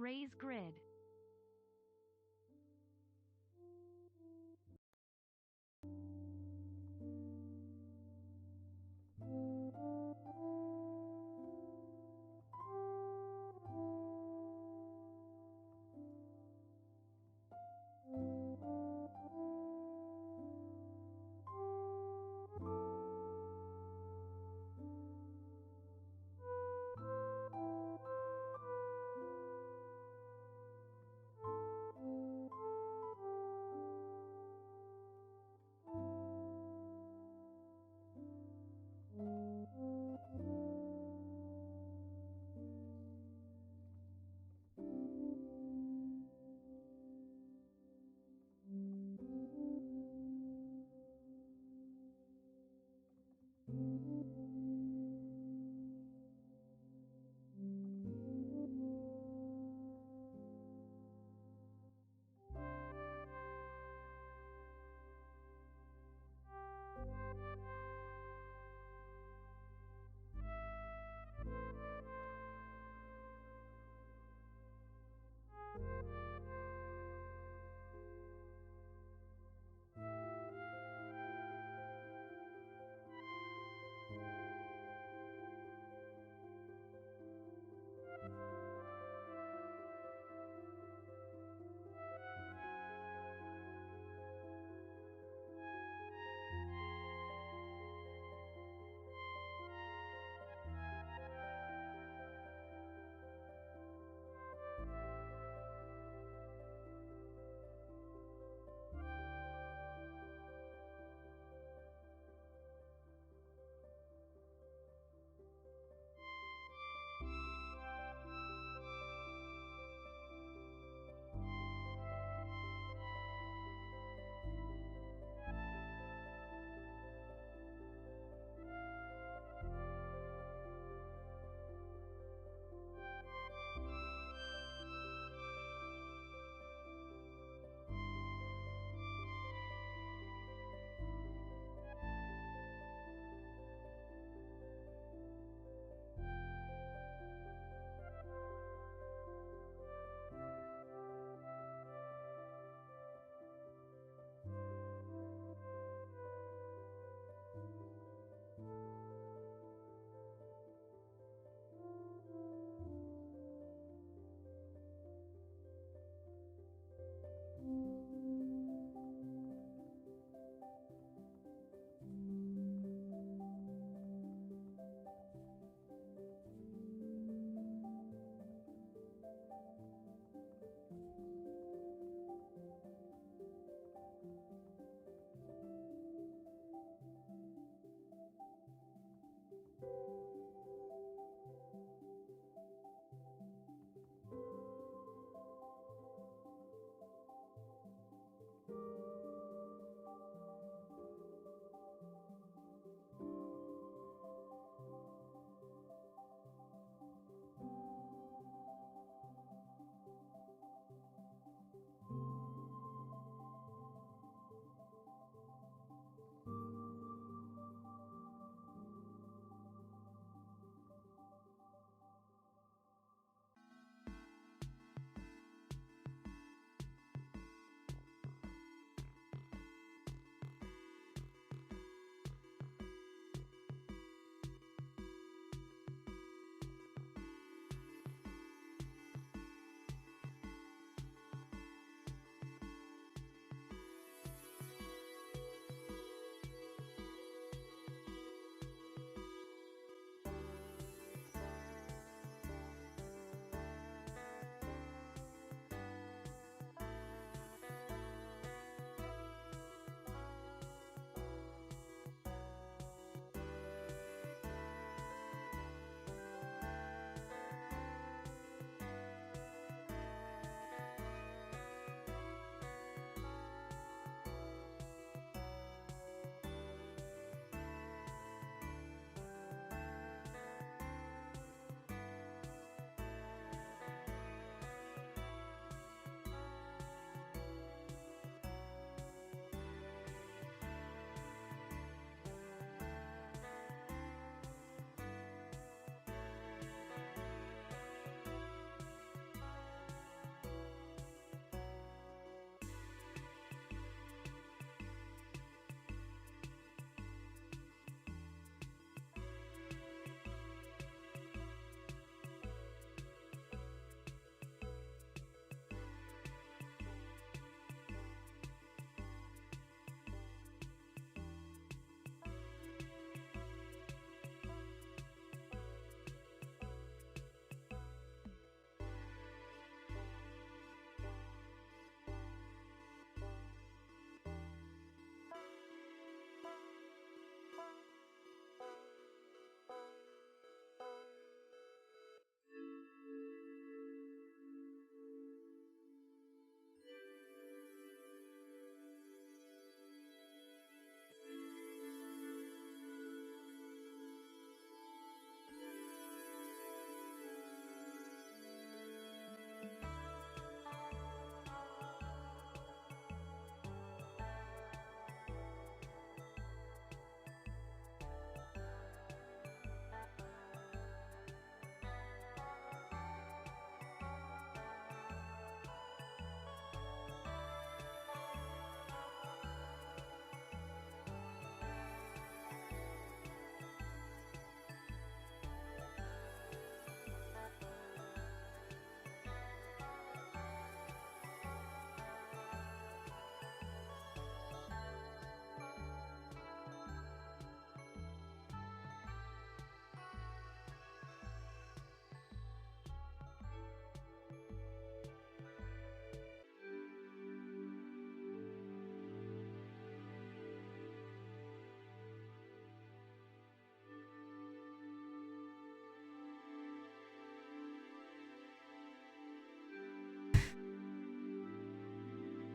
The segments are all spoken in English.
Raise grid.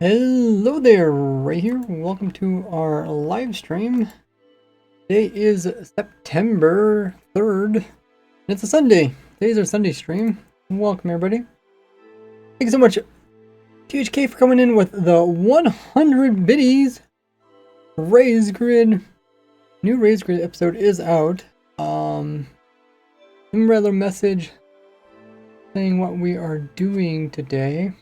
Hello there, right here. Welcome to our live stream. Today is September 3rd, and it's a Sunday. Today's our Sunday stream. Welcome, everybody. Thank you so much, THK, for coming in with the 100 biddies. Raise Grid. New Raise Grid episode is out. Rather message saying what we are doing today.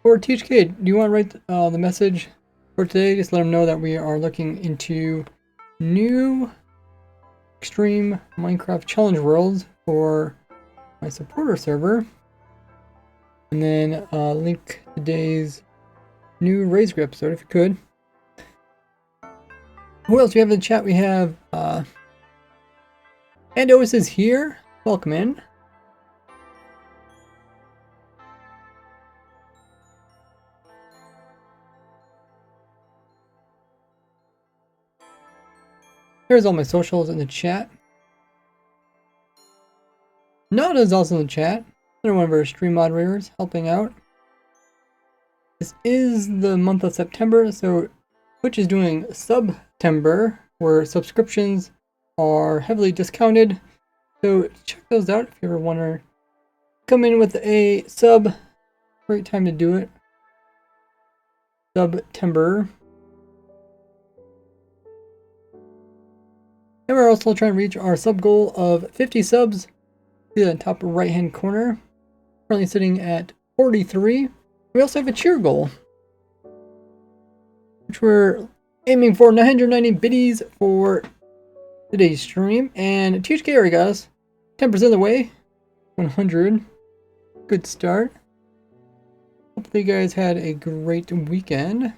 Or THK, do you want to write the message for today? Just let them know that we are looking into new extreme Minecraft challenge worlds for my supporter server. And then link today's new Raise Grid episode if you could. Who else do we have in the chat? We have Andos is here. Welcome in. Here's all my socials in the chat. Nada is also in the chat. Another one of our stream moderators helping out. This is the month of September, so Twitch is doing SUBtember, where subscriptions are heavily discounted. So check those out if you ever want to come in with a sub. Great time to do it. SUBtember. And we're also trying to reach our sub goal of 50 subs. See that top right hand corner. Currently sitting at 43. We also have a cheer goal, which we're aiming for 990 biddies for today's stream. And THK already got us 10% of the way. 100. Good start. Hopefully you guys had a great weekend.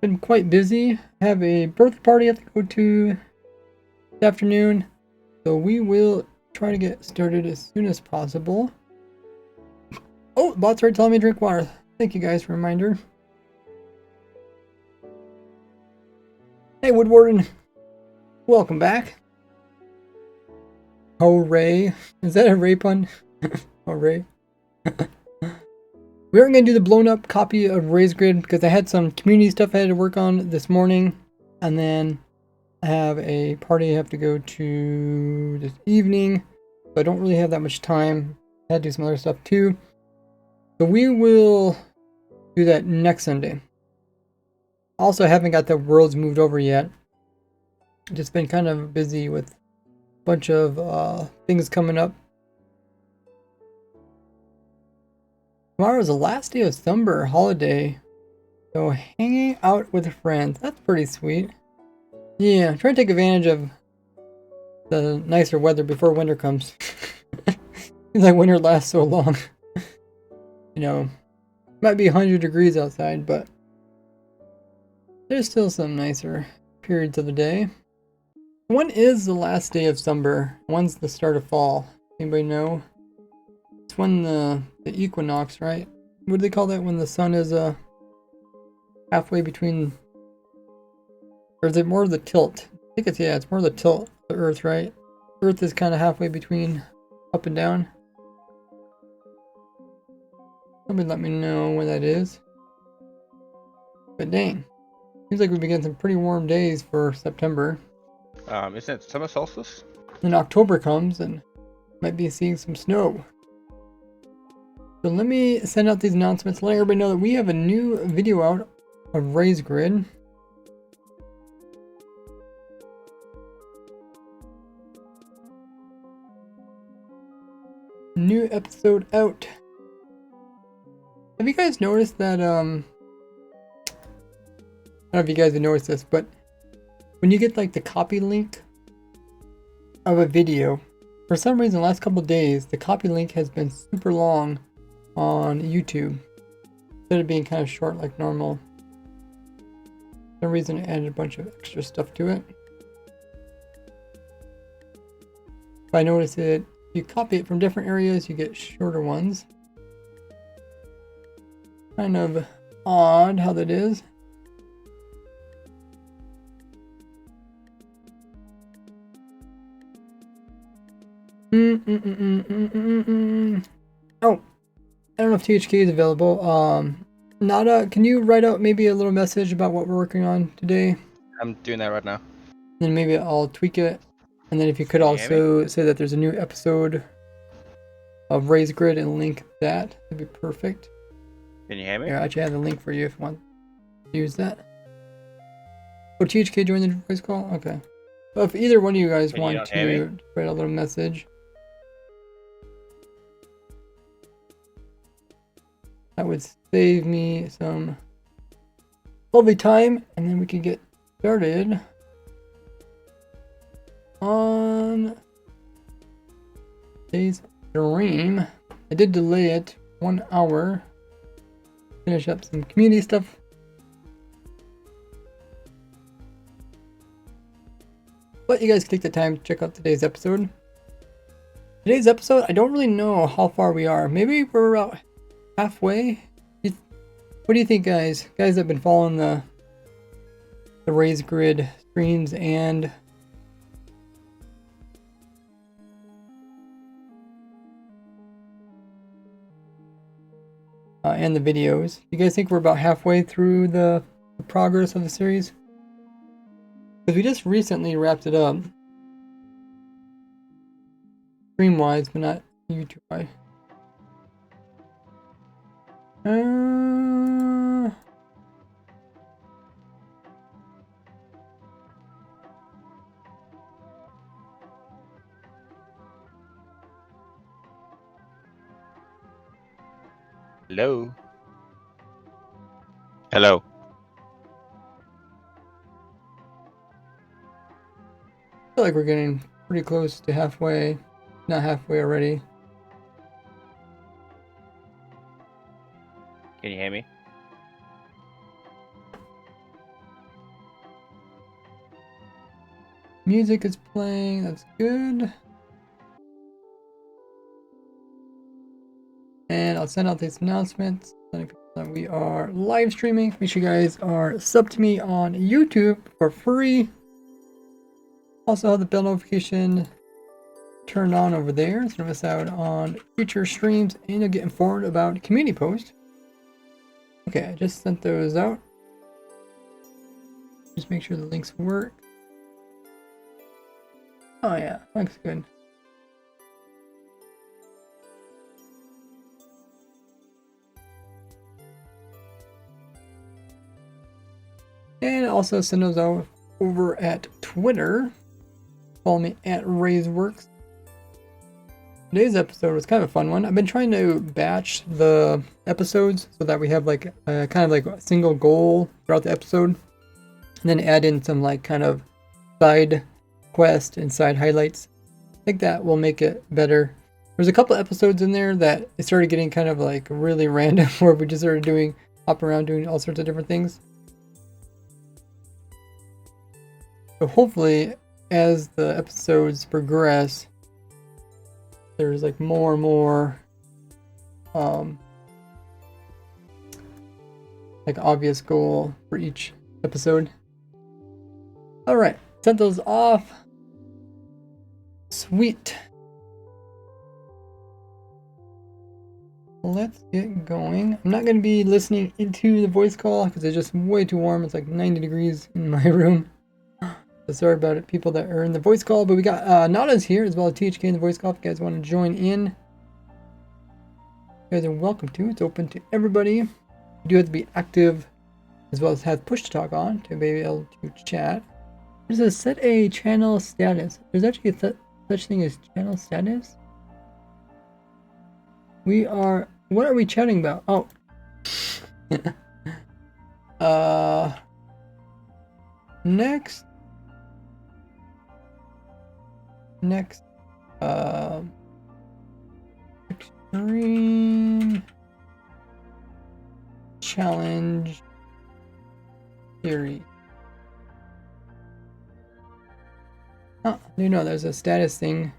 Been quite busy. I have a birthday party I have to go to this afternoon, so we will try to get started as soon as possible. Oh, bots are telling me to drink water. Thank you guys for a reminder. Hey, Woodwarden. Welcome back. Hooray. Is that a Ray pun? Hooray. We aren't going to do the blown up copy of Raise Grid because I had some community stuff I had to work on this morning. And then I have a party I have to go to this evening. So I don't really have that much time. I had to do some other stuff too. So we will do that next Sunday. Also, I haven't got the worlds moved over yet. Just been kind of busy with a bunch of things coming up. Tomorrow is the last day of summer holiday, so hanging out with friends, that's pretty sweet. Yeah, try to take advantage of the nicer weather before winter comes. Seems like winter lasts so long. You know, might be 100 degrees outside, but there's still some nicer periods of the day. When is the last day of summer? When's the start of fall? Anybody know? It's when the equinox, right? What do they call that when the sun is halfway between, or is it more of the tilt? I think it's, yeah, it's more of the tilt of the Earth, right? Earth is kind of halfway between up and down. Somebody let me know when that is. But dang, seems like we've been getting some pretty warm days for September. Isn't it summer solstice? Then October comes and might be seeing some snow. So let me send out these announcements, letting everybody know that we have a new video out of Raise Grid. New episode out. Have you guys noticed that, I don't know if you guys have noticed this, but when you get like the copy link of a video, for some reason the last couple of days, the copy link has been super long on YouTube instead of being kind of short like normal. For some reason I added a bunch of extra stuff to it. If I notice it, if you copy it from different areas, you get shorter ones. Kind of odd how that is. Oh, I don't know if THK is available. Nada, can you write out maybe a little message about what we're working on today? I'm doing that right now. Then maybe I'll tweak it. And then if you could Can you hear me? also say that there's a new episode of Raise Grid and link that, that'd be perfect. Can you hear me? Here, I actually have the link for you if you want to use that. Oh, THK joined the voice call? Okay. Well, if either one of you guys Can you want not hear to write a little message, that would save me some lovely time, and then we can get started on today's stream. I did delay it 1 hour. Finish up some community stuff. But you guys can take the time to check out today's episode. Today's episode, I don't really know how far we are. Maybe we're about halfway. What do you think, guys? Guys that have been following the Raise Grid streams and the videos. You guys think we're about halfway through the progress of the series? Because we just recently wrapped it up. Stream-wise, but not YouTube-wise. Hello. Hello. I feel like we're getting pretty close to halfway. Not halfway already. Can you hear me? Music is playing, that's good. And I'll send out these announcements, letting people know we are live streaming. Make sure you guys are sub to me on YouTube for free. Also have the bell notification turned on over there, so don't miss out on future streams, and you'll get informed about community posts. Okay, I just sent those out. Just make sure the links work. Oh yeah, looks good. And also send those out over at Twitter. Follow me at RaiseWorks. Today's episode was kind of a fun one. I've been trying to batch the episodes so that we have like kind of like a single goal throughout the episode, and then add in some like kind of side quest and side highlights. I think that will make it better. There's a couple episodes in there that it started getting kind of like really random, where we just started hopping around doing all sorts of different things. So hopefully, as the episodes progress, there's like more and more like obvious goal for each episode. Alright, sent those off. Sweet. Let's get going. I'm not going to be listening into the voice call because it's just way too warm. It's like 90 degrees in my room. So sorry about it, people that are in the voice call, but we got Nada's here as well as THK in the voice call. If you guys want to join in, you guys are welcome to. It's open to everybody. You do have to be active as well as have push to talk on to be able to chat. There's a set a channel status. There's actually a such thing as channel status. We are, what are we chatting about? Oh. Next, extreme challenge series. Oh, you know, there's a status thing.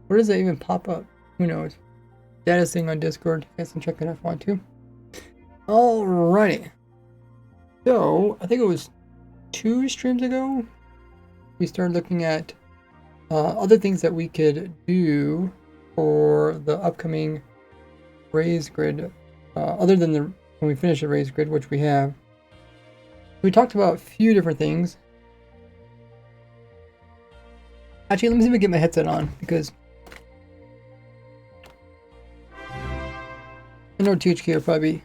Where does that even pop up? Who knows? Status thing on Discord. You guys can check it out if you want to. Alrighty. So, I think it was 2 streams ago, we started looking at other things that we could do for the upcoming Raise Grid, other than the when we finish the race grid, which we have. We talked about a few different things. Actually, let me see if I can get my headset on, because I know THK will probably be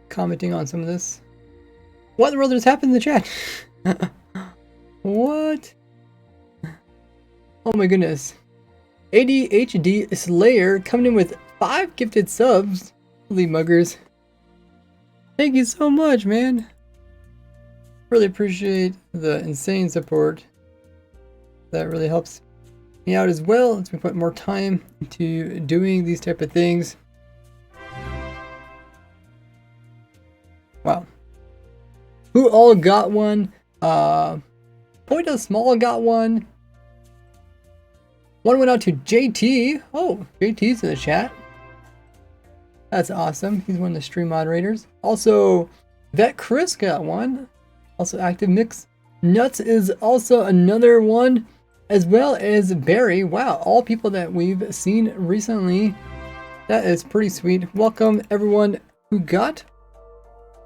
commenting on some of this. What in the world just happened in the chat? What? Oh my goodness. ADHD Slayer coming in with 5 gifted subs. Holy muggers. Thank you so much, man. Really appreciate the insane support. That really helps me out as well. Let's put more time into doing these type of things. Wow. Who all got one? Poita Small got one. One went out to JT. Oh, JT's in the chat. That's awesome. He's one of the stream moderators. Also, Vet Chris got one. Also, Active Mix Nuts is also another one, as well as Barry. Wow, all people that we've seen recently. That is pretty sweet. Welcome everyone who got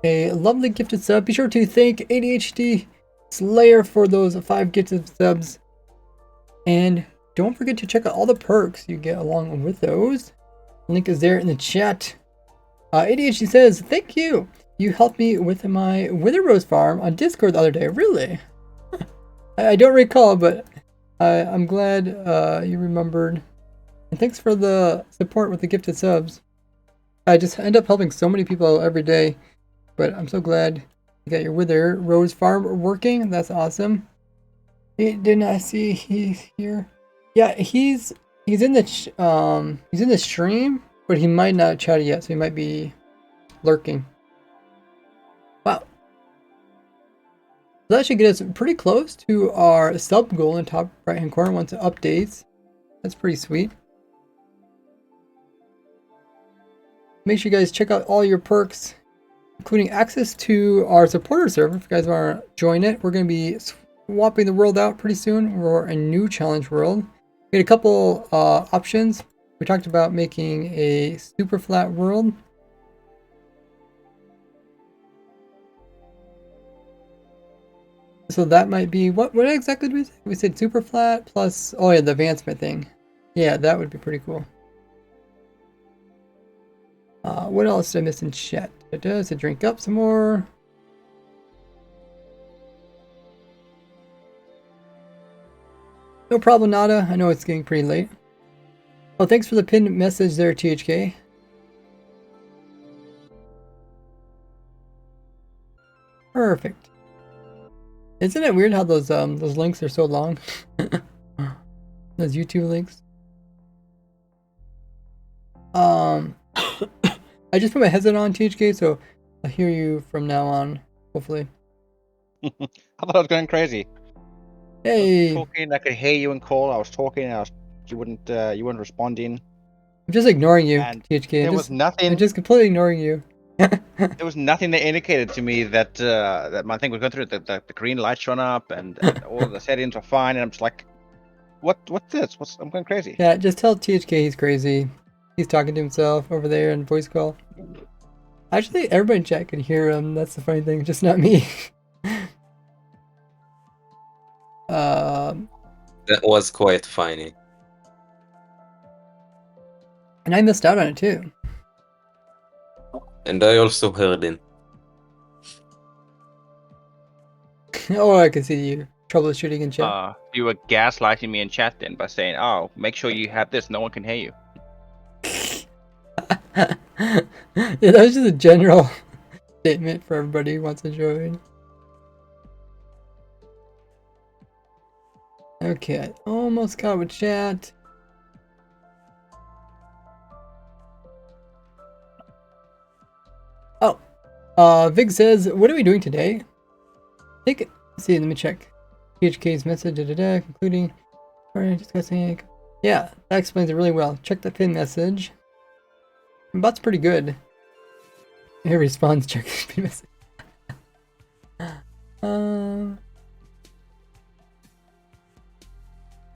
a lovely gifted sub. Be sure to thank ADHD Slayer for those 5 gifted subs. And don't forget to check out all the perks you get along with those. Link is there in the chat. ADHD says, thank you. You helped me with my Wither Rose farm on Discord the other day. Really? I don't recall, but I'm glad you remembered. And thanks for the support with the gifted subs. I just end up helping so many people every day. But I'm so glad you got your Wither Rose farm working. That's awesome. Didn't I see he's here? Yeah, he's in the stream, but he might not chat yet, so he might be lurking. Wow. So that should get us pretty close to our sub goal in the top right hand corner once it updates. That's pretty sweet. Make sure you guys check out all your perks, including access to our supporter server if you guys want to join it. We're going to be swapping the world out pretty soon for a new challenge world. We had a couple options. We talked about making a super flat world. So that might be, what exactly did we say? We said super flat plus, oh yeah, the advancement thing. Yeah, that would be pretty cool. What else did I miss in chat? To drink up some more. No problem, Nada. I know it's getting pretty late. Oh, thanks for the pinned message there, THK. Perfect. Isn't it weird how those links are so long? Those YouTube links. I just put my headset on, THK, so I'll hear you from now on, hopefully. I thought I was going crazy. Hey. I was talking, I could hear you and call. I was talking, and you weren't responding. I'm just ignoring you, And THK. there was nothing. I'm just completely ignoring you. There was nothing that indicated to me that that my thing was going through. The green light shone up, and all the settings are fine. And I'm just like, what's this? I'm going crazy. Yeah, just tell THK he's crazy. He's talking to himself over there in voice call. Actually, everybody in chat can hear him. That's the funny thing, just not me. That was quite funny. And I missed out on it too. And I also heard him. Oh, I can see you troubleshooting in chat. You were gaslighting me in chat then by saying, "Oh, make sure you have this. No one can hear you." Yeah, that was just a general statement for everybody who wants to join. Okay, I almost got with chat. Oh, Vig says, what are we doing today? I think, let's see, let me check. THK's message, concluding, discussing. Yeah, that explains it really well. Check the pin message. Bot's pretty good. It responds, check the pin message.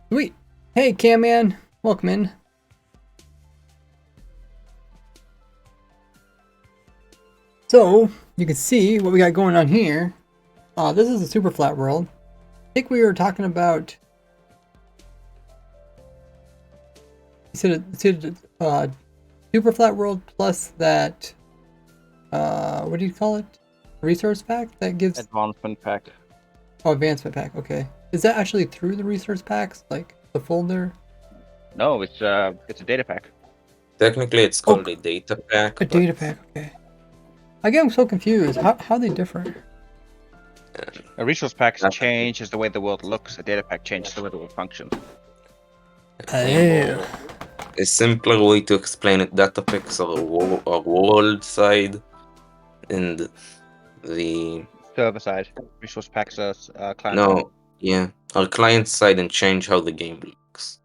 Sweet. Hey, Cam Man. Welcome in. So you can see what we got going on here. This is a super flat world. I think we were talking about. You said super flat world plus that. What do you call it? Resource pack that gives. Advancement pack. Oh, advancement pack. Okay. Is that actually through the resource packs, like the folder? No, it's a data pack. Technically, it's called a data pack. A data pack. Okay. I get so confused. How are they different? A resource pack That's- changes the way the world looks. A data pack changes the way the world functions. Yeah. A simpler way to explain it: data packs are world side, and the Server side. Resource packs are client side. no, yeah, our client side and change how the game looks.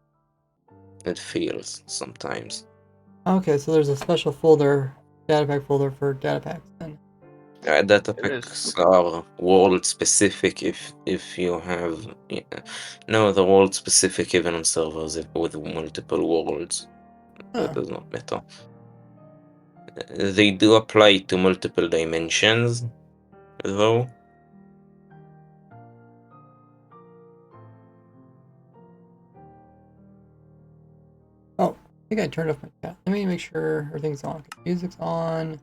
It feels sometimes. Okay, so there's a special folder, data pack folder for data packs then. Data It is. packs are world specific if you have no, the world specific even on servers with multiple worlds. That does not matter. They do apply to multiple dimensions though. Oh, I think I turned off my chat. Let me make sure everything's on. Music's on.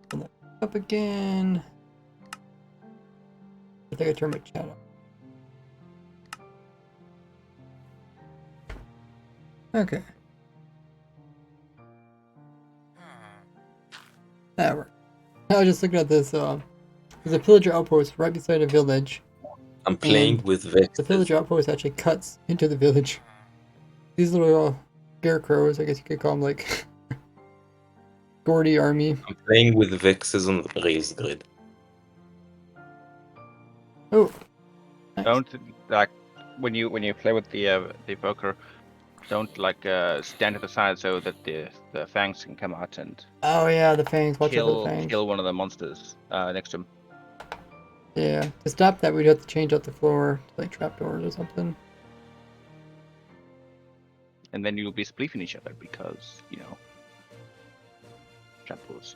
Turn that up again. I think I turned my chat off. Okay. That worked. I was just looking at this. There's a pillager outpost right beside a village. I'm playing And with Vex. The pillager outpost actually cuts into the village. These little scarecrows, I guess you could call them, like Gordy army. I'm playing with Vexes on the raised grid. Oh, nice. Don't like when you play with the evoker. Don't like stand to the side so that the fangs can come out and Oh yeah, the fangs. Watch out for the fangs. kill one of the monsters next to him. Yeah, to stop that, we'd have to change out the floor to like trapdoors or something. And then you'll be spleefing each other because, you know, trapdoors.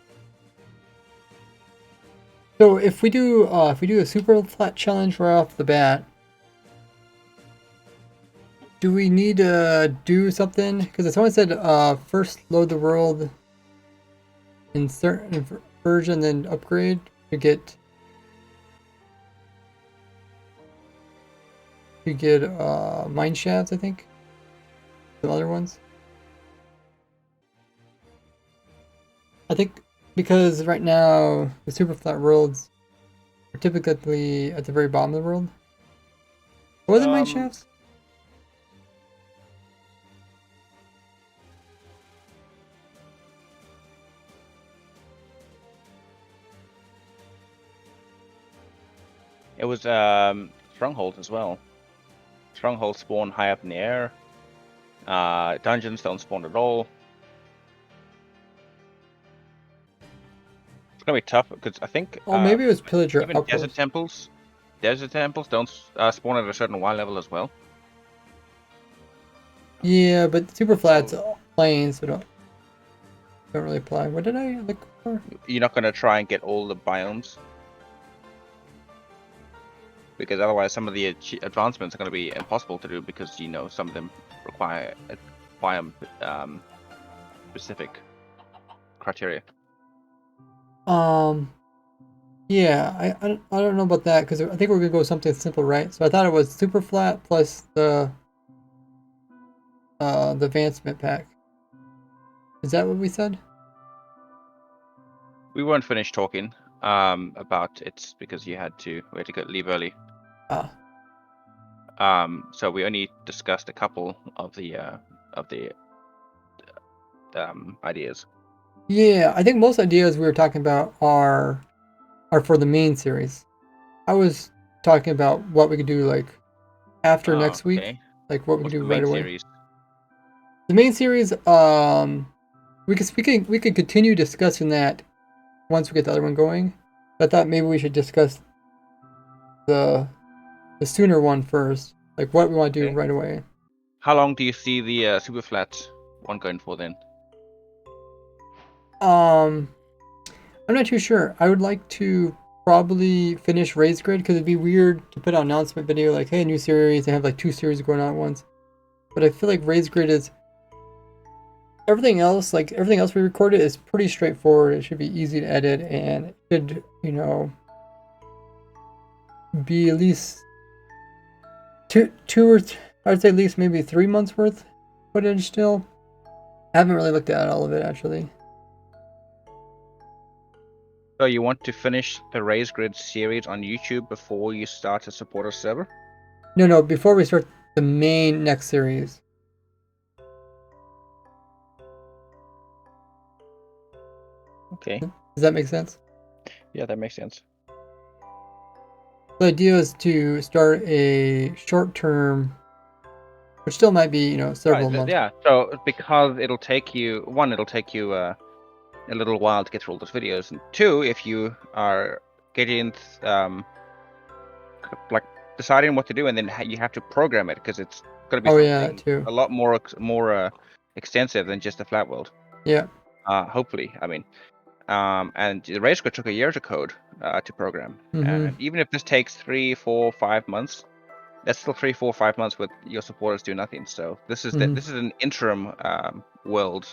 So if we do a super flat challenge right off the bat, do we need to do something? Because someone said first load the world in certain version, then upgrade to get mine shafts, I think. Some other ones. I think because right now the super flat worlds are typically at the very bottom of the world. What was it, mine shafts? It was stronghold as well. Strongholds spawn high up in the air. Dungeons don't spawn at all. It's gonna be tough because I think. Oh, maybe it was pillager even outpost. Desert temples don't spawn at a certain Y level as well. Yeah, but super flat's plain, so don't really apply. What did I look for? You're not gonna try and get all the biomes. Because otherwise some of the advancements are going to be impossible to do because, you know, some of them require a biome specific criteria. Yeah, I don't know about that because I think we're gonna go with something simple, right? So I thought it was super flat plus the advancement pack. Is that what we said? We weren't finished talking about it because we had to leave early. So we only discussed a couple of the ideas. Yeah, I think most ideas we were talking about are for the main series. I was talking about what we could do like after next week, like what we could do right away. Series? The main series, we could continue discussing that once we get the other one going. I thought maybe we should discuss the sooner one first, like what we want to do right away. How long do you see the super flat one going for then? I'm not too sure. I would like to probably finish Raised Grid because it'd be weird to put out an announcement video like, hey, new series, and have like 2 series going on at once. But I feel like Raised Grid is everything else, like everything else we recorded is pretty straightforward. It should be easy to edit and it should, you know, be at least I'd say at least maybe 3 months worth footage still. I haven't really looked at all of it actually. So you want to finish the Raised Grid series on YouTube before you start a supporter server? No, before we start the main next series. Okay. Does that make sense? Yeah, that makes sense. The idea is to start a short term, which still might be, you know, several months. Yeah, so because it'll take you a little while to get through all those videos, and two, if you are getting like deciding what to do, and then you have to program it because it's going to be something a lot more extensive than just a flat world. Yeah. Hopefully, I mean, and the Raised Grid took a year to code to program, and even if this takes 3, 4, 5 months, that's still 3, 4, 5 months with your supporters do nothing. So this is this is an interim world.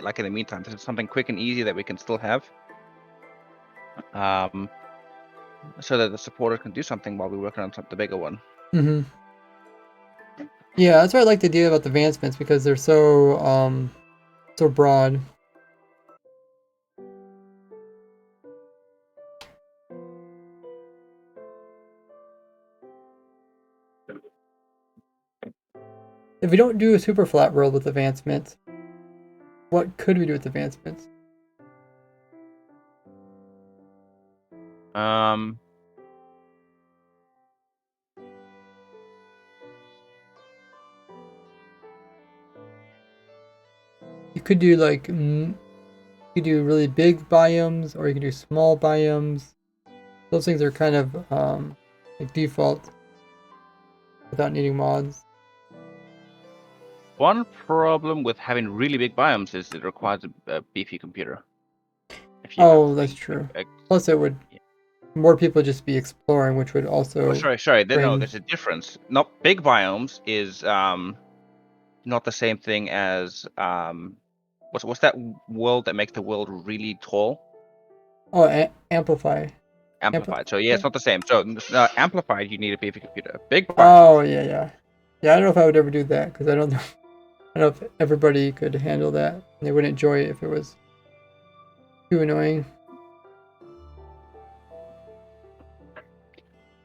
Like in the meantime, this is something quick and easy that we can still have, so that the supporter can do something while we're working on the bigger one. Yeah, that's why I like the idea about the advancements because they're so so broad. If we don't do a super flat world with advancements, what could we do with advancements? You could do like you could do really big biomes, or you could do small biomes. Those things are kind of like default without needing mods. One problem with having really big biomes is it requires a beefy computer. That's true. Plus, it would more people just be exploring, which would also. Oh, sorry. No, there's a difference. Not big biomes is not the same thing as what's that world that makes the world really tall? Oh, amplify. Amplified. So yeah, it's not the same. So amplified, you need a beefy computer. Big biomes. Oh yeah. I don't know if I would ever do that because I don't know if everybody could handle that. They wouldn't enjoy it if it was too annoying.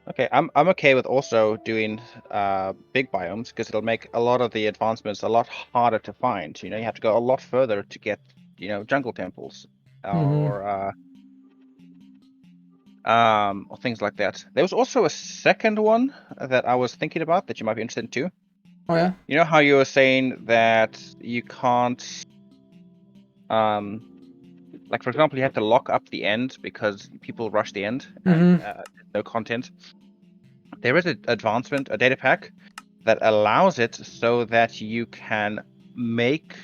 Okay, I'm okay with also doing big biomes because it'll make a lot of the advancements a lot harder to find. You know, you have to go a lot further to get, you know, jungle temples or things like that. There was also a second one that I was thinking about that you might be interested in too. Oh yeah. You know how you were saying that you can't, like for example, you have to lock up the end because people rush the end and no content. There is an advancement, a data pack that allows it so that you can rework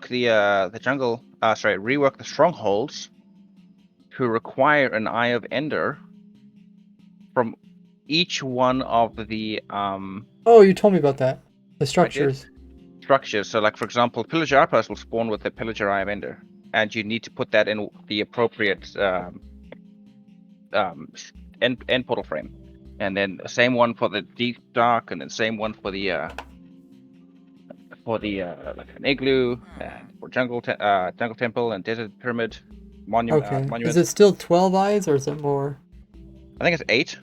the strongholds to require an Eye of Ender from each one of the Oh, you told me about that. The structures. So like for example, Pillager Outpost will spawn with the Pillager Eye of Ender, and you need to put that in the appropriate end portal frame. And then the same one for the Deep Dark, and then same one for the like an igloo, and for jungle temple and desert pyramid monument. Is it still 12 eyes or is it more? I think it's 8.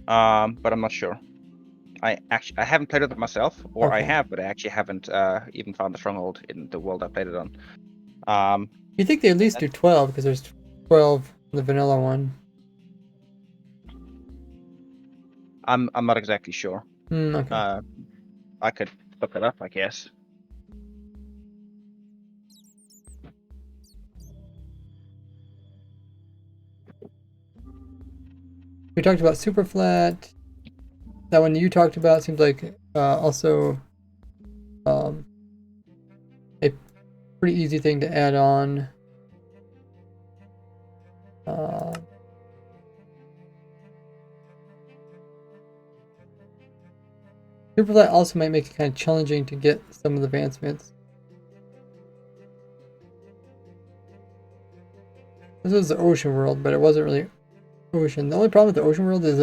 But I'm not sure. I haven't played with it myself, or I have, but I actually haven't even found the stronghold in the world I played it on. You think they at least do 12 because there's 12 in the vanilla one. I'm not exactly sure. Okay. I could look it up, I guess. We talked about super flat. That one you talked about seems like also a pretty easy thing to add on. Superflight also might make it kind of challenging to get some of the advancements. This was the ocean world, but it wasn't really ocean. The only problem with the ocean world is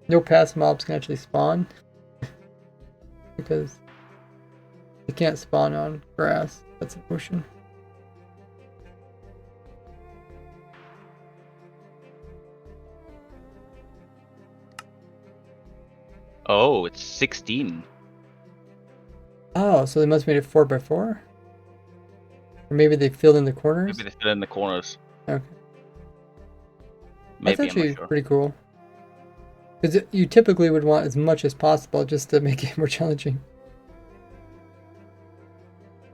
no past mobs can actually spawn because they can't spawn on grass. That's an ocean. Oh, it's 16. Oh, so they must have made it 4x4? Or maybe they filled in the corners? Maybe they fill in the corners. Okay. Maybe, That's actually I'm not sure. pretty cool. Because you typically would want as much as possible just to make it more challenging.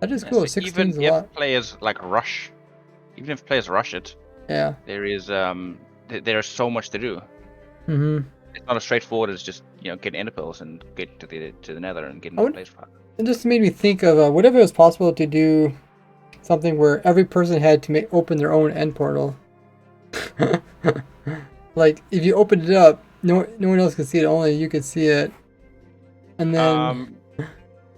That is cool. 16 is a lot. Even if players like rush, even if players rush it, Yeah. there is there's so much to do. Mm-hmm. It's not as straightforward as just get ender pearls and get to the nether and get into place file. It just made me think of what if it was possible to do something where every person had to open their own end portal. Like if you opened it up, no one else could see it. Only you could see it. And then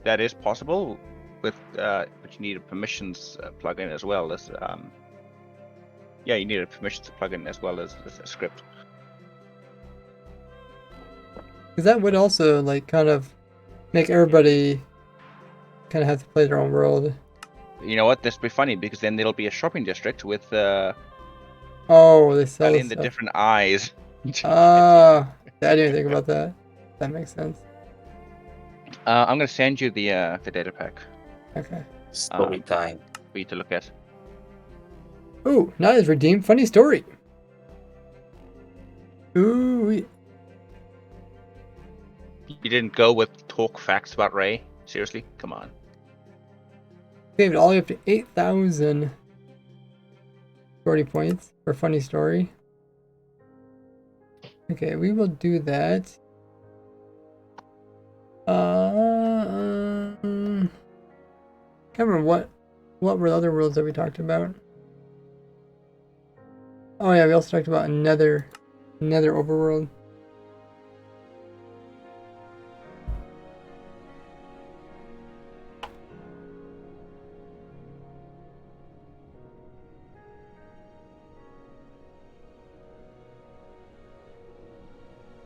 that is possible, but you need a permissions plugin as well as yeah, you need a permissions plugin as well as a script. because that would also like kind of make everybody kind of have to play their own world. You know what? This will be funny because then there'll be a shopping district with Oh, they sell in the different eyes. I didn't think about that. That makes sense. I'm gonna send you the data pack Okay. Story time. for you to look at. Ooh, now it's redeemed. Funny story. Ooh. You didn't go with talk facts about Ray? Seriously? Come on. Saved all the way up to 8,000 story points for funny story. Okay, we will do that. Can't remember what were the other worlds that we talked about. Oh yeah, we also talked about another overworld.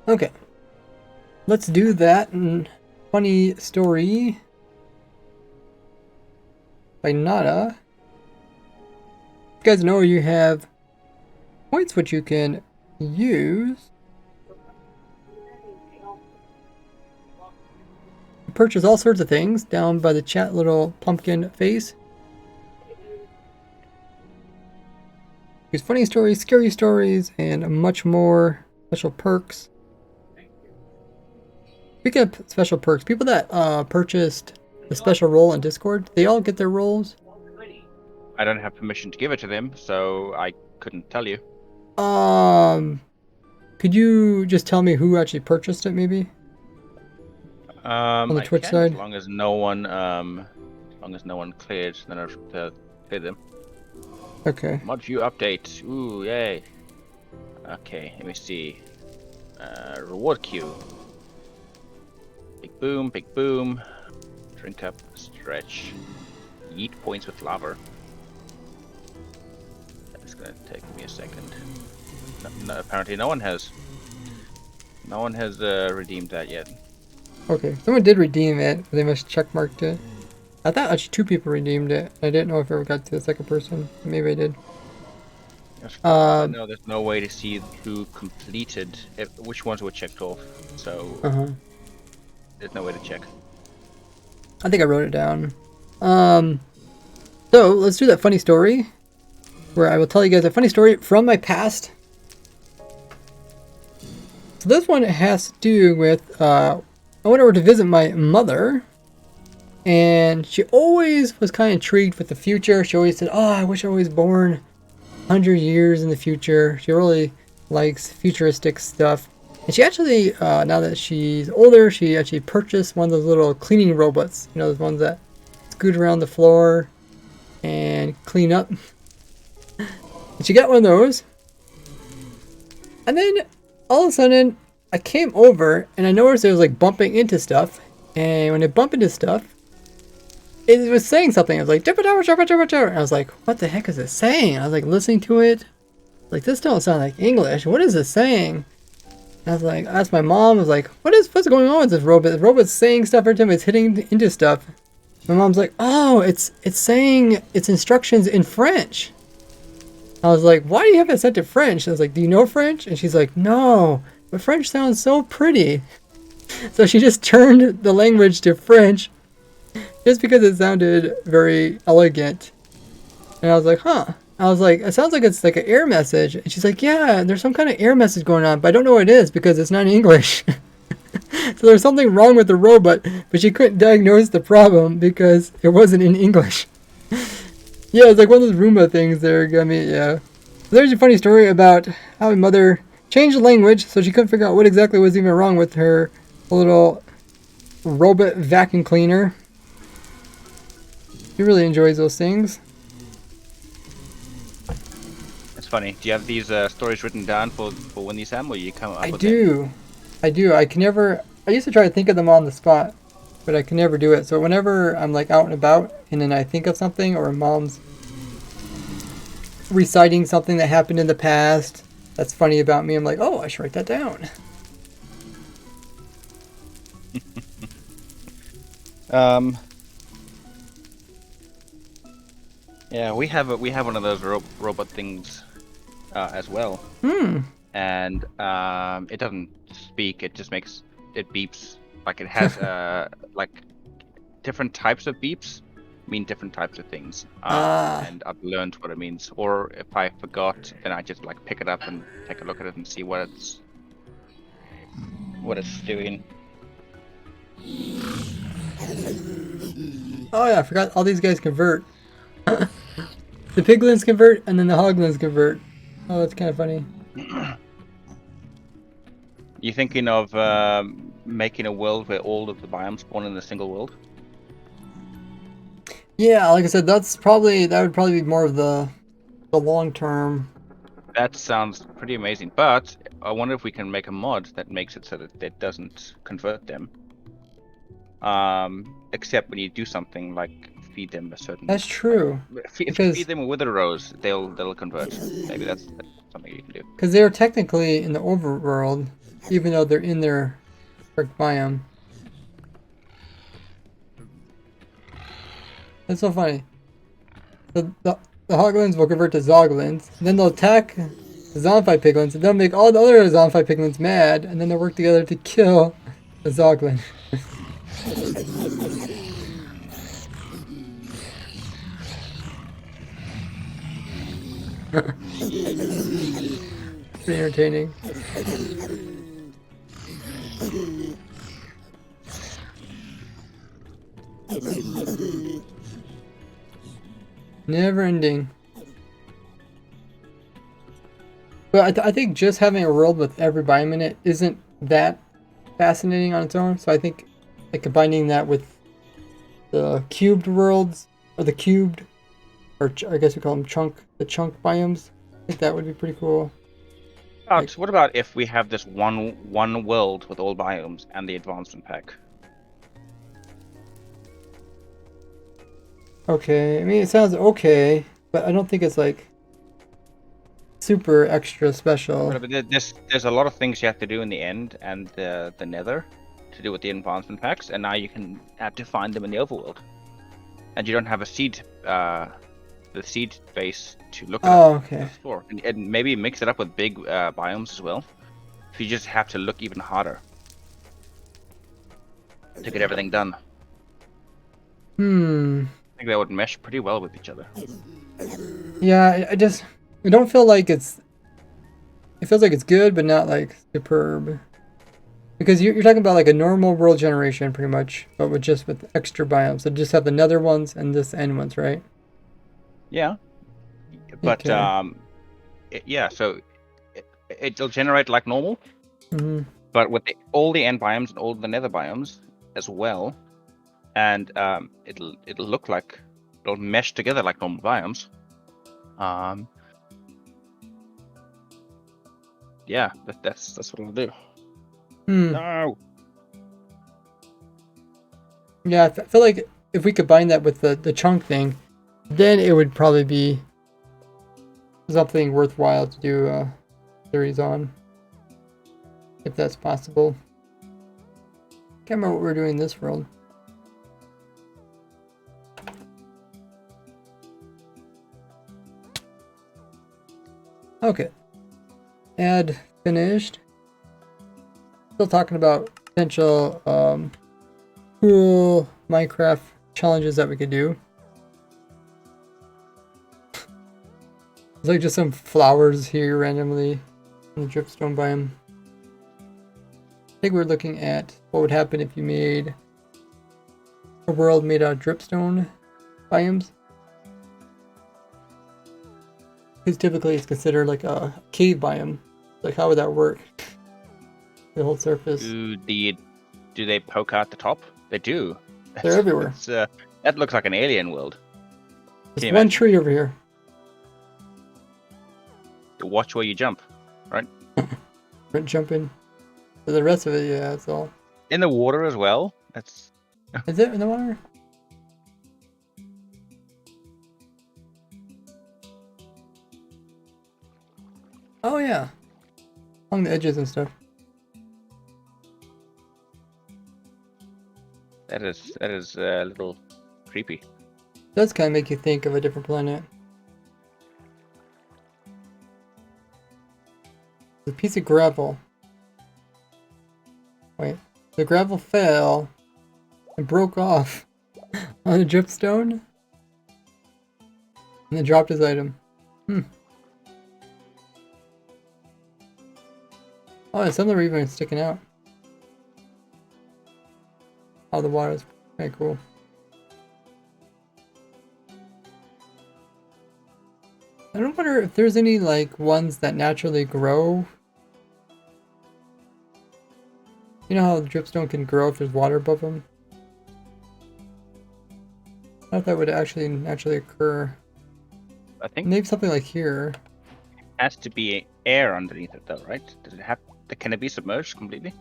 Okay, let's do that. Funny story by Nada. You guys know you have points which you can use to purchase all sorts of things down by the chat little pumpkin face. Use funny stories, scary stories, and much more special perks. Speaking of special perks, people that purchased the special role in Discord, they all get their roles. I don't have permission to give it to them, so I couldn't tell you. Could you just tell me who actually purchased it, maybe? On the Twitch side? As long as no one cleared, then I should clear them. Okay. Mod view update. Ooh, yay. Okay, let me see. Reward queue. Big boom. Drink up, stretch. Yeet points with lava. That's gonna take me a second. No, apparently no one has redeemed that yet. Okay, someone did redeem it, but they must checkmarked it. I thought actually 2 people redeemed it. I didn't know if it ever got to the second person. Maybe I did. No, there's no way to see who completed, which ones were checked off. So there's no way to check. I think I wrote it down. So let's do that funny story, where I will tell you guys a funny story from my past. So this one has to do with I went over to visit my mother, and she always was kind of intrigued with the future. She always said, "Oh, I wish I was born 100 years in the future." She really likes futuristic stuff. And she actually, now that she's older, she actually purchased one of those little cleaning robots. You know, those ones that scoot around the floor and clean up. And she got one of those. And then all of a sudden, I came over and I noticed it was like bumping into stuff. And when it bumped into stuff, it was saying something. It was like, and I was like, what the heck is it saying? I was like listening to it. Like, this don't sound like English. What is it saying? And I was like, I asked my mom, I was like, what's going on with this robot? The robot's saying stuff every time it's hitting into stuff. My mom's like, oh, it's saying its instructions in French. I was like, why do you have it set to French? I was like, do you know French? And she's like, no, but French sounds so pretty. So she just turned the language to French just because it sounded very elegant. And I was like, huh. I was like, it sounds like it's like an error message. And she's like, yeah, there's some kind of error message going on, but I don't know what it is because it's not in English. So there's something wrong with the robot, but she couldn't diagnose the problem because it wasn't in English. Yeah, it's like one of those Roomba things there. I mean, yeah. There's a funny story about how my mother changed the language so she couldn't figure out what exactly was even wrong with her little robot vacuum cleaner. She really enjoys those things. It's funny. Do you have these stories written down for when these happen, or you come up with them? I do. I can never. I used to try to think of them on the spot, but I can never do it. So whenever I'm like out and about, and then I think of something, or mom's reciting something that happened in the past that's funny about me, I'm like, oh, I should write that down. Yeah, we have one of those robot things as well. And it doesn't speak. It just it beeps. Like it has like different types of beeps mean different types of things. And I've learned what it means. Or if I forgot, then I just like pick it up and take a look at it and see what it's doing. Oh yeah, I forgot all these guys convert. The piglins convert and then the hoglins convert. Oh, that's kind of funny. You thinking of making a world where all of the biomes spawn in a single world? Yeah, like I said, that would probably be more of the long term. That sounds pretty amazing, but I wonder if we can make a mod that makes it so that it doesn't convert them. Except when you do something like feed them a certain. That's true. If you feed them a wither rose, they'll convert. Maybe that's something you can do. Because they're technically in the overworld, even though they're in their correct biome. That's so funny. The hoglins will convert to zoglins, and then they'll attack the zombified piglins, and they'll make all the other zombified piglins mad, and then they'll work together to kill the zoglin. Pretty entertaining. Never ending. But I think just having a world with every biome in it isn't that fascinating on its own. So I think like combining that with the cubed worlds, or the cubed, or I guess we call them the chunk biomes. I think that would be pretty cool. What about if we have this one world with all biomes and the advancement pack? Okay, I mean it sounds okay, but I don't think it's like super extra special. But there's a lot of things you have to do in the end and the nether to do with the advancement packs, and now you can have to find them in the overworld, and you don't have a seed, the seed base to look at. Okay. Explore, and maybe mix it up with big biomes as well. If you just have to look even harder to get everything done. I think they would mesh pretty well with each other. Yeah, I don't feel like it feels like it's good, but not like superb. Because you're talking about like a normal world generation pretty much, but with extra biomes. So just have the nether ones and this end ones, right? Yeah. But yeah, so it'll generate like normal, but with all the end biomes and all the nether biomes as well, and it'll look like don't mesh together like normal biomes. Yeah, that's what I'll do. No. Yeah, I feel like if we combine that with the chunk thing, then it would probably be something worthwhile to do a series on, if that's possible. Can't remember what we're doing in this world. Okay. Add finished. Still talking about potential cool Minecraft challenges that we could do. It's like just some flowers here randomly in the dripstone biome. I think we're looking at what would happen if you made a world made out of dripstone biomes. Because typically it's considered like a cave biome. Like, how would that work? The whole surface. Do they poke out the top? They do. They're everywhere. That looks like an alien world. There's one tree over here. Watch where you jump, right? Don't jump in. For the rest of it, yeah, that's all. In the water as well. That's. Is it in the water? Oh yeah, along the edges and stuff. That is a little creepy. It does kind of make you think of a different planet. The piece of gravel. Wait, the gravel fell and broke off on a dripstone, and then dropped his item. Oh, and some of them are even sticking out. Oh, the water is kind of cool. I don't wonder if there's any like ones that naturally grow. You know how the dripstone can grow if there's water above them? I thought that would actually naturally occur. I think Maybe something like here. it has to be air underneath it, though, right? Does it have? Can it be submerged completely?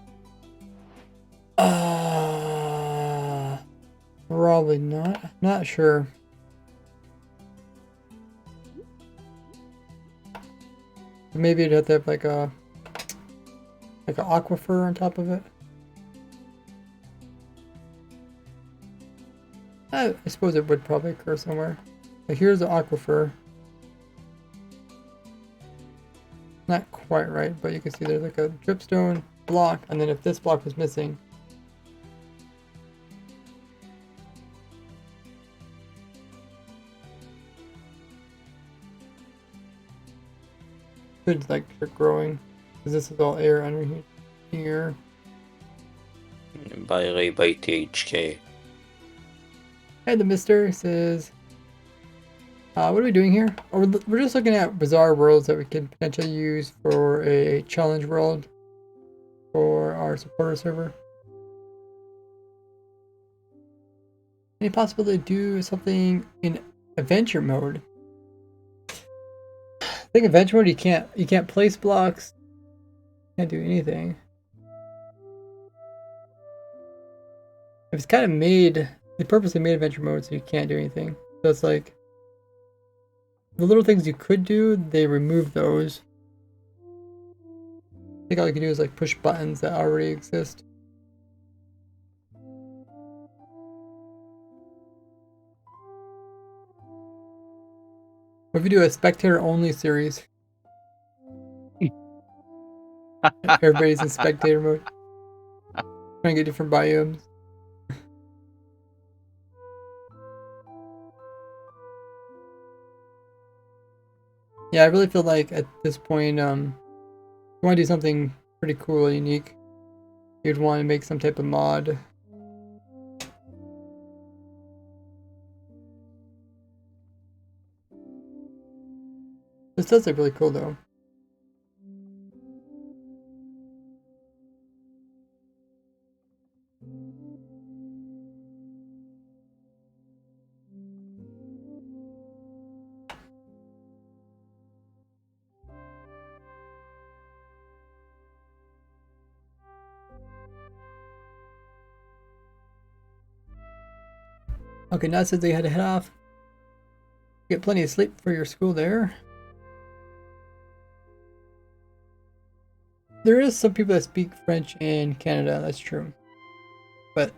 Probably not. Not sure. Maybe it'd have to have like an aquifer on top of it. I suppose it would probably occur somewhere. Like here's the aquifer. Not quite right, but you can see there's like a dripstone block, and then if this block was missing, could like start growing, because this is all air underneath here. By Ray by THK. Hey, the Mister says, what are we doing here? Oh, we're just looking at bizarre worlds that we can potentially use for a challenge world for our supporter server. Any possibility to do something in adventure mode? I think adventure mode you can't place blocks, can't do anything. If it's kind of made, they purposely made adventure mode so you can't do anything. So it's like the little things you could do, they remove those. I think all you can do is like push buttons that already exist. What if you do a spectator only series? Everybody's in spectator mode. Trying to get different biomes. Yeah, I really feel like at this point, you want to do something pretty cool, unique. You'd want to make some type of mod. This does look really cool though. Okay, now it says they had to head off. Get plenty of sleep for your school there. There is some people that speak French in Canada, that's true. But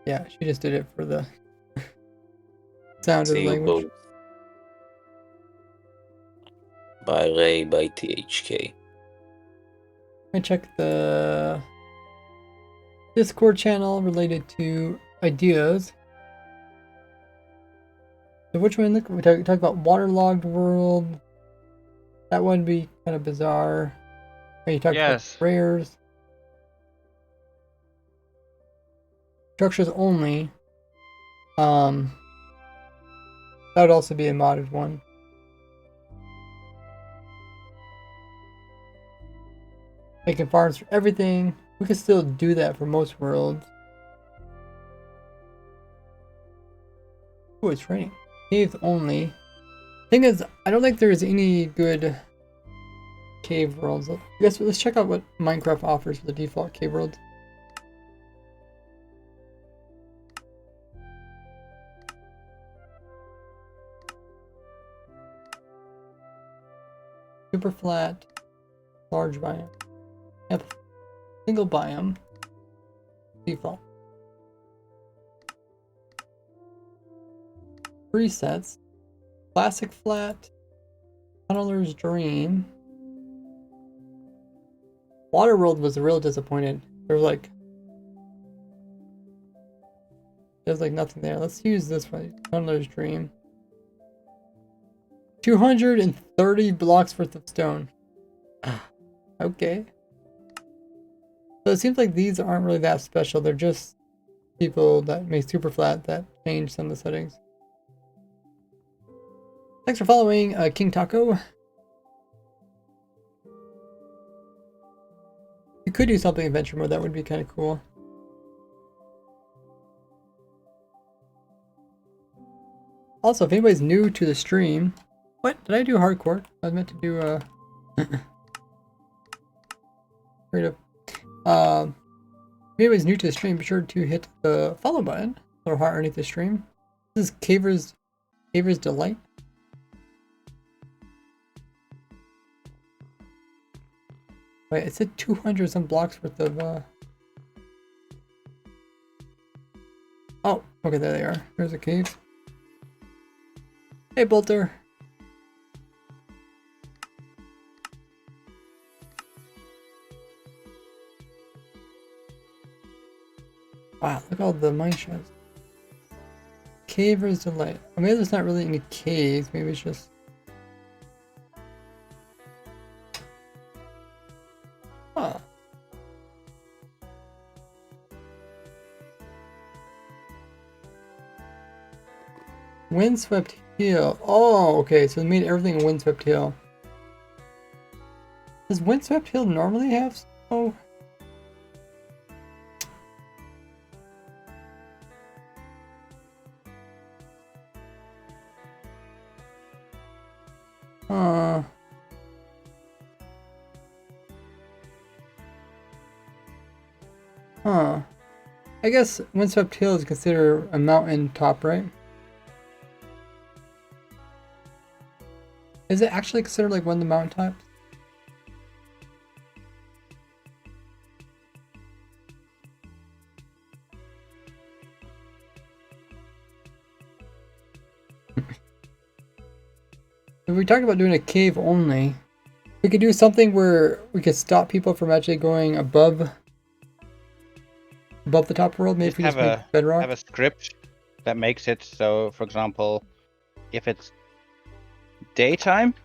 yeah, she just did it for the sound of See the you language. both. By Ray by THK. I check the Discord channel related to ideas. So which one? Look, we talk about waterlogged world. That would be kind of bizarre. Oh, you talked about Yes. rares. Structures only. That would also be a modded one. Making farms for everything. We could still do that for most worlds. Oh, it's raining. Caves only. Thing is, I don't think there's any good cave worlds. I guess let's check out what Minecraft offers for the default cave worlds. Super flat, large biome. Yep. Single biome. Default. Presets. Classic flat. Tunneler's dream. Waterworld was real disappointed. There's like nothing there. Let's use this one. Tunneler's dream. 230 blocks worth of stone. Okay. So it seems like these aren't really that special. They're just people that make super flat that change some of the settings. Thanks for following, King Taco. You could do something adventure mode. That would be kind of cool. Also, if anybody's new to the stream, what did I do? Hardcore? I was meant to do creative. If anybody's new to the stream, be sure to hit the follow button, little heart underneath the stream. This is Caver's Delight. Wait, it said 200 some blocks worth of Oh, okay, there they are. There's a cave. Hey, Bolter. Wow, look at all the mine shafts. Caver's Delight. Well, maybe there's not really any caves. Maybe it's just... Huh. Windswept Hill. Oh, okay, so they made everything a Windswept Hill. Does Windswept Hill normally have snow? Huh. Huh. I guess Windswept Hill is considered a mountain top, right? Is it actually considered like one of the mountain tops? If we talked about doing a cave only, we could do something where we could stop people from actually going above the top world. Maybe if we just make bedrock. Have a script that makes it so, for example, if it's daytime,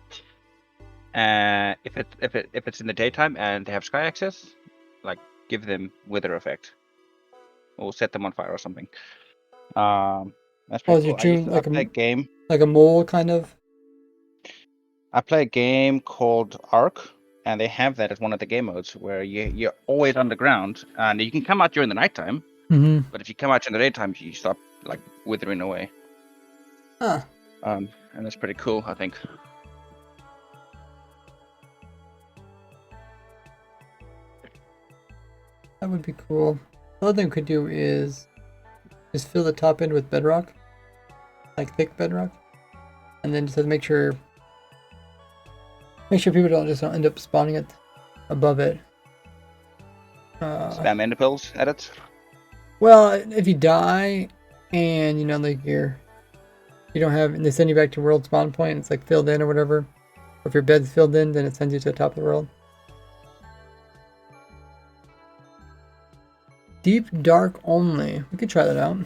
if it's in the daytime and they have sky access, like give them wither effect, or set them on fire or something. That's pretty cool. I play a game. Like a mole, kind of. I play a game called Ark, and they have that as one of the game modes where you're always underground, and you can come out during the nighttime. Mm-hmm. But if you come out in the daytime, you stop like withering away. Huh. And that's pretty cool, I think. That would be cool. The other thing we could do is just fill the top end with bedrock, like thick bedrock, and then just have to make sure people don't end up spawning it above it. Spam ender pearls at it. Well, if you die and you know like you don't have, and they send you back to world spawn point, it's like filled in or whatever. Or if your bed's filled in, then it sends you to the top of the world. Deep dark only. We could try that out.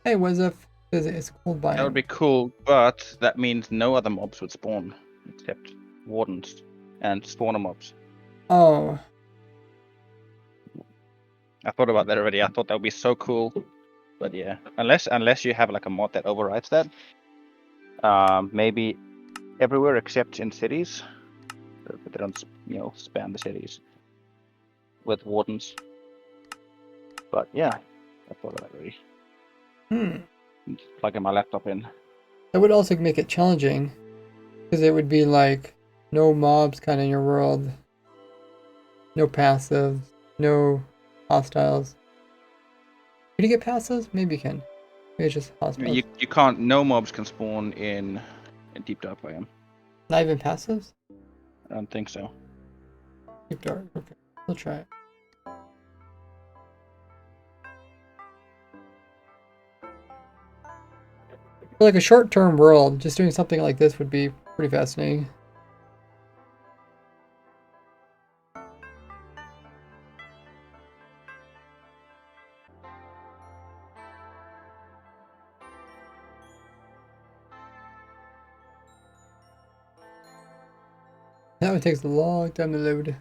Hey, what's up? It's cold biome. That would be cool, but that means no other mobs would spawn except wardens and spawner mobs. Oh. I thought about that already. I thought that would be so cool, but yeah, unless you have like a mod that overrides that. Maybe everywhere except in cities, but they don't, spam the cities with wardens. But yeah, I thought of that already. Plugging my laptop in. That would also make it challenging, because it would be like no mobs kind of in your world, no passives, no hostiles. Can you get passives? Maybe you can. Maybe it's just hostiles. You can't. No mobs can spawn in deep dark biome. Not even passives? I don't think so. Deep dark. Okay, we'll try it. For like a short-term world, just doing something like this would be pretty fascinating. That one takes a long time to load.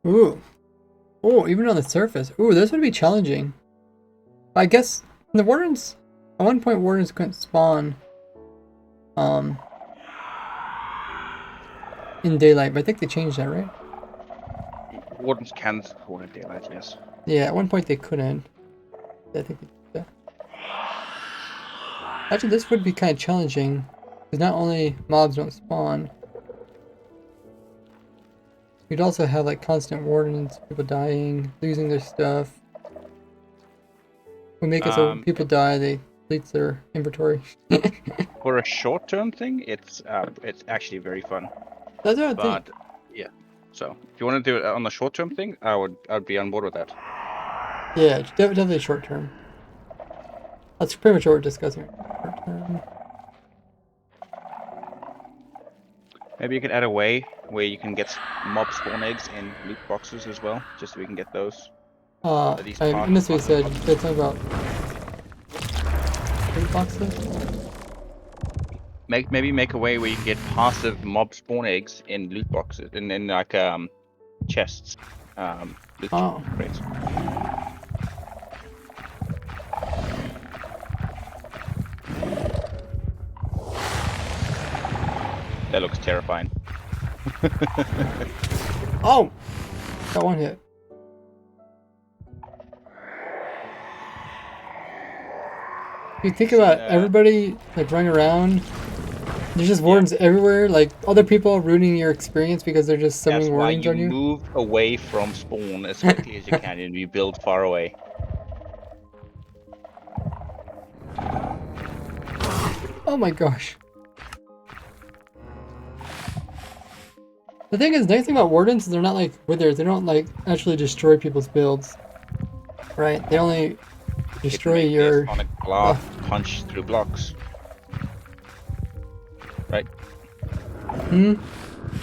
Ooh. Oh, even on the surface. Ooh, this would be challenging. I guess the wardens, at one point wardens couldn't spawn in daylight, but I think they changed that, right? Wardens can spawn in daylight, yes. Yeah, at one point they couldn't. I think they did that. Actually, this would be kind of challenging, because not only mobs don't spawn, you'd also have like constant wardens, people dying, losing their stuff. We make it so when people die, they delete their inventory. For a short-term thing, it's actually very fun. That's what I think. Yeah, so if you want to do it on the short-term thing, I'd be on board with that. Yeah, definitely short term. That's pretty much what we're discussing. Short term. Maybe you could add a way where you can get mob spawn eggs in loot boxes as well, just so we can get those. I missed what you said. You said something about loot boxes? Maybe make a way where you can get passive mob spawn eggs in loot boxes, in like chests, loot crates. That looks terrifying. Oh! Got one hit. You think about everybody like running around. There's just wardens everywhere, like other people ruining your experience because they're just summoning wardens on you. That's why you move away from spawn as quickly as you can and you build far away. Oh my gosh. The thing is, the nice thing about wardens is they're not like withers. They don't like actually destroy people's builds. Right? They only destroy your... sonic blast punch through blocks. Right? Hmm?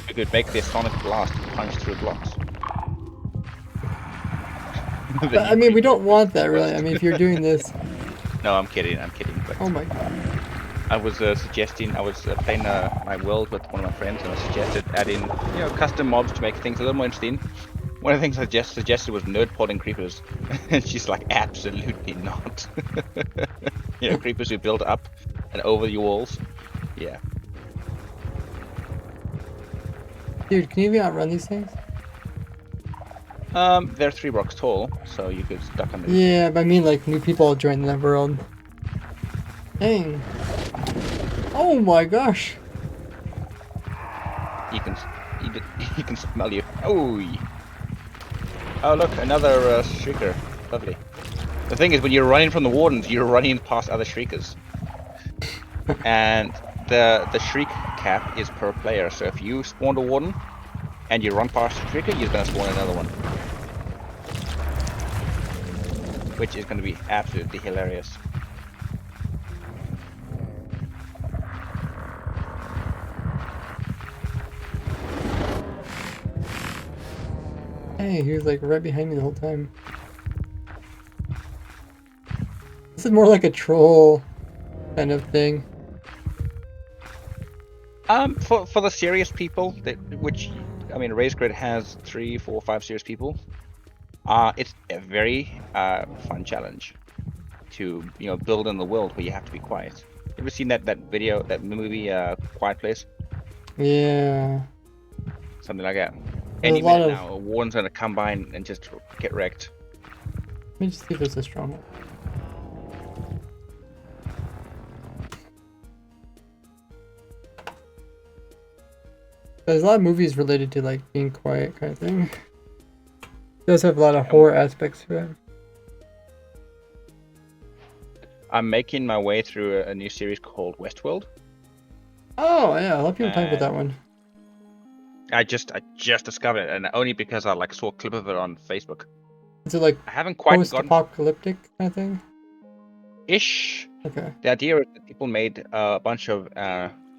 You could make this sonic blast punch through blocks. But, I mean, we don't want that really. I mean, if you're doing this... No, I'm kidding. But... Oh my god. I was suggesting, I was playing my world with one of my friends, and I suggested adding, custom mobs to make things a little more interesting. One of the things I just suggested was nerd podding creepers, and she's like, absolutely not. Creepers who build up and over your walls. Yeah. Dude, can you even outrun these things? They're 3 blocks tall, so you could duck underneath. Yeah, but I mean like new people join that world. Dang. Oh my gosh. He can smell you. Oh. Oh look, another shrieker. Lovely. The thing is, when you're running from the wardens, you're running past other shriekers, and the shriek cap is per player. So if you spawn a warden and you run past a shrieker, you're gonna spawn another one, which is gonna be absolutely hilarious. Hey, he was like right behind me the whole time. This is more like a troll kind of thing. For the serious people, which I mean, Raise Grid has 3, 4, 5 serious people. It's a very fun challenge to build in the world where you have to be quiet. Ever seen that movie Quiet Place? Yeah. Something like that. There's Any a lot minute of... now, a warden's gonna come by and just get wrecked. Let me just see if there's a stronghold. There's a lot of movies related to like being quiet kind of thing. It does have a lot of horror aspects to it. I'm making my way through a new series called Westworld. Oh yeah, a lot of people talk about that one. I just discovered it, and only because I saw a clip of it on Facebook. Is it like I haven't quite post-apocalyptic kind of thing? Ish. Okay. The idea is that people made a bunch of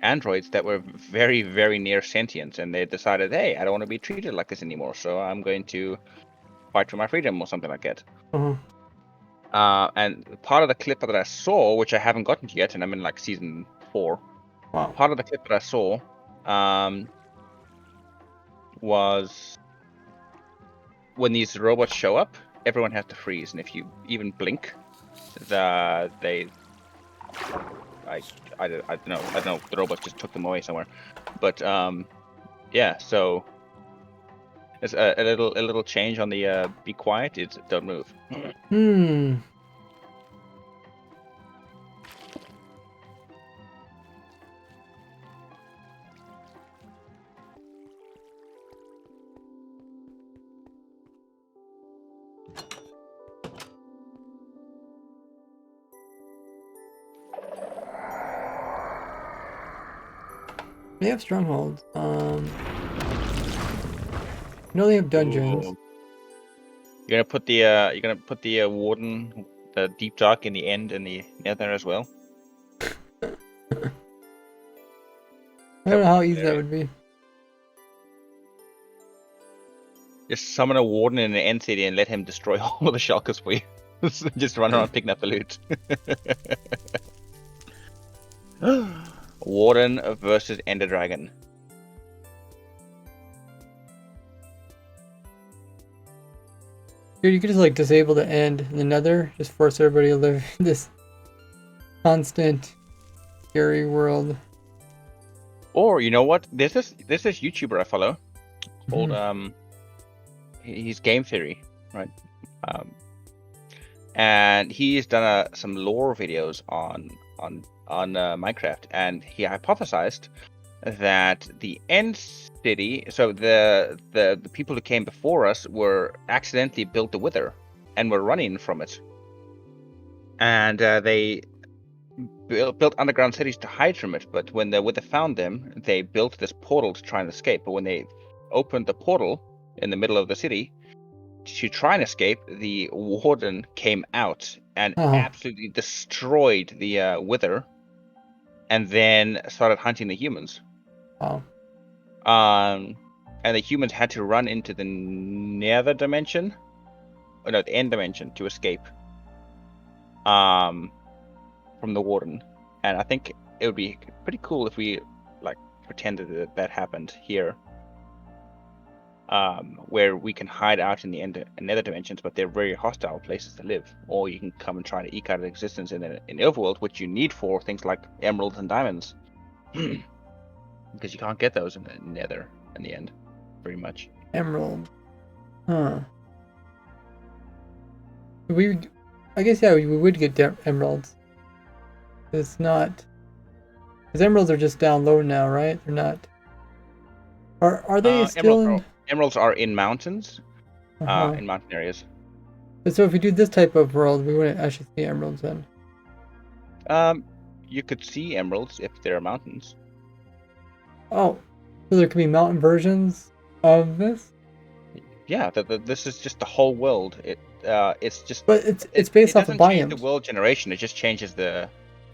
androids that were very, very near sentient, and they decided, hey, I don't want to be treated like this anymore, so I'm going to fight for my freedom or something like that. And part of the clip that I saw, which I haven't gotten to yet, and I'm in season 4. Wow. Part of the clip that I saw was when these robots show up, everyone has to freeze, and if you even blink, I don't know. The robots just took them away somewhere, but yeah. So there's a little change on the be quiet. It's don't move. They have strongholds. No, they have dungeons. Ooh. You're gonna put the warden, the deep dark in the end and the nether as well. I don't know how easy that would be. Just summon a warden in the end city and let him destroy all of the shulkers for you. Just run around picking up the loot. Warden versus Ender Dragon. Dude, you could just disable the end in the nether, just force everybody to live in this constant scary world. Or you know what? This is YouTuber I follow called he's Game Theory, right? And he's done some lore videos on Minecraft, and he hypothesized that the end city, so the people who came before us were accidentally built the Wither and were running from it, and they built underground cities to hide from it. But when the Wither found them, they built this portal to try and escape. But when they opened the portal in the middle of the city to try and escape, the warden came out and absolutely destroyed the Wither, and then started hunting the humans. Wow. And the humans had to run into the nether dimension, or no, the end dimension, to escape from the warden. And I think it would be pretty cool if we like pretended that that happened here. Where we can hide out in the nether dimensions, but they're very hostile places to live. Or you can come and try to eke out an existence in the overworld, which you need for things like emeralds and diamonds, because you can't get those in the nether in the end, very much. Emerald. Huh. I guess, yeah, we would get emeralds. It's not... Because emeralds are just down low now, right? They're not... Are they still in... Emeralds are in mountains, in mountain areas. But so if we do this type of world, we wouldn't actually see emeralds then. You could see emeralds if there are mountains. Oh, so there could be mountain versions of this? Yeah, this is just the whole world. It's just. But it's based off of It doesn't change biomes. the world generation. It just changes the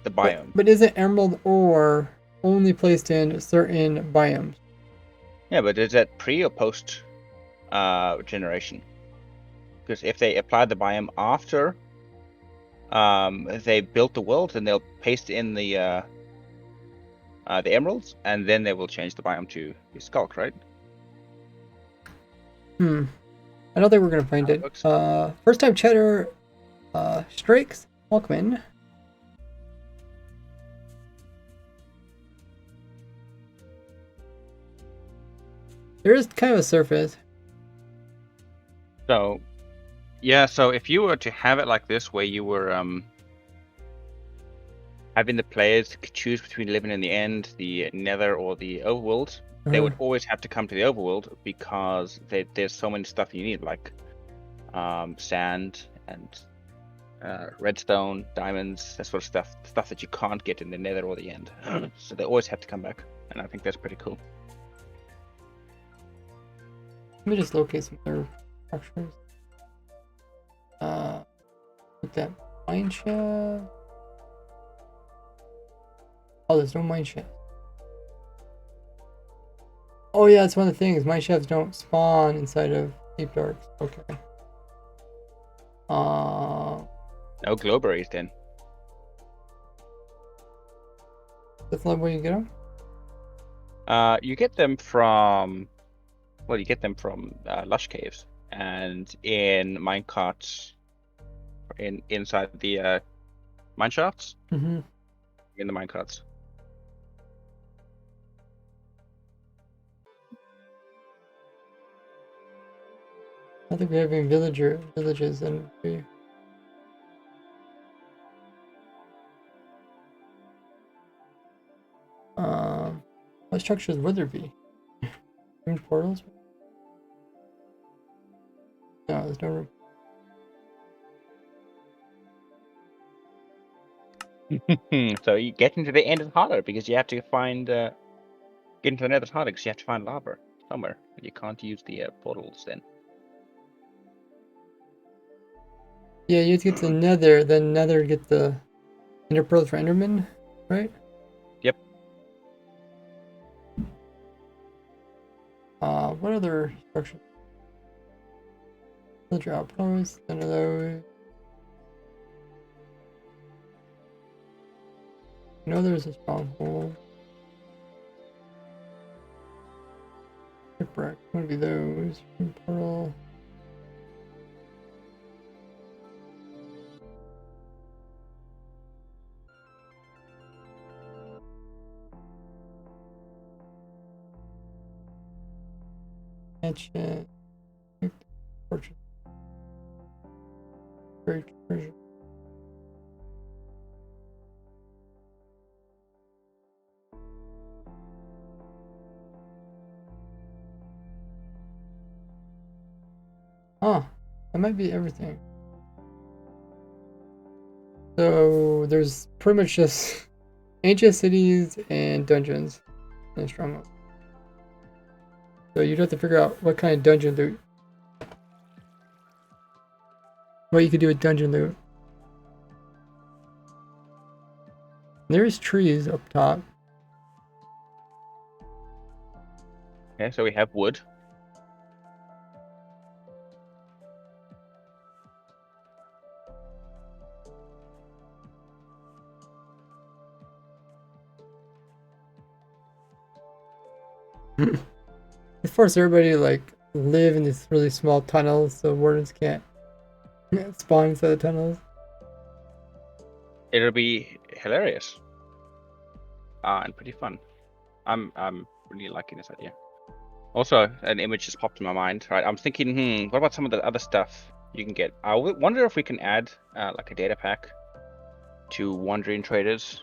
biome. But isn't emerald ore only placed in certain biomes? Yeah, but is that pre or post generation? Because if they apply the biome after they built the world, then they'll paste in the emeralds, and then they will change the biome to skulk, right? I don't think we're gonna find it. First time chatter strikes Walkman. There is kind of a surface. So, yeah. So if you were to have it like this, where you were having the players choose between living in the end, the nether, or the overworld, they would always have to come to the overworld because there's so many stuff you need, like sand and redstone, diamonds, that sort of stuff that you can't get in the nether or the end. So they always have to come back, and I think that's pretty cool. Let me just locate some other structures. With that mine shaft. Oh, there's no mine shaft. Oh yeah, that's one of the things. Mine shafts don't spawn inside of deep darks. Okay. No glowberries then. That's not where you get them? You get them from... Well, you get them from lush caves and in minecarts, inside the mine shafts. Mm-hmm. In the minecarts. I think we have any villages and we... What structures would there be? Room portals? No, there's no room. So you get into the end is harder because you have to find get into the nether harder because you have to find lava somewhere. You can't use the portals then. Yeah, you have to get to the nether, then nether get the ender pearls for enderman, right? Yep. What other structures? Villager outposts, none of those. I know there's a stronghold. Shipwreck, what would be those? Pearl. Mansion. Fortune. Great treasure. Huh, that might be everything. So there's pretty much just ancient cities and dungeons in Stronghold. So you'd have to figure out what kind of dungeon loot. What you could do with dungeon loot. There's trees up top. Okay, so we have wood. force everybody to like live in these really small tunnels so wardens can't spawn inside the tunnels. It'll be hilarious. And pretty fun. I'm really liking this idea. Also, an image just popped in my mind. Right, I'm thinking, what about some of the other stuff you can get? I wonder if we can add like a data pack to wandering traders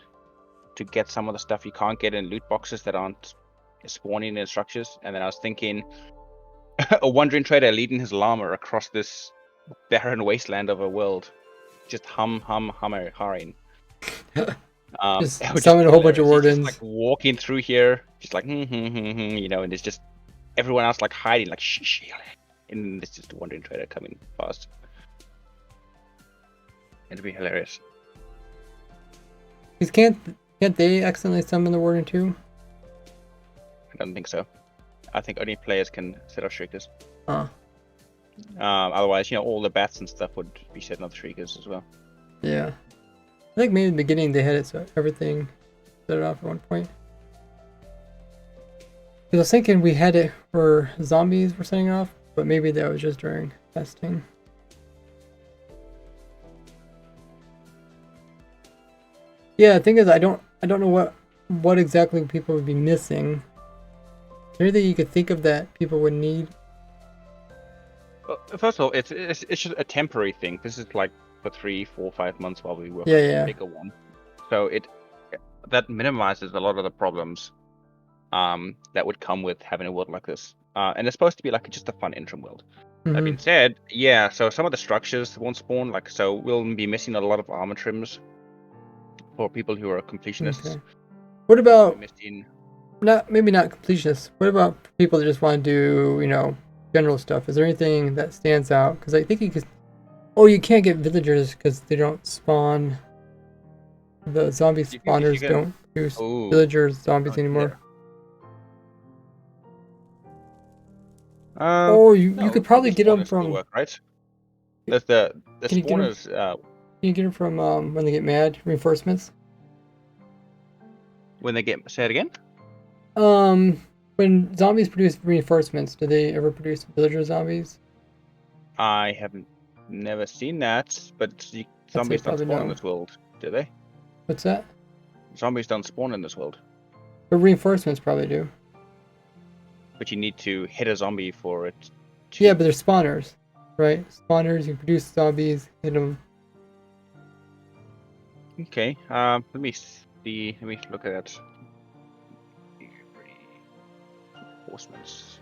to get some of the stuff you can't get in loot boxes that aren't spawning in structures. And then I was thinking, a wandering trader leading his llama across this barren wasteland of a world, just humming. Just It would summon be a whole bunch of hilarious. He's wardens. just like walking through here, just like you know, and it's just everyone else like hiding, like shh, and it's just a wandering trader coming past. It'd be hilarious. Because can't they accidentally summon the warden too? I don't think so. I think only players can set up shriekers. Huh. Otherwise, you know, all the bats and stuff would be setting up shriekers as well. Yeah. I think maybe in the beginning they had it so everything set it off at one point. Because I was thinking we had it where zombies were setting off, but maybe that was just during testing. Yeah, the thing is I don't know what exactly people would be missing. Is there anything you could think of that people would need? Well, first of all, it's just a temporary thing. This is like for 3, 4, 5 months while we work on a bigger one. So that minimizes a lot of the problems that would come with having a world like this. And it's supposed to be like just a fun interim world. That being said, yeah, so some of the structures won't spawn, like, so we'll be missing a lot of armor trims for people who are completionists. Okay. What about missing... maybe not completionists? What about people that just want to do, you know, general stuff? Is there anything that stands out? Because I think you could. Oh, you can't get villagers because they don't spawn. The zombie spawners don't use villagers zombies anymore. You could probably get them from. Work, right? The spawners. Can you get them from when they get mad? Reinforcements. When they get, say it again. When zombies produce reinforcements, do they ever produce villager zombies? I haven't never seen that, but zombies don't spawn in this world, do they? What's that? Zombies don't spawn in this world. But reinforcements probably do. But you need to hit a zombie for it to... Yeah, but they're spawners, right? Spawners, you produce zombies, hit them. Okay, let me see, let me look at that. Reinforcements.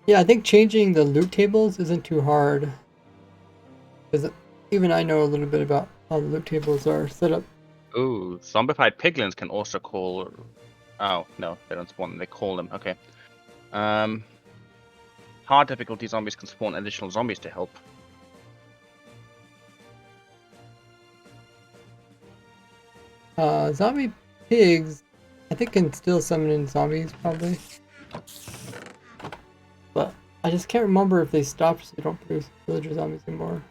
Yeah, I think changing the loot tables isn't too hard. Because even I know a little bit about how the loot tables are set up. Ooh, zombified piglins can also call... Oh, no, they don't spawn, they call them, okay. Hard difficulty zombies can spawn additional zombies to help. Zombie pigs, I think can still summon in zombies, probably. But I just can't remember if they stopped so they don't produce villager zombies anymore.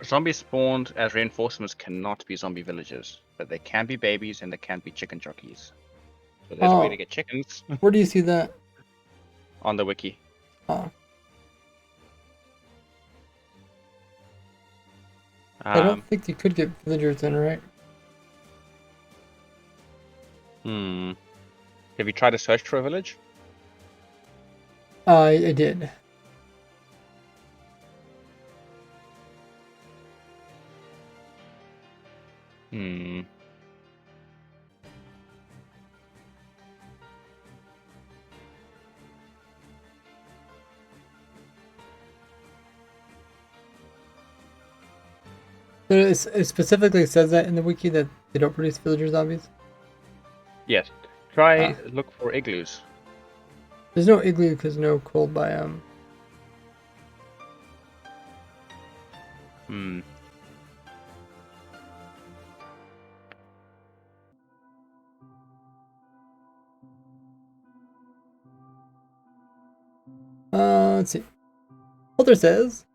Zombies spawned as reinforcements cannot be zombie villagers, but they can be babies and they can be chicken jockeys. So there's a way to get chickens. Where do you see that? On the wiki. Oh. I don't think you could get villagers in, right? Have you tried to search for a village? I did. So it specifically says that in the wiki that they don't produce villager zombies? Yes. Try look for igloos. There's no igloo because no cold biome. Let's see. Holder says,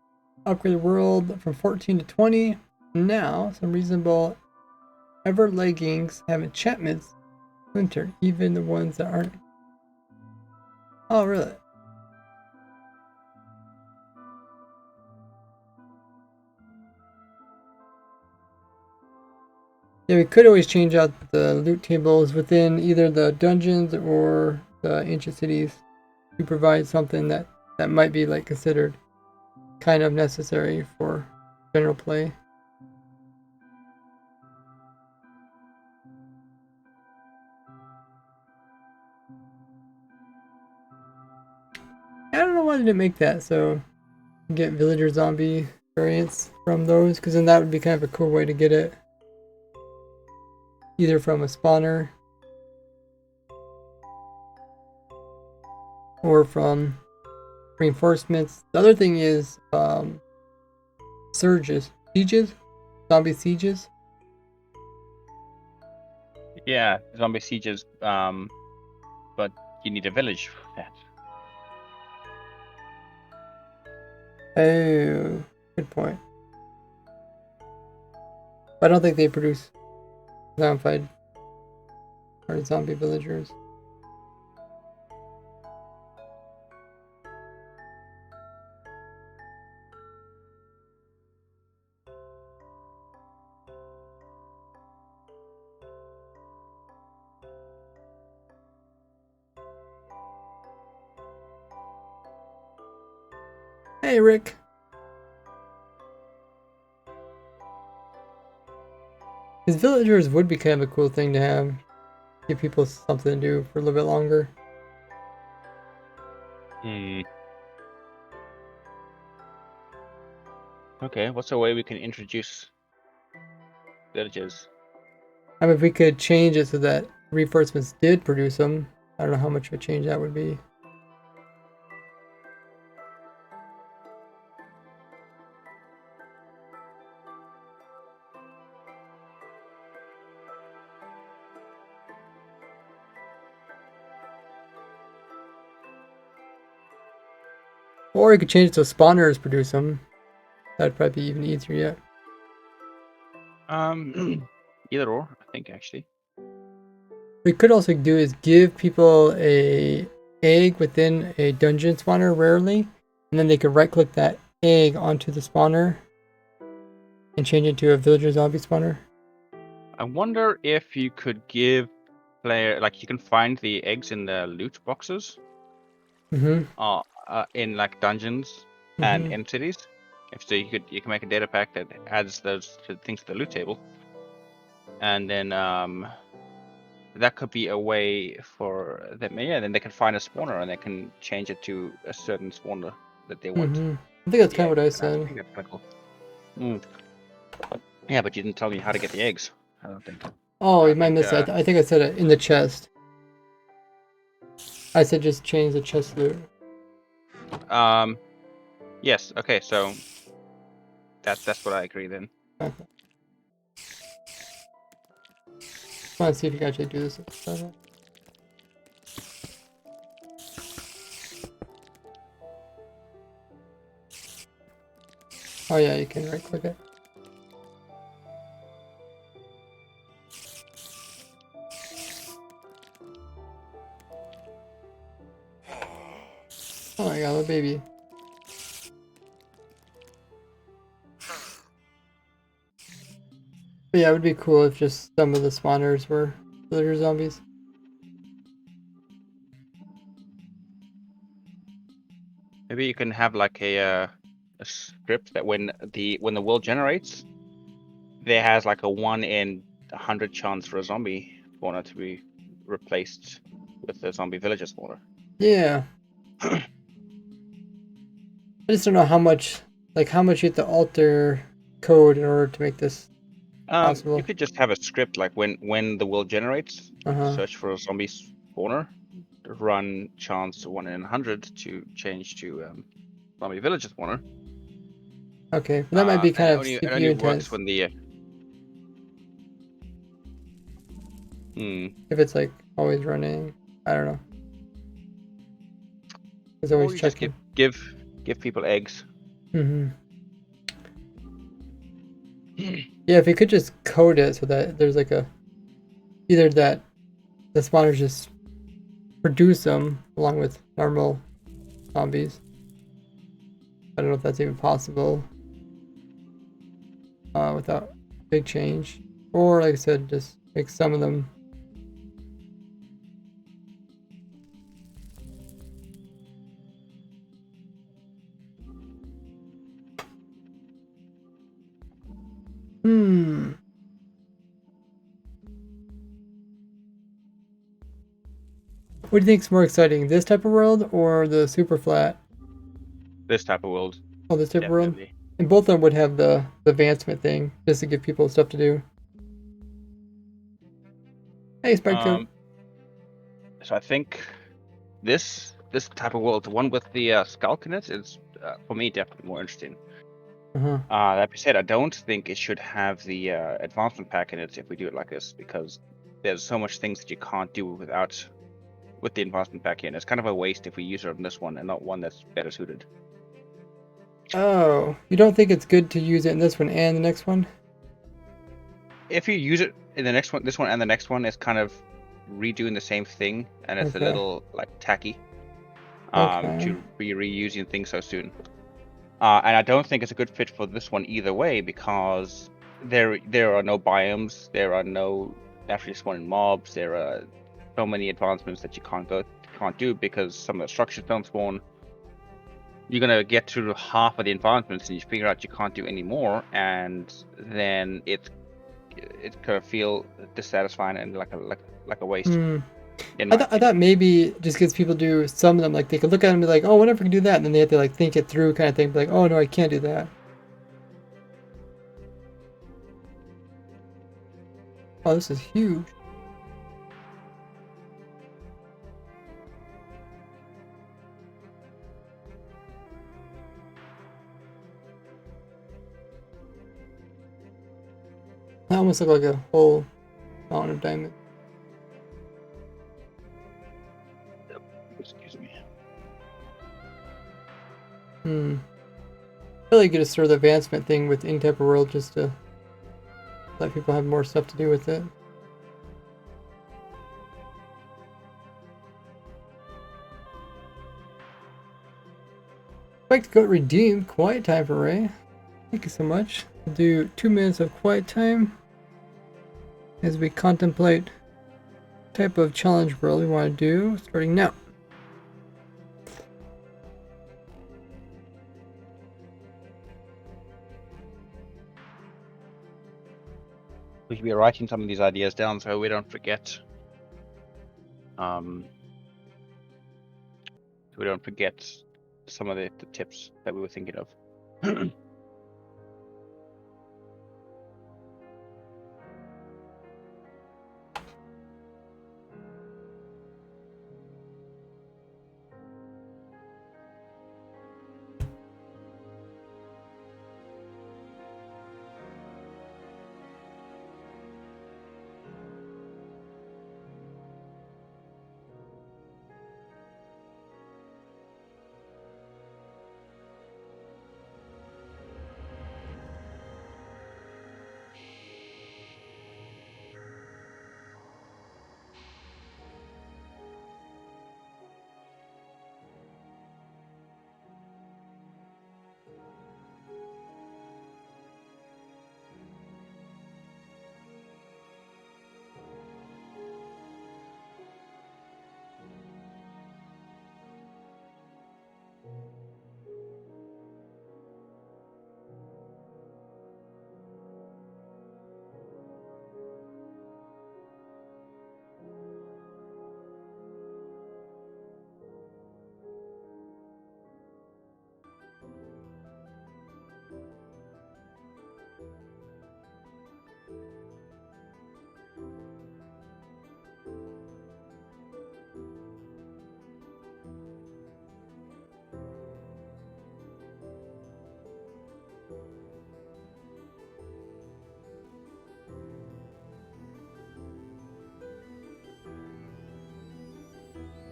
upgrade the world from 14 to 20. Now, some reasonable ever leggings have enchantments splintered, even the ones that aren't. Oh, really? Yeah, we could always change out the loot tables within either the dungeons or the ancient cities to provide something that might be like considered kind of necessary for general play. I don't know why they didn't make that, so get villager zombie variants from those, because then that would be kind of a cool way to get it. Either from a spawner or from reinforcements. The other thing is sieges, zombie sieges. Yeah, zombie sieges, but you need a village for that. Oh, good point. I don't think they produce zombified or zombie villagers. Hey, Rick. His villagers would be kind of a cool thing to have. Give people something to do for a little bit longer. Okay, what's a way we can introduce villages? I mean, if we could change it so that reinforcements did produce them, I don't know how much of a change that would be. Or you could change it so spawners produce them. That'd probably be even easier yet. Either or, I think actually. What we could also do is give people a egg within a dungeon spawner rarely, and then they could right click that egg onto the spawner and change it to a villager zombie spawner. I wonder if you could give player, like, you can find the eggs in the loot boxes. In like dungeons and in cities. If so, you can make a data pack that adds those things to the loot table, and then that could be a way for them. Yeah, then they can find a spawner and they can change it to a certain spawner that they want. I think that's kind of what I said. I think that's kind of cool. Yeah, but you didn't tell me how to get the eggs. I don't think. Oh, you might miss that. I think I said it in the chest. I said just change the chest loot. Yes. Okay. So that's what I agree then. Okay. I want to see if you can actually do this. Oh yeah, you can right click it. Oh my god, little baby. But yeah, it would be cool if just some of the spawners were villager zombies. Maybe you can have like a script that when the world generates, there has like a 1 in 100 chance for a zombie spawner to be replaced with a zombie villager spawner. Yeah. I just don't know how much you have to alter code in order to make this possible. You could just have a script like when the world generates, search for a zombie spawner, run chance 1 in 100 to change to zombie villager spawner. Okay, that might be kind of CPU intense. it only works when the if it's like always running, I don't know. It's always checking. Just give people eggs. Yeah, if you could just code it so that there's like either that the spawners just produce them along with normal zombies. I don't know if that's even possible without big change. Or like I said, just make some of them. What do you think's more exciting, this type of world or the super flat? This type of world, Oh, this type of world? definitely. And both of them would have the advancement thing, just to give people stuff to do. Hey, Spectre. So I think this type of world, the one with the Skulk in it, is for me definitely more interesting. Uh-huh. That being said, I don't think it should have the advancement pack in it if we do it like this, because there's so much things that you can't do with the advancement pack in. It's kind of a waste if we use it on this one and not one that's better suited. Oh, you don't think it's good to use it in this one and the next one? If you use it in the next one, this one and the next one, it's kind of redoing the same thing, and it's a little like tacky to be reusing things so soon. And I don't think it's a good fit for this one either way, because there are no biomes, there are no naturally spawning mobs, there are so many advancements that you can't do because some of the structures don't spawn. You're gonna get to half of the advancements and you figure out you can't do any more, and then it could feel dissatisfying and like a waste. I thought maybe just because people do some of them, like they could look at them and be like, oh, whatever can do that, and then they have to like think it through kind of thing, be like, oh no, I can't do that. Oh, this is huge. That almost looked like a whole mountain of diamonds. Excuse me. I feel like you could just throw the advancement thing with any type of world just to let people have more stuff to do with it. I'd like to go redeem quiet time for Ray. Thank you so much. We'll do 2 minutes of quiet time as we contemplate what type of challenge world we want to do starting now. We should be writing some of these ideas down so we don't forget. So we don't forget some of the tips that we were thinking of.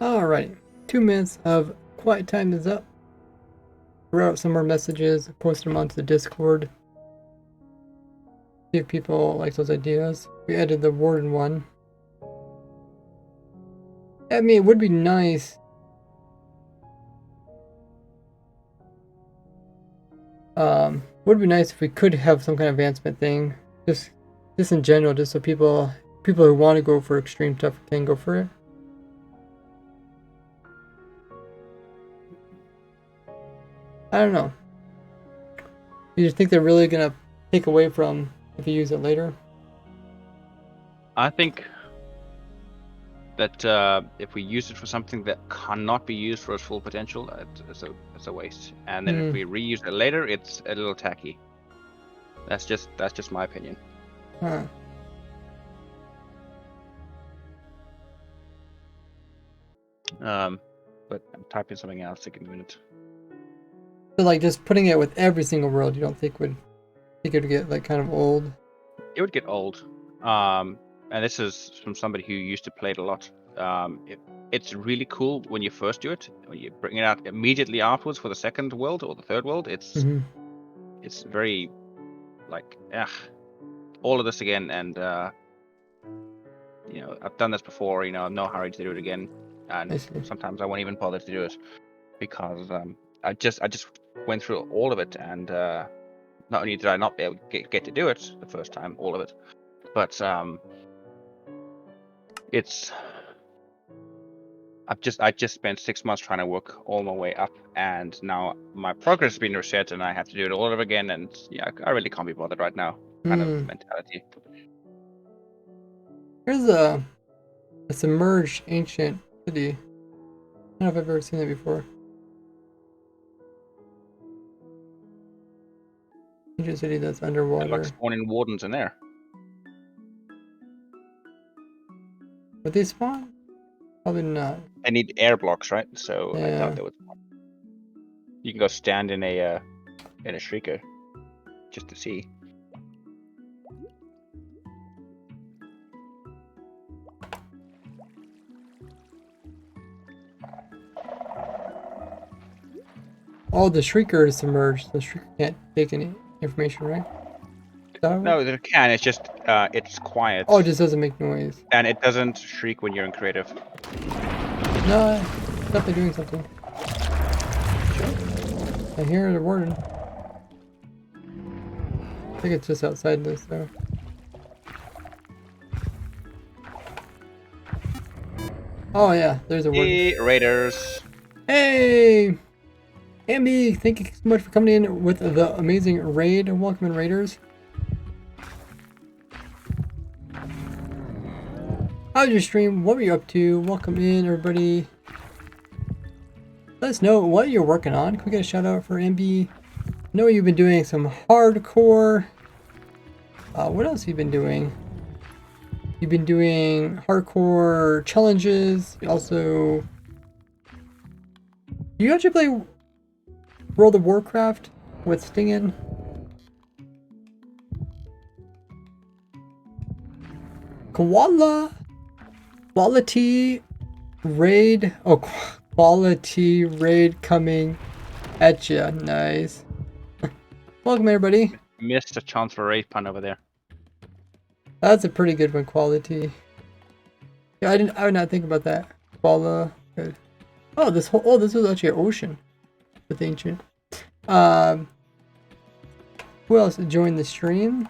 Alrighty, 2 minutes of quiet time is up. Wrote out some more messages, posted them onto the Discord. See if people like those ideas. We added the warden one. I mean, it would be nice. Would be nice if we could have some kind of advancement thing, just in general, just so people who want to go for extreme stuff can go for it. I don't know. You think they're really gonna take away from if you use it later? I think that if we use it for something that cannot be used for its full potential, it's a waste. And then if we reuse it later, it's a little tacky. That's just my opinion. Huh. But I'm typing something else. Take a minute. So like just putting it with every single world, you don't think it would get like kind of old? It would get old. And this is from somebody who used to play it a lot. It's really cool when you first do it. When you bring it out immediately afterwards for the second world or the third world, it's very like all of this again. And I've done this before. I'm no hurry to do it again. And sometimes I won't even bother to do it because I just went through all of it, and not only did I not be able to get to do it the first time, all of it, but I just spent 6 months trying to work all my way up, and now my progress has been reset, and I have to do it all over again, and I really can't be bothered right now. Kind of mentality. Here's a submerged ancient city. I don't know if I've ever seen that before. Ancient city that's underwater. Like spawning wardens in there. Would they spawn? Probably not. They need air blocks, right? So Yeah. I thought they would spawn. You can go stand in a shrieker just to see. Oh, the shrieker is submerged. The shrieker can't take any information, right? No, they can. It's just it's quiet. Oh, it just doesn't make noise. And it doesn't shriek when you're in creative. No, it's definitely doing something. I hear the warden. I think it's just outside this, though. Oh yeah, there's a warden. Hey, Raiders. Hey! Ambi, thank you so much for coming in with the amazing raid. Welcome in, Raiders. How's your stream? What were you up to? Welcome in, everybody. Let us know what you're working on. Can we get a shout out for Ambi? I know you've been doing some hardcore. What else have you been doing? You've been doing hardcore challenges. You also... Do you actually play World of Warcraft with Stingin? Quality raid. Oh, quality raid coming at ya. Nice. Welcome, everybody. Missed a chance for a raid pun over there. That's a pretty good one. Quality. Yeah, I would not think about that. Good. Oh, this was actually an ocean with ancient. Who else joined the stream?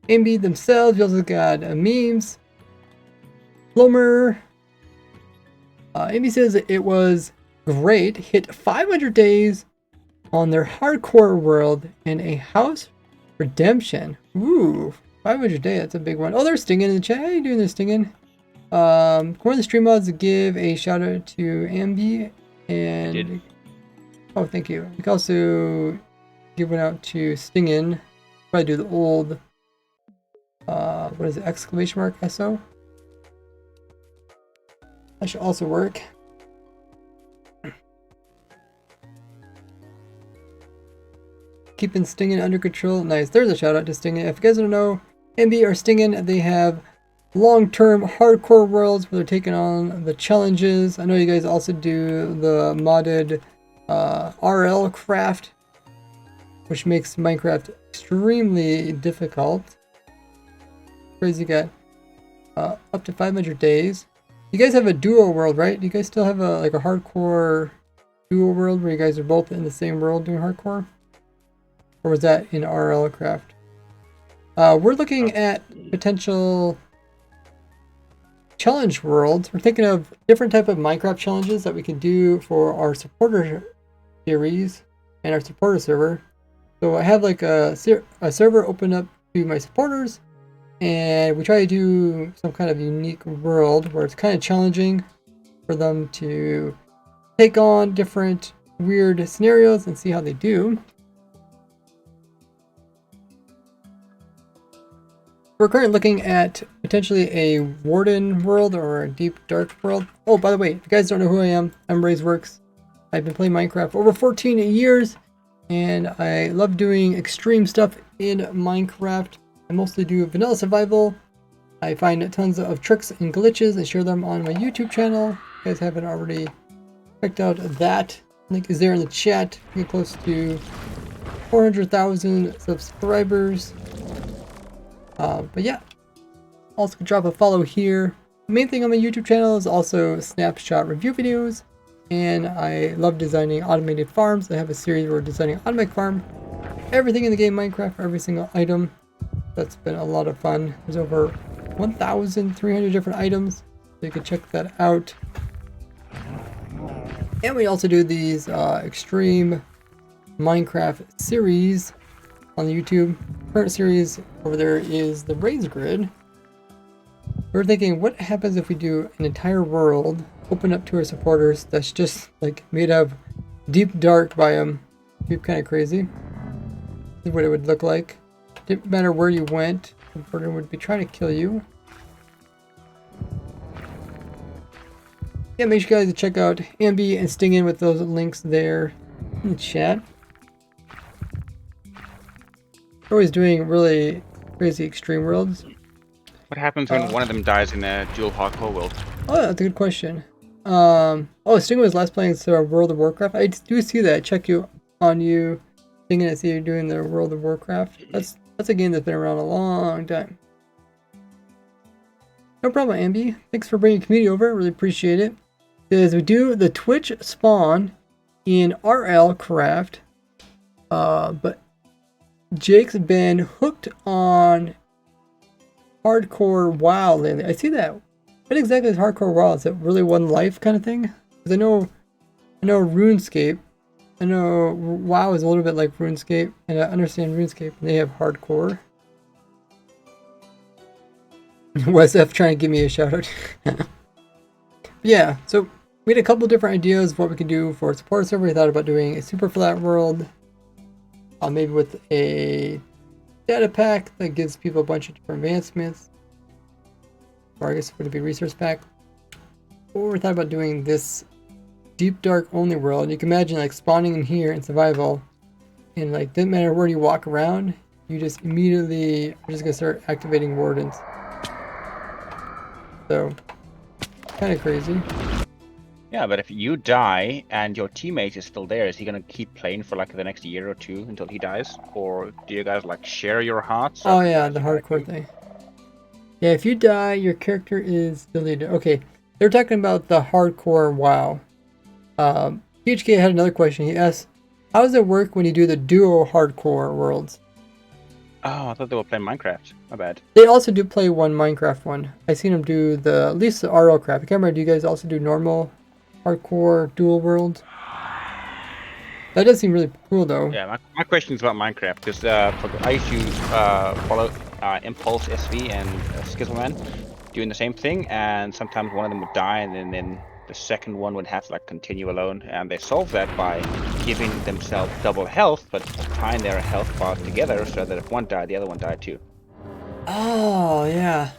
Ambi themselves. You also got memes. Flomer. Ambi says it was great. Hit 500 days on their hardcore world and a house redemption. Ooh, 500 days. That's a big one. Oh, they're stinging in the chat. How you doing there, stinging? One of the stream mods give a shout out to Ambi and oh, thank you. We can also give one out to Stingin. Probably do the old what is it, exclamation mark SO? That should also work. Keeping Stingin under control. Nice. There's a shout out to Stingin. If you guys don't know, MB or Stingin, they have long-term hardcore worlds where they're taking on the challenges. I know you guys also do the modded RL craft, which makes Minecraft extremely difficult. Crazy guy. Up to 500 days. You guys have a duo world, right? Do you guys still have a hardcore duo world where you guys are both in the same world doing hardcore? Or was that in RL craft? We're looking at potential challenge worlds. We're thinking of different type of Minecraft challenges that we can do for our supporter series and our supporter server. So I have like a server open up to my supporters, and we try to do some kind of unique world where it's kind of challenging for them to take on different weird scenarios and see how they do. We're currently looking at potentially a Warden world or a Deep Dark world. Oh, by the way, if you guys don't know who I am, I'm RaiseWorks. I've been playing Minecraft for over 14 years, and I love doing extreme stuff in Minecraft. I mostly do vanilla survival. I find tons of tricks and glitches and share them on my YouTube channel. If you guys haven't already checked out that, link is there in the chat. Get close to 400,000 subscribers. But yeah, also can drop a follow here. The main thing on my YouTube channel is also snapshot review videos, and I love designing automated farms. I have a series where we're designing automatic farm, everything in the game Minecraft, every single item. That's been a lot of fun. There's over 1,300 different items, so you can check that out. And we also do these extreme Minecraft series on the YouTube. Current series over there is the Raise Grid. We're thinking, what happens if we do an entire world open up to our supporters that's just like made of deep dark biome? It'd be kind of crazy. This is what it would look like. Didn't matter where you went, the supporter would be trying to kill you. Yeah, make sure you guys check out Ambi and Sting in with those links there in the chat. We're always doing really crazy extreme worlds. What happens when one of them dies in a dual hardcore world? Oh, that's a good question. Oh, Sting was last playing World of Warcraft. I do see that. I check you on you, Sting, I see you're doing the World of Warcraft. That's a game that's been around a long time. No problem, Ambi. Thanks for bringing community over. Really appreciate it. As we do the Twitch spawn in RL Craft, but Jake's been hooked on hardcore WoW lately. I see that. What exactly is hardcore WoW? Is it really one life kind of thing? Because I know RuneScape. I know WoW is a little bit like RuneScape, and I understand RuneScape, and they have hardcore. Wes F trying to give me a shout out. Yeah, so we had a couple different ideas of what we could do for a support server. We thought about doing a super flat world, maybe with a data pack that gives people a bunch of different advancements, or I guess it would be a resource pack. Or we thought about doing this deep dark only world. You can imagine like spawning in here in survival, and like doesn't matter where you walk around, you just immediately are just gonna start activating wardens. So kind of crazy. Yeah, but if you die and your teammate is still there, is he gonna keep playing for like the next year or two until he dies? Or do you guys like share your hearts? Oh yeah, the hardcore thing. Yeah, if you die, your character is deleted. Okay, they're talking about the hardcore WoW. PHK had another question. He asked, how does it work when you do the duo hardcore worlds? Oh, I thought they were playing Minecraft. My bad. They also do play one Minecraft one. I seen them do at least the RL crap. I can't remember, do you guys also do normal hardcore dual world? That does seem really cool though. Yeah, my question is about Minecraft, because I used to follow Impulse SV and Skizzleman doing the same thing, and sometimes one of them would die, and then the second one would have to like continue alone, and they solve that by giving themselves double health, but tying their health bars together so that if one died, the other one died too. Oh yeah,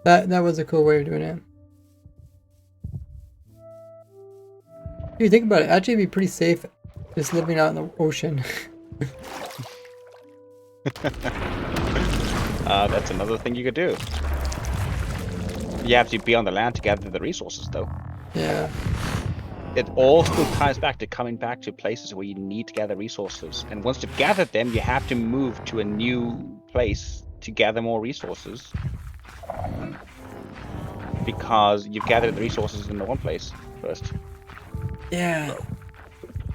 that was a cool way of doing it. If you think about it, actually it'd be pretty safe just living out in the ocean. That's another thing you could do. You have to be on the land to gather the resources though. Yeah. it all still ties back to coming back to places where you need to gather resources. And once you've gathered them, you have to move to a new place to gather more resources. Because you've gathered the resources in the one place first. Yeah.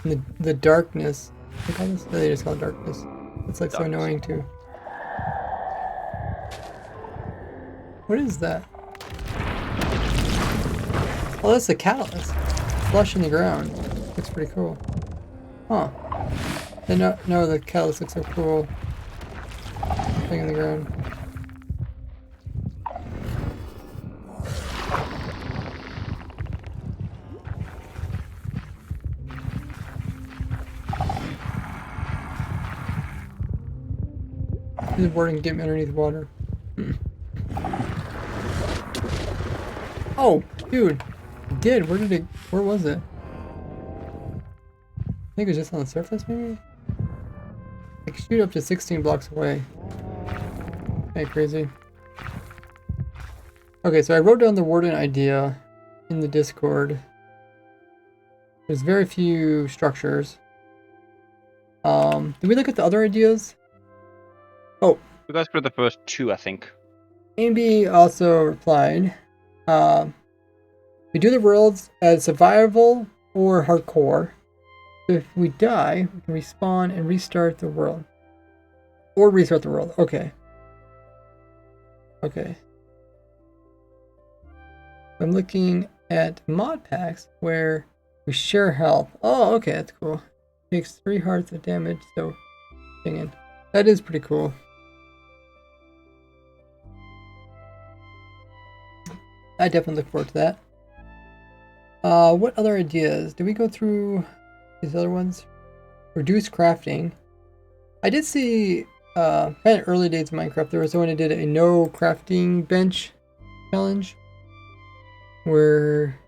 The darkness. What call this? They just call it darkness. It's like so annoying too. What is that? Oh, that's the catalyst. Flush in the ground. Looks pretty cool. Huh. And no, the catalyst looks so cool. Thing in the ground. This boarding get me underneath water. Oh, dude. It did. Where was it? I think it was just on the surface, maybe? I can shoot up to 16 blocks away. Ain't crazy. Okay, so I wrote down the warden idea in the Discord. There's very few structures. Did we look at the other ideas? Oh. We got through the first two, I think. AB also replied, we do the worlds as survival or hardcore. If we die, we can respawn and restart the world. Or restart the world. Okay. Okay. I'm looking at mod packs where we share health. Oh, okay, that's cool. Takes 3 hearts of damage, so dang it. That is pretty cool. I definitely look forward to that. What other ideas? Did we go through these other ones? Reduce crafting. I did see, kind of early days of Minecraft, there was one who did a no crafting bench challenge. Where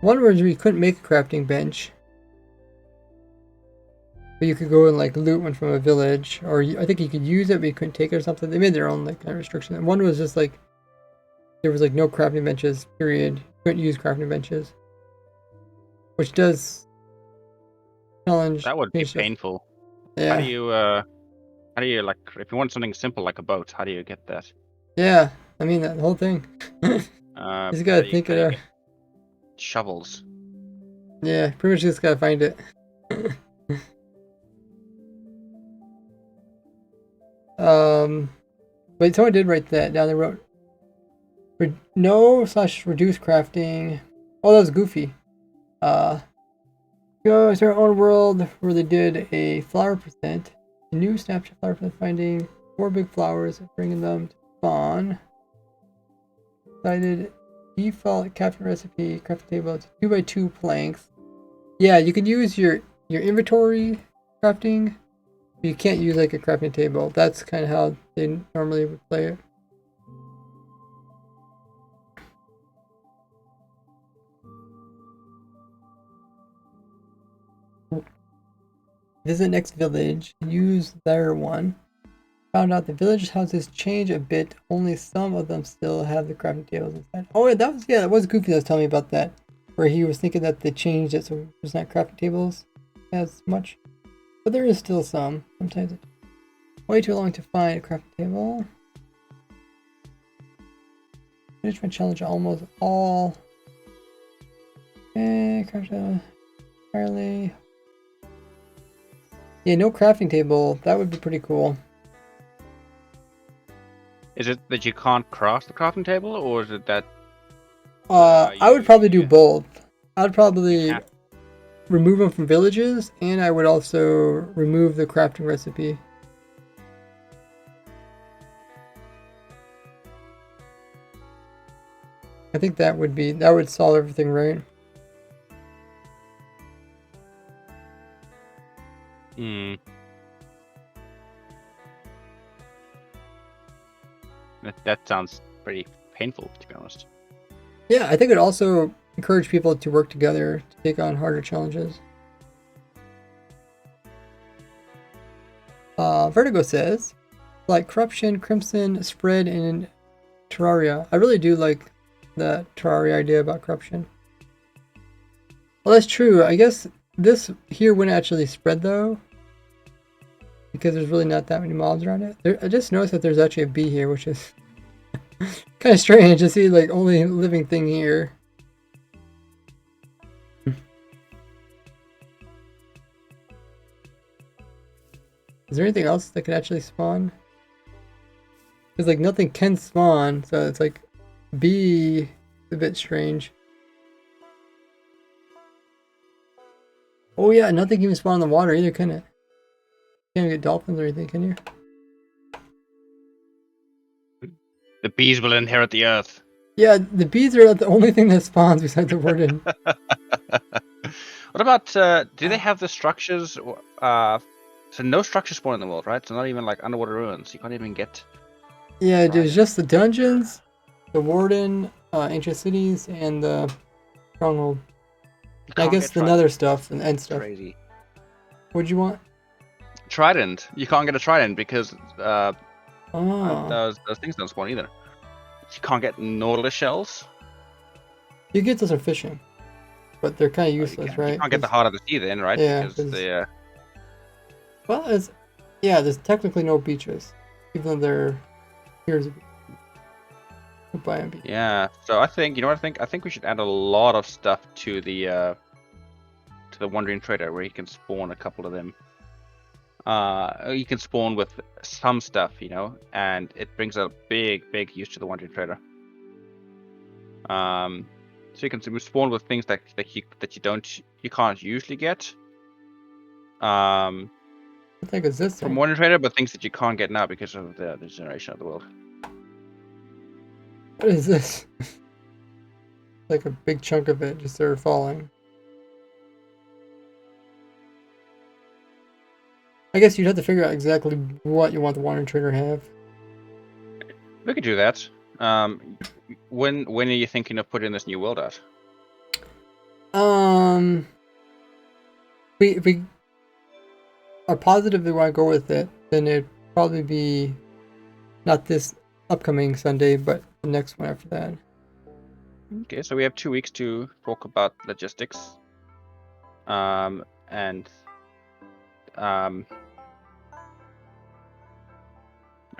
one was we couldn't make a crafting bench. But you could go and like loot one from a village. Or I think you could use it, but you couldn't take it or something. They made their own like kind of restriction. And one was just like, there was like no crafting benches, period. You couldn't use crafting benches. Which does challenge. That would be painful. Yeah. How do you like, if you want something simple like a boat, how do you get that? Yeah, I mean that whole thing. You just gotta think it out. Shovels. Yeah, pretty much just gotta find it. But someone did write that down. They wrote no/reduce crafting. Oh, that was goofy. Go to our own world where they did a flower percent. A new snapshot flower percent, finding 4 big flowers and bringing them to spawn. Decided default crafting recipe, crafting table, it's 2x2 planks. Yeah, you can use your inventory crafting. But you can't use like a crafting table. That's kind of how they normally would play it. Visit next village. Use their one. Found out the village houses change a bit. Only some of them still have the crafting tables inside. Oh, yeah, that was Goofy that was telling me about that. Where he was thinking that they changed it so there's not crafting tables as much. But there is still some. Sometimes it's way too long to find a crafting table. Finish my challenge almost all. Okay, crafting entirely. Yeah, no crafting table. That would be pretty cool. Is it that you can't cross the crafting table, or is it that... I would probably do both. I would probably remove them from villages, and I would also remove the crafting recipe. I think that would solve everything, right? That sounds pretty painful, to be honest. Yeah, I think it would also encourage people to work together to take on harder challenges. Vertigo says, like corruption, crimson, spread, and Terraria. I really do like the Terraria idea about corruption. Well, that's true. I guess this here wouldn't actually spread though, because there's really not that many mobs around it. I just noticed that there's actually a bee here, which is kind of strange to see like only living thing here. Is there anything else that could actually spawn? Because like nothing can spawn, so it's like bee is a bit strange. Oh yeah, nothing can even spawn in the water either, can it? You can't even get dolphins or anything, can you? The bees will inherit the earth. Yeah, the bees are the only thing that spawns besides the warden. What about, do they have the structures, so no structures spawn in the world, right? So not even like underwater ruins. You can't even get... Yeah, there's just the dungeons, the warden, ancient cities, and the stronghold. I guess the nether stuff and end stuff. Crazy. What'd you want? Trident. You can't get a trident because Oh. those things don't spawn either. You can't get nautilus shells. You get those for fishing, but they're kind of useless, right? You can't get the heart of the sea then, right? Yeah, because they... Well, there's technically no beaches, even though there appears to be. Biome beach. Yeah, so I think, you know what I think? I think we should add a lot of stuff to the Wandering Trader, where you can spawn a couple of them. You can spawn with some stuff, you know, and it brings a big use to the Wandering Trader. So you can spawn with things that you can't usually get. I think it's this from Wandering Trader, but things that you can't get now because of the generation of the world. What is this? Like a big chunk of it just started falling. I guess you'd have to figure out exactly what you want the Wandering Trader to have. We could do that. When are you thinking of putting this new world out? If we are positive we want to go with it, then it'd probably be not this upcoming Sunday, but the next one after that. Okay, so we have 2 weeks to talk about logistics, and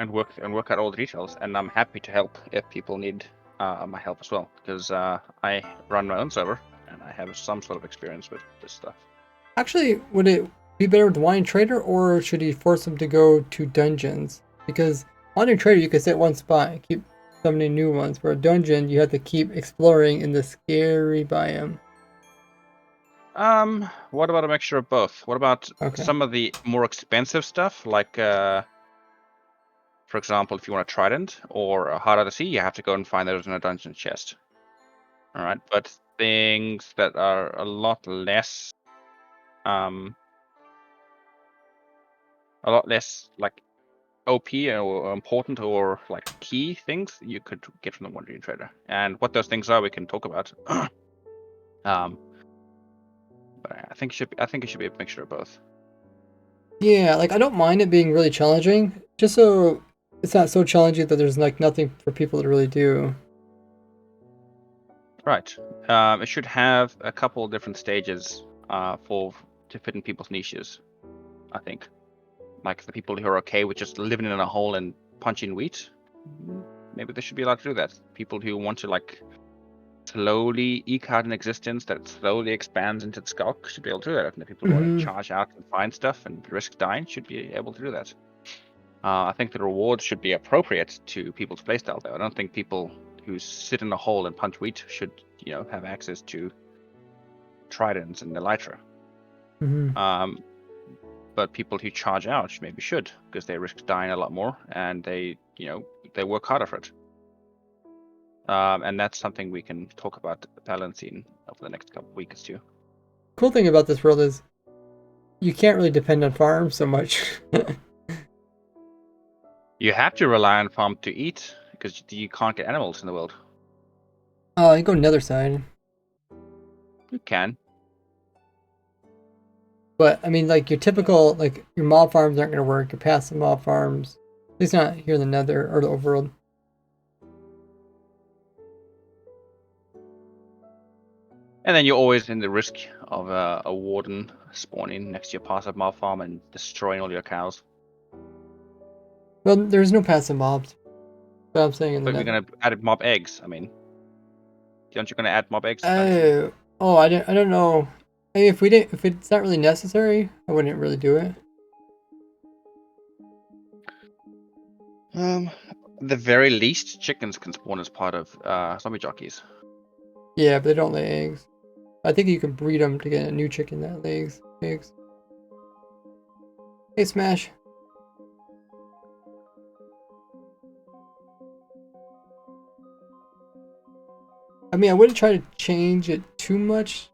work out all the details. And I'm happy to help if people need my help as well, because I run my own server and I have some sort of experience with this stuff. Actually, would it be better with the Wandering Trader, or should he force them to go to dungeons? Because Wandering Trader, you can sit at one spot and keep summoning new ones. For a dungeon, you have to keep exploring in the scary biome. What about a mixture of both? What about some of the more expensive stuff, like for example, if you want a trident or a heart of the sea, you have to go and find those in a dungeon chest. All right, but things that are a lot less like OP or important or like key things you could get from the Wandering Trader. And what those things are, we can talk about. But I think it should be a mixture of both. Yeah, like I don't mind it being really challenging, just so it's not so challenging that there's like nothing for people to really do. Right. It should have a couple of different stages to fit in people's niches, I think. Like the people who are okay with just living in a hole and punching wheat, maybe they should be allowed to do that. People who want to like slowly eke out an existence that slowly expands into the skulk should be able to do that. And the people who want to charge out and find stuff and risk dying should be able to do that. I think the rewards should be appropriate to people's playstyle, though. I don't think people who sit in a hole and punch wheat should, have access to tridents and elytra. But people who charge out maybe should, because they risk dying a lot more and they work harder for it. And that's something we can talk about balancing over the next couple weeks too. Cool thing about this world is you can't really depend on farms so much. You have to rely on farm to eat because you can't get animals in the world. Oh, you go nether side. You can. But, I mean, like, your typical, like, your mob farms aren't going to work. Your passive mob farms. At least not here in the nether or the overworld. And then you're always in the risk of a warden spawning next to your passive mob farm and destroying all your cows. Well, there's no passive mobs. But I'm saying in the But we're gonna add mob eggs. I mean, aren't you gonna add mob eggs? I don't know. I mean, if it's not really necessary, I wouldn't really do it. The very least, chickens can spawn as part of zombie jockeys. Yeah, but they don't lay eggs. I think you can breed them to get a new chicken that lays eggs. Hey, Smash. I mean, I wouldn't try to change it too much,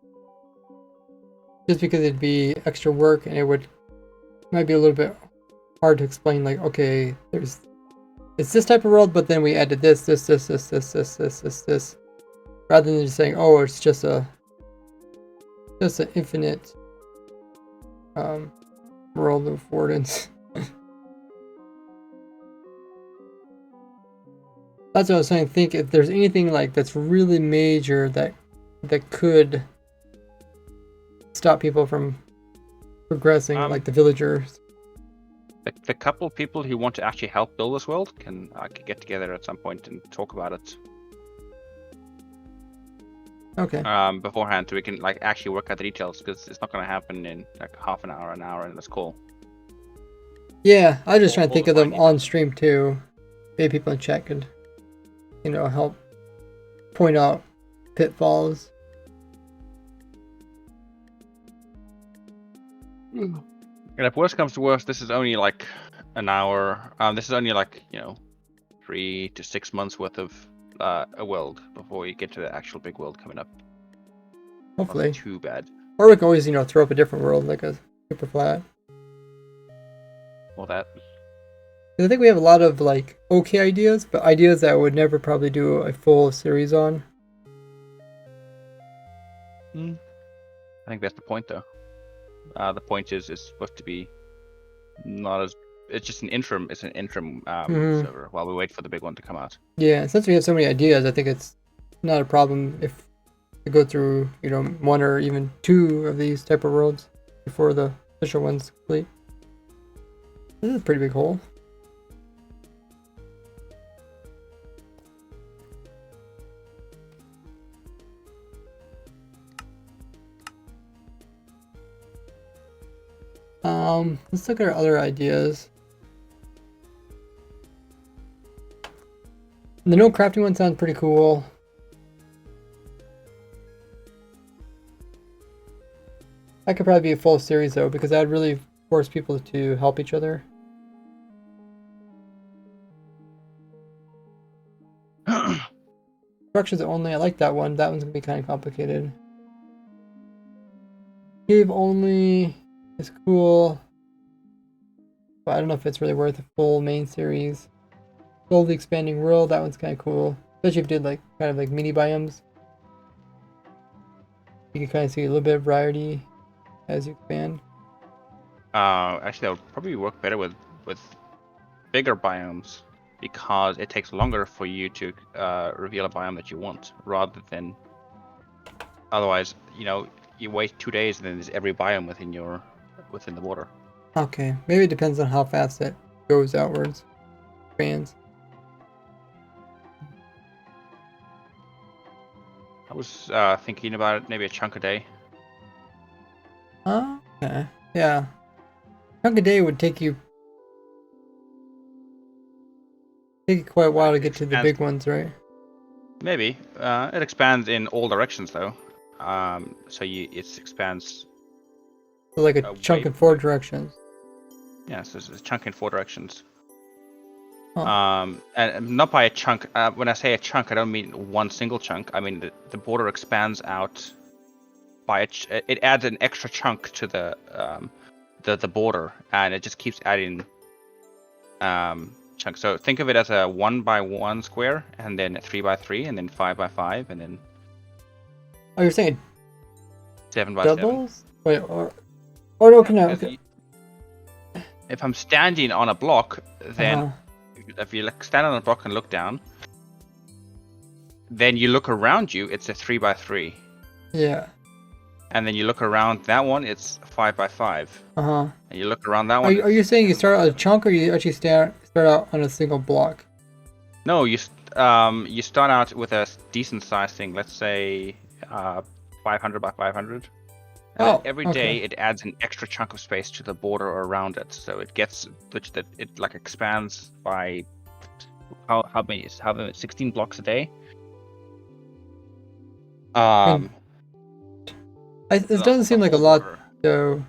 just because it'd be extra work and might be a little bit hard to explain. Like, okay, it's this type of world, but then we added this, rather than just saying, oh, it's just an infinite world of wardens. That's what I was saying. Think if there's anything like that's really major that could stop people from progressing, like the villagers. The couple of people who want to actually help build this world can get together at some point and talk about it. Okay. Beforehand, so we can like actually work out the details, because it's not going to happen in like half an hour, and this call. Yeah, I was just trying to think of them on stream too. Maybe people in chat could, help point out pitfalls. And if worst comes to worst, this is only like an hour. This is only like 3 to 6 months worth of a world before you get to the actual big world coming up. Hopefully. Not too bad. Or we can always, throw up a different world, like a super flat. Well, that. I think we have a lot of like okay ideas, but ideas that I would never probably do a full series on. I think that's the point, though. The point is supposed to be not as. It's just an interim. It's an interim server while we wait for the big one to come out. Yeah, since we have so many ideas, I think it's not a problem if we go through, one or even two of these type of worlds before the official one's complete. This is a pretty big hole. Let's look at our other ideas. The no crafting one sounds pretty cool. That could probably be a full series though, because that would really force people to help each other. Structures only, I like that one. That one's gonna be kind of complicated. Cave only is cool, but I don't know if it's really worth a full main series. Slowly expanding world, that one's kind of cool, especially if you did like kind of like mini biomes. You can kind of see a little bit of variety as you expand. Actually, that would probably work better with bigger biomes, because it takes longer for you to reveal a biome that you want, rather than otherwise, you wait 2 days and then there's every biome within the water. Okay, maybe it depends on how fast it goes outwards. Expands. I was thinking about it, maybe a chunk a day. Okay, yeah. Chunk a day would take you quite a while to get to the big ones, right? Maybe. It expands in all directions though. So it expands. So like a chunk in 4 directions. Yeah, so it's a chunk in 4 directions. Huh. And not by a chunk. When I say a chunk, I don't mean one single chunk. I mean the border expands out by it adds an extra chunk to the border, and it just keeps adding chunks. So think of it as a 1 by 1 square, and then a 3 by 3, and then 5 by 5, and then. Oh, you're saying 7 by doubles? 7. Wait, or no, no, okay. If I'm standing on a block, then if you stand on a block and look down, then you look around you, it's a 3 by 3. Yeah. And then you look around that one, it's 5 by 5. And you look around that Are one. you saying you start out a chunk, or you actually start out on a single block? No, you start out with a decent sized thing. Let's say 500 by 500. And then every day it adds an extra chunk of space to the border around it, so it gets it like expands by how many 16 blocks a day. It doesn't seem like a lot though.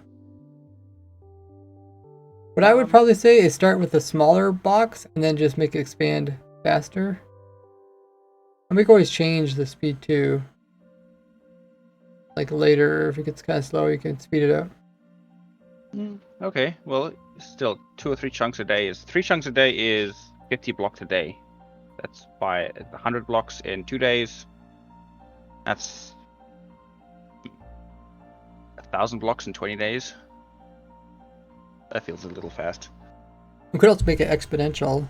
What I would probably say is start with a smaller box and then just make it expand faster. And we can always change the speed too. Like later, if it gets kind of slow, you can speed it up. Okay, well, still 2 or 3 chunks a day is 3 chunks a day is 50 blocks a day. That's by 100 blocks in 2 days. That's 1,000 blocks in 20 days. That feels a little fast. We could also make it exponential.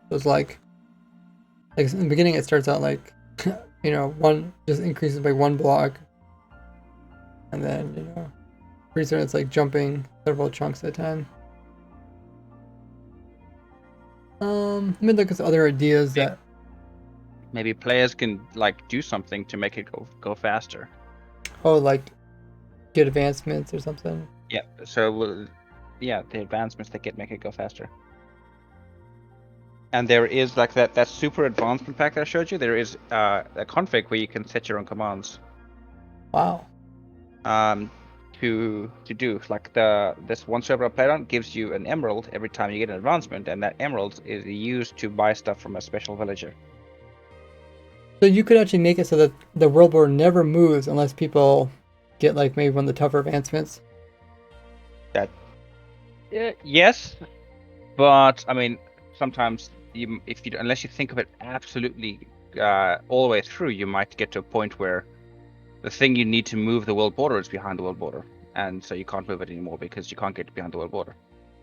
So it's like in the beginning, it starts out like, you know, one just increases by 1 block, and then, you know, pretty soon it's like jumping several chunks at a time. Let me look at other ideas that maybe players can like do something to make it go faster. Oh, like get advancements or something. Yeah. So yeah, the advancements that make it go faster. And there is like that super advancement pack that I showed you. There is a config where you can set your own commands. Wow. To do like this one server I played on gives you an emerald every time you get an advancement, and that emerald is used to buy stuff from a special villager. So you could actually make it so that the world border never moves unless people get like maybe one of the tougher advancements. Yes, but I mean sometimes unless you think of it absolutely all the way through, you might get to a point where the thing you need to move the world border is behind the world border, and so you can't move it anymore because you can't get behind the world border.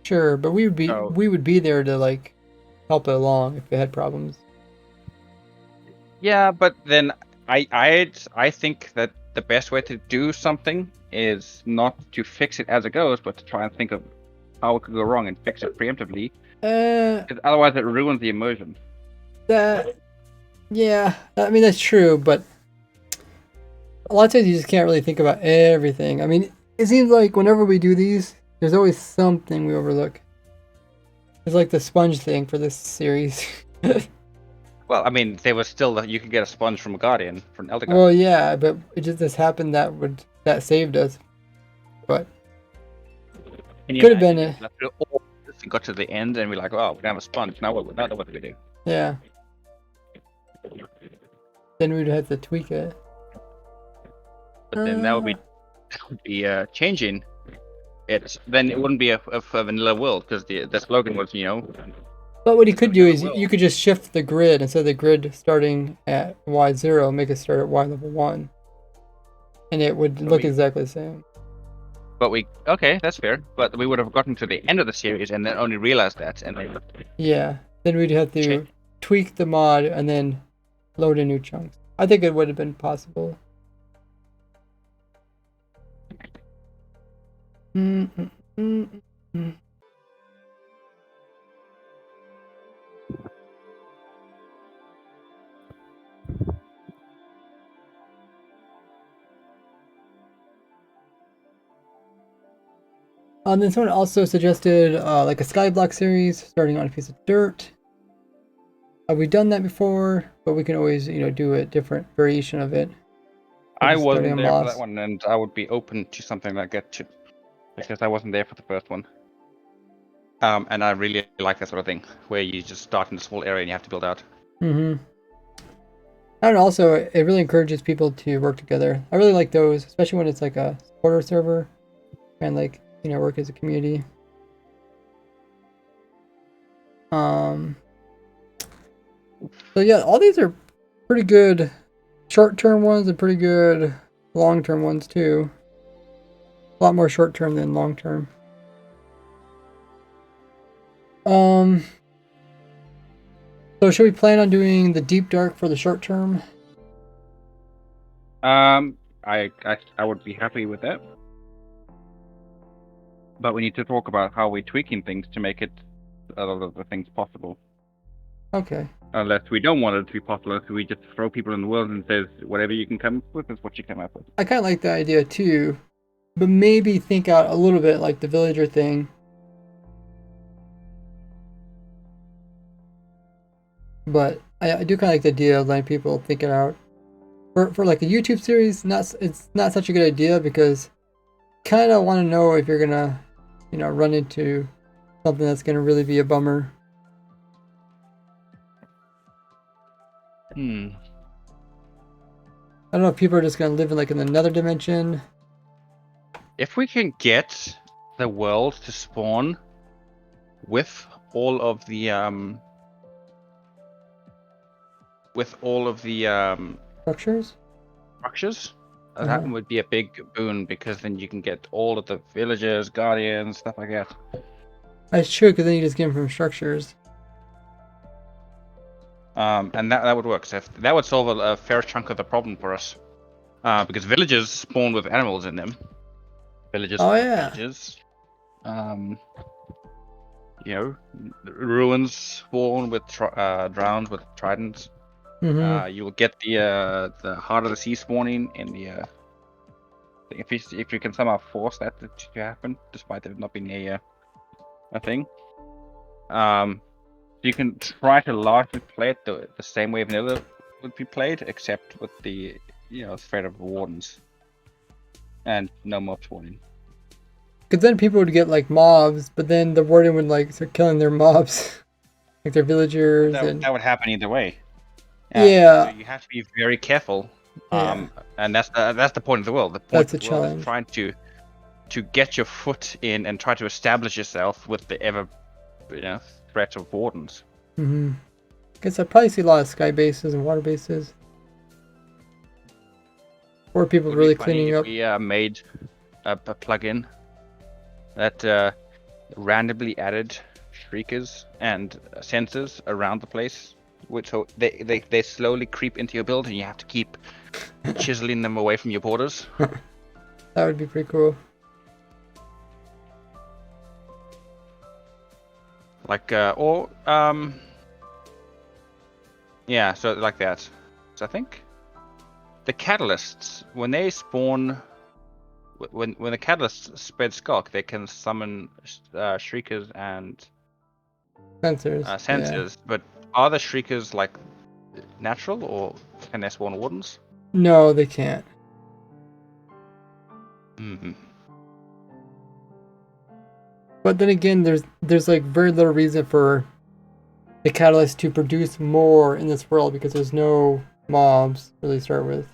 Sure, but we would be there to like help it along if it had problems. Yeah, but then I think that the best way to do something is not to fix it as it goes, but to try and think of how it could go wrong and fix it preemptively. Because otherwise, it ruins the immersion. Yeah, I mean that's true, but a lot of times you just can't really think about everything. I mean, it seems like whenever we do these, there's always something we overlook. It's like the sponge thing for this series. Well, I mean, there was still you could get a sponge from a Guardian, from an Elder Guardian. Well, yeah, but it just happened that saved us. But could have been a. We got to the end and we're like, oh, we don't have a sponge. Now what do we do? Yeah. Then we'd have to tweak it. But then that would be changing it. Then it wouldn't be a vanilla world because the slogan was, you know. But what you could do is you could just shift the grid instead of the grid starting at Y0, make it start at Y level 1, and it would look exactly the same. But okay, that's fair. But we would have gotten to the end of the series and then only realized that, and then then we'd have to tweak the mod and then load in new chunks. I think it would have been possible. Then someone also suggested like a skyblock series starting on a piece of dirt. We've done that before, but we can always, you know, do a different variation of it. I wasn't there for that one, and I would be open to something like that too, because I wasn't there for the first one. And I really like that sort of thing, where you just start in a small area and you have to build out. And also, it really encourages people to work together. I really like those, especially when it's like a supporter server, and like, you know, work as a community. So yeah, all these are pretty good short-term ones and pretty good long-term ones too. A lot more short-term than long-term. So should we plan on doing the deep dark for the short term? I I would be happy with that. But we need to talk about how we're tweaking things to make it a lot of the things possible. Okay. Unless we don't want it to be possible, so we just throw people in the world and says whatever you can come up with is what you come up with. I kind of like the idea too, but maybe think out a little bit like the villager thing. But I do kind of like the idea of letting people think it out. For like a YouTube series, it's not such a good idea because kind of want to know if you're gonna, run into something that's gonna really be a bummer. I don't know if people are just gonna live in like in another dimension. If we can get the world to spawn with all of the Structures? that would be a big boon because then you can get all of the villagers, guardians, stuff like that. That's true, because then you just get them from structures. And that would work. So that would solve a fair chunk of the problem for us. Because villages spawn with animals in them. Villages. Oh yeah. Villages. Ruins spawn with drowned with tridents. You will get the heart of the sea spawning in the. If you can somehow force that to happen, despite it not being a thing. You can try to largely play it the same way vanilla would be played, except with the threat of wardens and no mob spawning. Because then people would get like mobs, but then the warden would like start killing their mobs, like their villagers. That would happen either way. Yeah. So you have to be very careful. Yeah. And that's the point of the world. The point of the world is trying to get your foot in and try to establish yourself with the ever threat of wardens. Guess I probably see a lot of sky bases and water bases. Or people really cleaning up. We made a plugin that randomly added shriekers and sensors around the place, which they slowly creep into your build, and you have to keep chiseling them away from your borders. That would be pretty cool. Like yeah, so like that. So I think the catalysts, when they spawn, when the catalysts spread skulk, they can summon shriekers and Sensors. But are the shriekers like natural, or can they spawn wardens? No, they can't. But then again, there's like very little reason for the catalyst to produce more in this world because there's no mobs to really start with.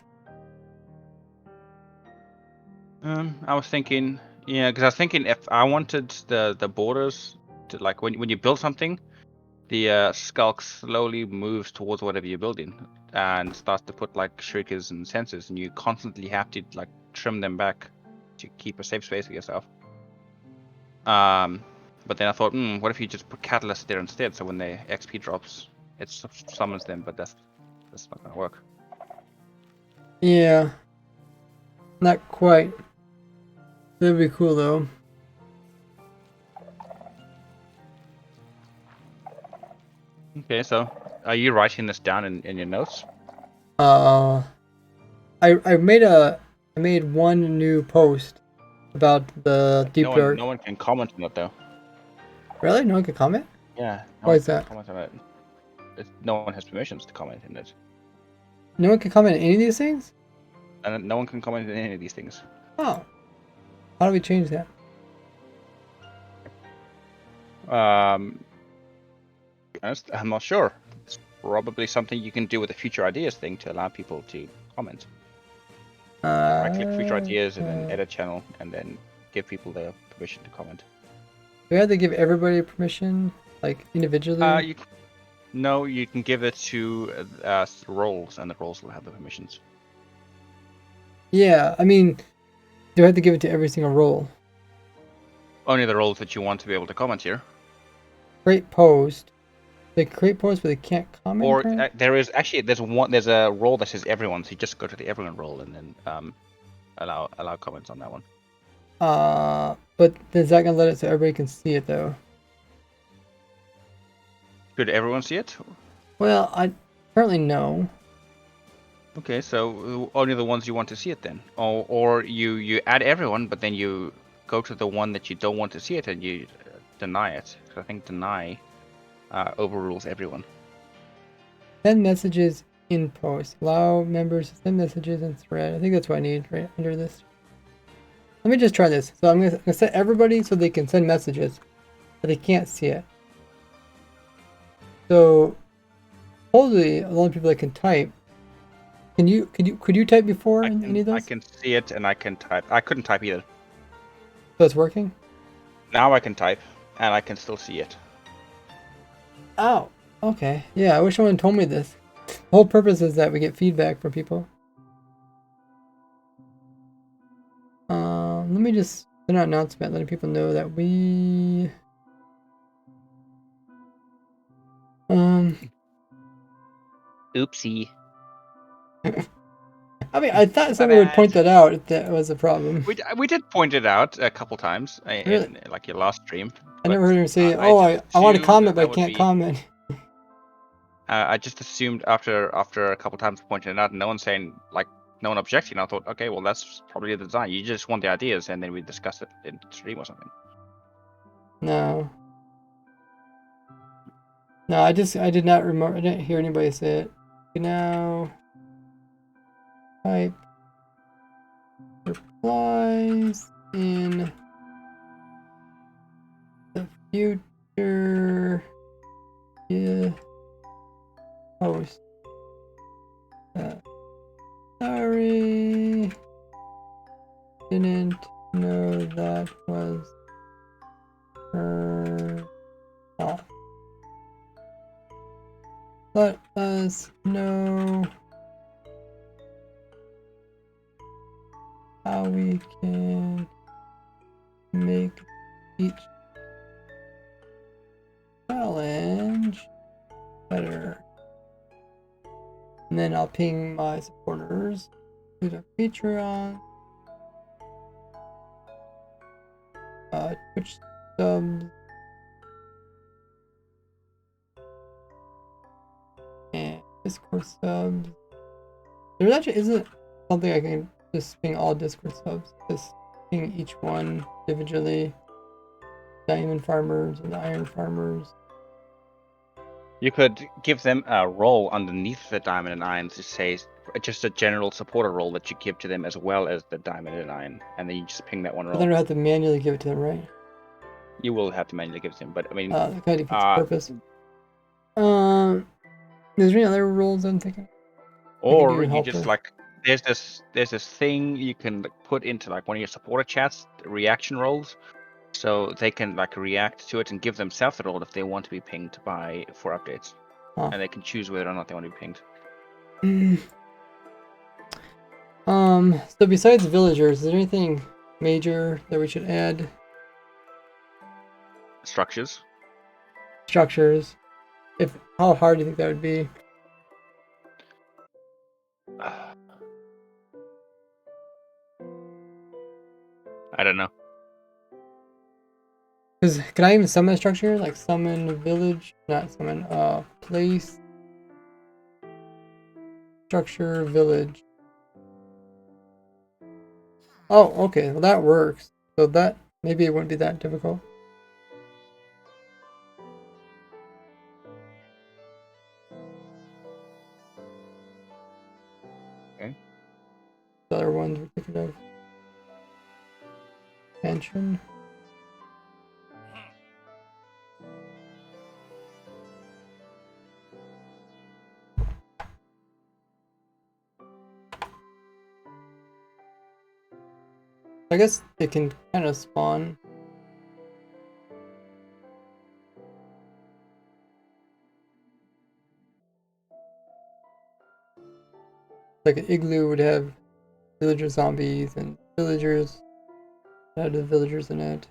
I was thinking, because I was thinking if I wanted the borders to, like, when you build something, the skulk slowly moves towards whatever you're building and starts to put like shriekers and sensors, and you constantly have to like trim them back to keep a safe space for yourself. But then I thought, what if you just put catalyst there instead? So when the XP drops, it summons them. But that's not gonna work. Yeah, not quite. That'd be cool though. Okay, so are you writing this down in your notes? I made one new post about the deep dark. No one can comment on it though. Really? No one can comment? Yeah. Why is that? Comment on it. No one has permissions to comment in it. No one can comment on any of these things? And no one can comment on any of these things. Oh. How do we change that? I'm not sure. It's probably something you can do with the future ideas thing to allow people to comment. Right click future ideas and then edit channel and then give people the permission to comment. Do we have to give everybody permission, like individually? No, you can give it to roles, and the roles will have the permissions. Yeah, I mean, do I have to give it to every single role? Only the roles that you want to be able to comment here. Create post. They create post, but they can't comment. Or there's a role that says everyone, so you just go to the everyone role and then allow comments on that one. But is that gonna let it so everybody can see it though? Should everyone see it? Well, I currently no. Okay, so only the ones you want to see it then, or you add everyone, but then you go to the one that you don't want to see it and you deny it. So I think deny overrules everyone. Send messages in post. Allow members to send messages in thread. I think that's what I need right under this. Let me just try this. So I'm gonna set everybody so they can send messages, but they can't see it. So hopefully, a lot of people that can type. Could you type before in any of those? I can see it and I can type. I couldn't type either. So it's working? Now I can type and I can still see it. Oh, okay. Yeah, I wish someone told me this. The whole purpose is that we get feedback from people. Let me just send out an announcement letting people know that we Oopsie. I mean, I thought someone would point that out if that was a problem. We did point it out a couple times Really? in like your last stream. I never heard him say, I I want to comment, but I would can't comment. I just assumed after a couple times pointing it out, no one saying like no one objecting. I thought, okay, well that's probably the design. You just want the ideas, and then we discuss it in stream or something. No. No, I did not remember. I didn't hear anybody say it. Okay, now type replies in the future. Yeah. Post. Sorry. Didn't know that was her off. Let us know how we can make each challenge better. And then I'll ping my supporters to the Patreon, Twitch subs, and Discord subs. There actually isn't something I can just ping all Discord subs. Just ping each one individually. Diamond farmers and iron farmers. You could give them a role underneath the diamond and iron to say just a general supporter role that you give to them as well as the diamond and iron, and then you just ping that one role. But then I have to manually give it to them, right? You will have to manually give it to them, but I mean, that kind of defeats the purpose. Is there any other roles I'm thinking? Or you just like there's this thing you can put into like one of your supporter chats, reaction roles, so they can like react to it and give themselves a role if they want to be pinged for updates, and they can choose whether or not they want to be pinged. So besides villagers, is there anything major that we should add? Structures. How hard do you think that would be? I don't know. Because can I even summon a structure? Like summon a village? Not summon, place. Structure, village. Oh, okay, well that works. So that, maybe it wouldn't be that difficult. Okay. The other ones we're thinking of. Pension. I guess it can kind of spawn. Like an igloo would have villager zombies and villagers. Add the villagers in it.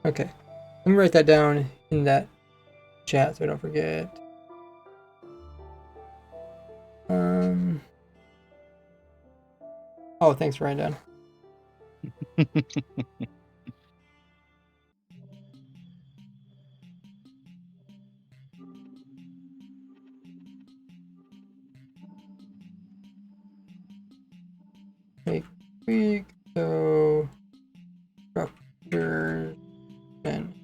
Okay. Let me write that down in that chat so I don't forget. Oh, thanks for writing down. Make tweak, so structure and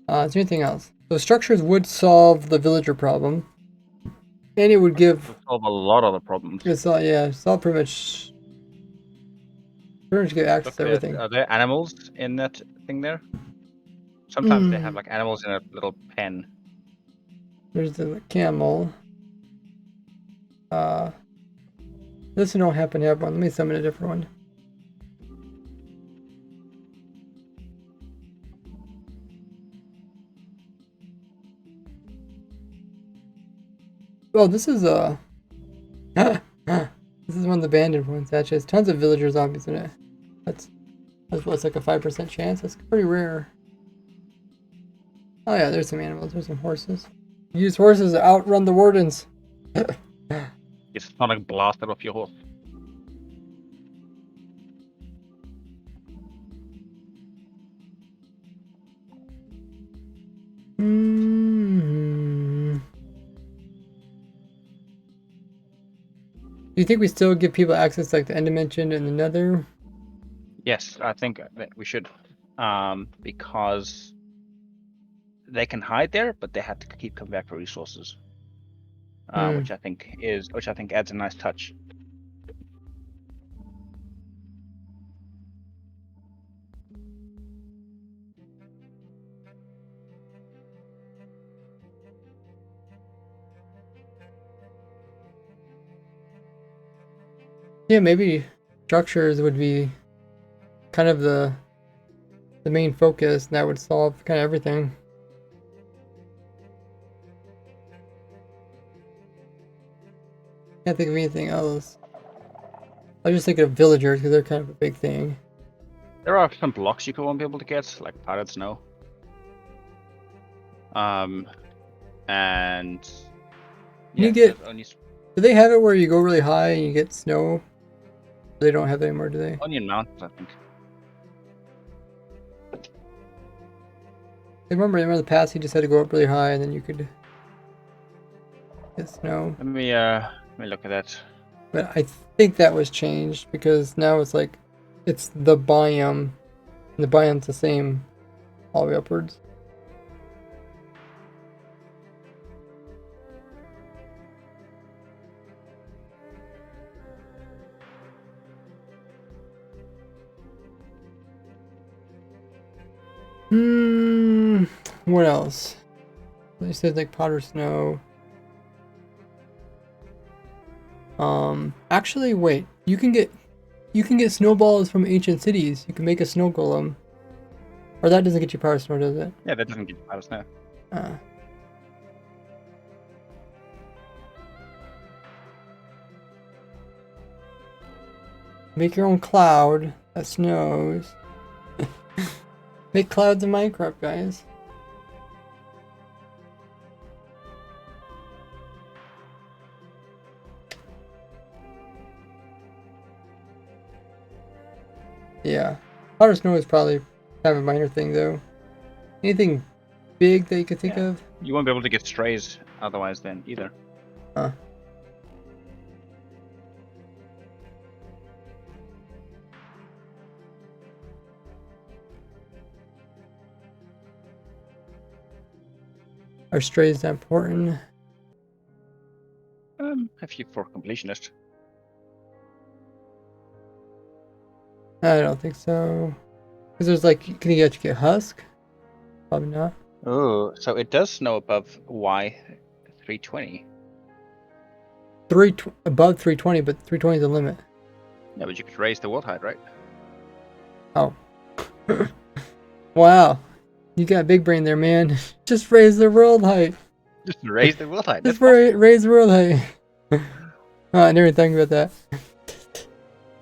is there anything else? So structures would solve the villager problem. And it would give solve a lot of the problems. it's all pretty much get access to everything. Are there animals in that thing there? Sometimes they have like animals in a little pen. There's the camel. This one don't happen to have one. Let me summon a different one. Oh, this is this is one of the abandoned ones. Actually, has tons of villager zombies in it. That's what's like a 5% chance. That's pretty rare. Oh yeah, there's some animals. There's some horses. Use horses to outrun the wardens. It's sonic blasted off your horse. Do you think we still give people access to like the end dimension and the nether? Yes, I think that we should, because they can hide there, but they have to keep coming back for resources, which I think adds a nice touch. Yeah, maybe structures would be kind of the main focus, and that would solve kind of everything. Can't think of anything else. I was just thinking of villagers because they're kind of a big thing. There are some blocks you won't be able to get, like powdered snow. And you get. Do they have it where you go really high and you get snow? They don't have that anymore, do they? Onion Mountains, I think. I remember in the past you just had to go up really high and then you could get snow. Let me look at that. But I think that was changed because now it's like it's the biome, and the biome's the same all the way upwards. What else? They said like powder snow. Actually, wait. You can get snowballs from ancient cities. You can make a snow golem. Or that doesn't get you powder snow, does it? Yeah, that doesn't get you powder snow. Make your own cloud that snows. Make clouds in Minecraft, guys. Yeah. Powder snow is probably kind of a minor thing, though. Anything big that you could think of? You won't be able to get strays otherwise then, either. Huh. Are strays that important? If you for completionist. I don't think so. Because there's like, can you actually get husk? Probably not. Oh, so it does snow above Y320. Above 320, but 320 is the limit. Yeah, but you could raise the world height, right? Oh. Wow. You got big brain there, man. Just raise the world height. Just raise the world height. Just raise the world height. Oh, I never think about that.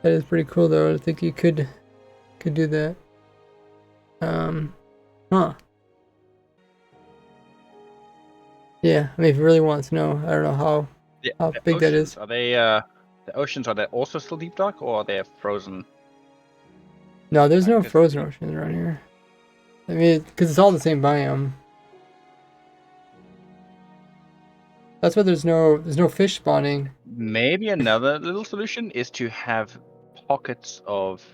That is pretty cool, though. I think you could do that. Huh. Yeah, I mean, if you really want to know, I don't know how The big that is. Are they the oceans? Are they also still deep dark, or are they frozen? No, there's no 'Cause frozen oceans around here. I mean, because it's all the same biome. That's why there's no fish spawning. maybe another little solution is to have pockets of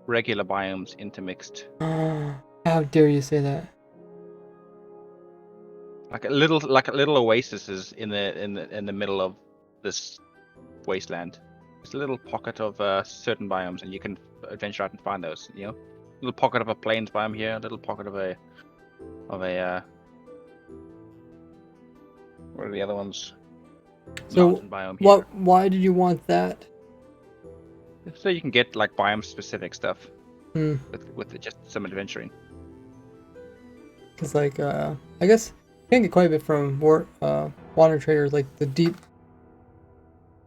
regular biomes intermixed, How dare you say that? like a little oases in the middle of this wasteland. Just a little pocket of certain biomes, and you can venture out and find those. You know, a little pocket of a plains biome here, a little pocket of a what are the other ones? So, Mountain biome here. why did you want that? So you can get like biome specific stuff Hmm. with just some adventuring. Because like I guess you can get quite a bit from water traders, like the deep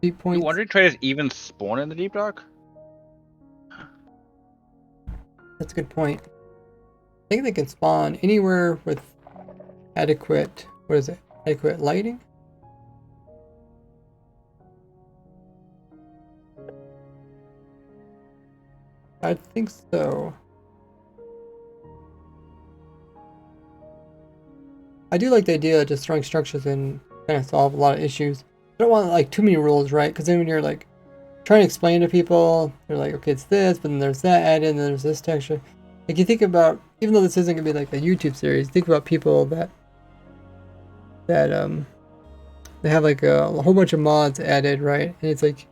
Do points. wandering traders even spawn in the deep dark? That's a good point. I think they can spawn anywhere with adequate, what is it? Adequate lighting? I think so. I do like the idea of just throwing structures and kind of solve a lot of issues. I don't want like too many rules, right? Because then when you're like trying to explain to people, they're like, okay, it's this, but then there's that added, and then there's this texture. Like you think about, even though this isn't gonna be like a YouTube series, think about people that they have like a whole bunch of mods added, right? And it's like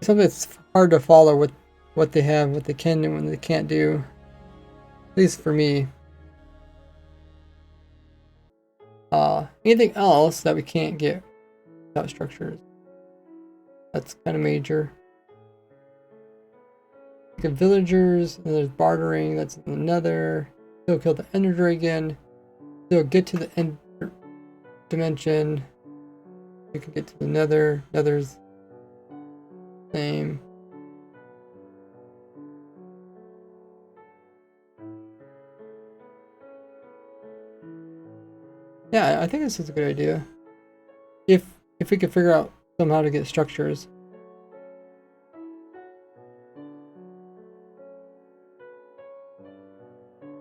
something that's hard to follow what they have, what they can and what they can't do. At least for me. Anything else that we can't get without structures? That's kind of major. Like villagers, and there's bartering, that's another. Still kill the Ender Dragon. Still get to the end dimension. We can get to the Nether. Nether's same. Yeah, I think this is a good idea. If we could figure out somehow to get structures.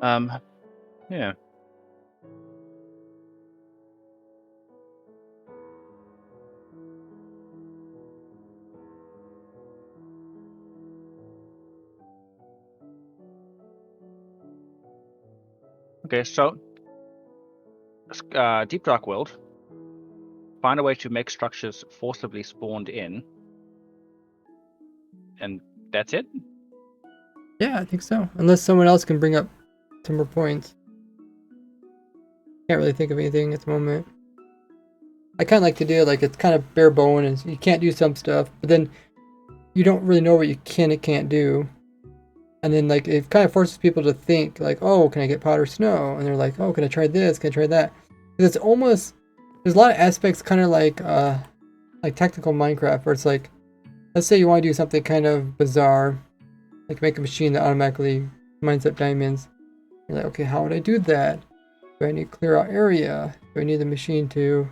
Yeah. Okay, so Deep Dark World. Find a way to make structures forcibly spawned in, and that's it. Yeah, I think so. Unless someone else can bring up some more points. Can't really think of anything at the moment. I kind of like to do like it's kind of bare bone and you can't do some stuff, but then you don't really know what you can and can't do. And then like it kind of forces people to think like, oh, can I get powder snow? And they're like, oh, can I try this? Can I try that? Because it's almost there's a lot of aspects kind of like tactical Minecraft where it's like, let's say you want to do something kind of bizarre, like make a machine that automatically mines up diamonds. You're like, okay, how would I do that? Do I need to clear out area? Do I need the machine to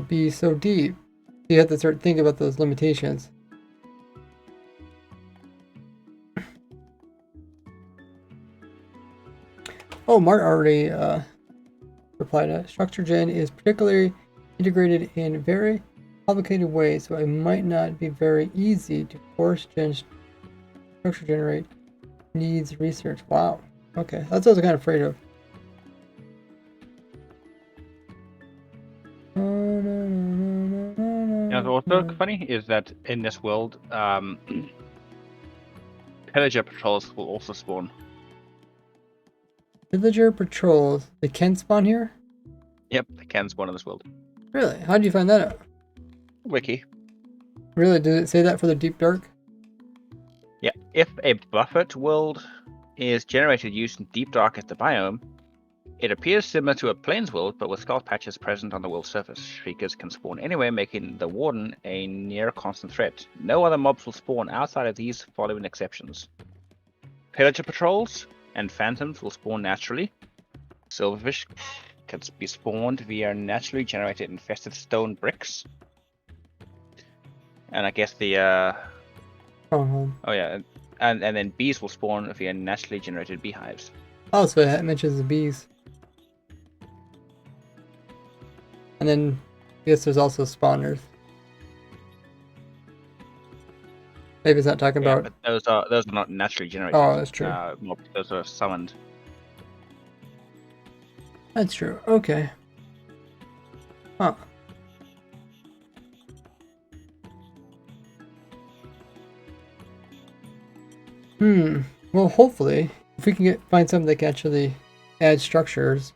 be so deep? You have to start thinking about those limitations. Oh, Mart already replied that structure gen is particularly integrated in very complicated ways, so it might not be very easy to force structure generate. Needs research. Wow. Okay, that's what I was kind of afraid of. And what's also funny is that in this world, pillager patrols will also spawn. Villager patrols. They can spawn here? Yep, they can spawn in this world. Really? How did you find that out? Wiki. Really? Did it say that for the Deep Dark? Yeah, if a buffered world is generated using Deep Dark as the biome, it appears similar to a plains world, but with skull patches present on the world's surface. Shriekers can spawn anywhere, making the Warden a near constant threat. No other mobs will spawn outside of these following exceptions. Pillager patrols and phantoms will spawn naturally. Silverfish can be spawned via naturally generated infested stone bricks. And I guess the oh yeah, and then bees will spawn via naturally generated beehives. Oh, so it mentions the bees. And then I guess there's also spawners. Maybe it's not talking Yeah, about. but those are not naturally generated. Oh, that's true. Those are summoned. That's true. Okay. Huh. Well, hopefully, if we can find something that can actually add structures.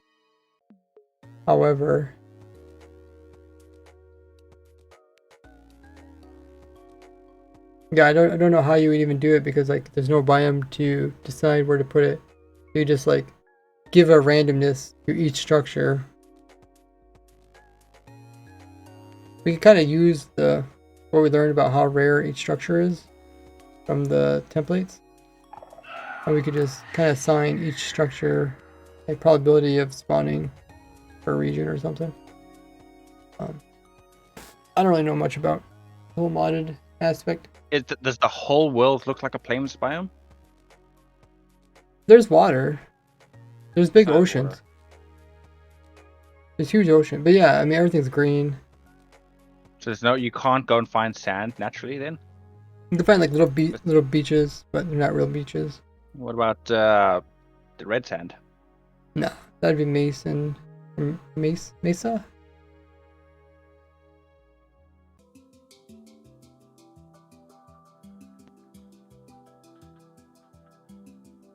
However, yeah, I don't know how you would even do it because like there's no biome to decide where to put it. You just like give a randomness to each structure. We can kind of use what we learned about how rare each structure is from the templates. And we could just kind of assign each structure a probability of spawning per region or something. I don't really know much about the whole modded aspect. Does the whole world look like a plains biome? There's water. There's big Sand oceans. water. There's huge ocean. But yeah, I mean everything's green. So you can't go and find sand naturally then? You can find like little beaches, but they're not real beaches. What about the red sand? No, that'd be Mesa?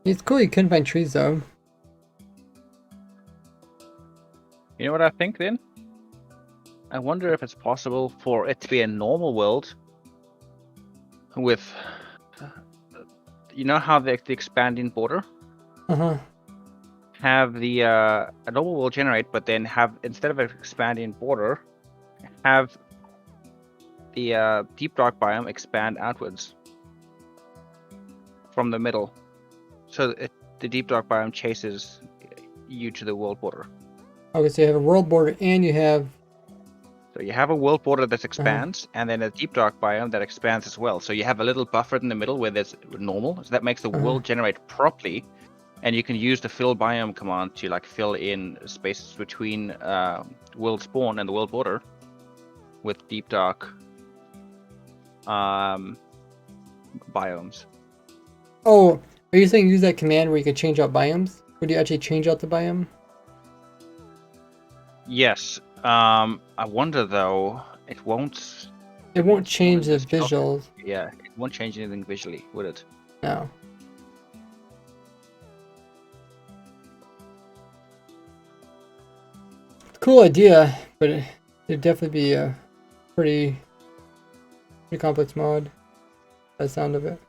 It's cool you couldn't find trees though. You know what I think then? I wonder if it's possible for it to be a normal world with, you know how the expanding border? Have the a normal world generate, but then have, instead of an expanding border, have the deep dark biome expand outwards from the middle, so the deep dark biome chases you to the world border. Okay, so you have a world border and you have. So you have a world border that expands, and then a deep dark biome that expands as well. So you have a little buffer in the middle where there's normal, so that makes the world generate properly, and you can use the fill biome command to like fill in spaces between world spawn and the world border with deep dark biomes. Oh, are you saying use that command where you could change out biomes? Would you actually change out the biome? Yes. I wonder though, it won't. It won't change the visuals. Yeah, it won't change anything visually, would it? No. Cool idea, but it'd definitely be a pretty complex mod by the sound of it.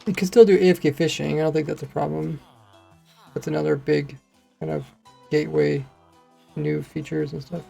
You can still do AFK fishing. I don't think that's a problem. That's another big kind of gateway, new features and stuff.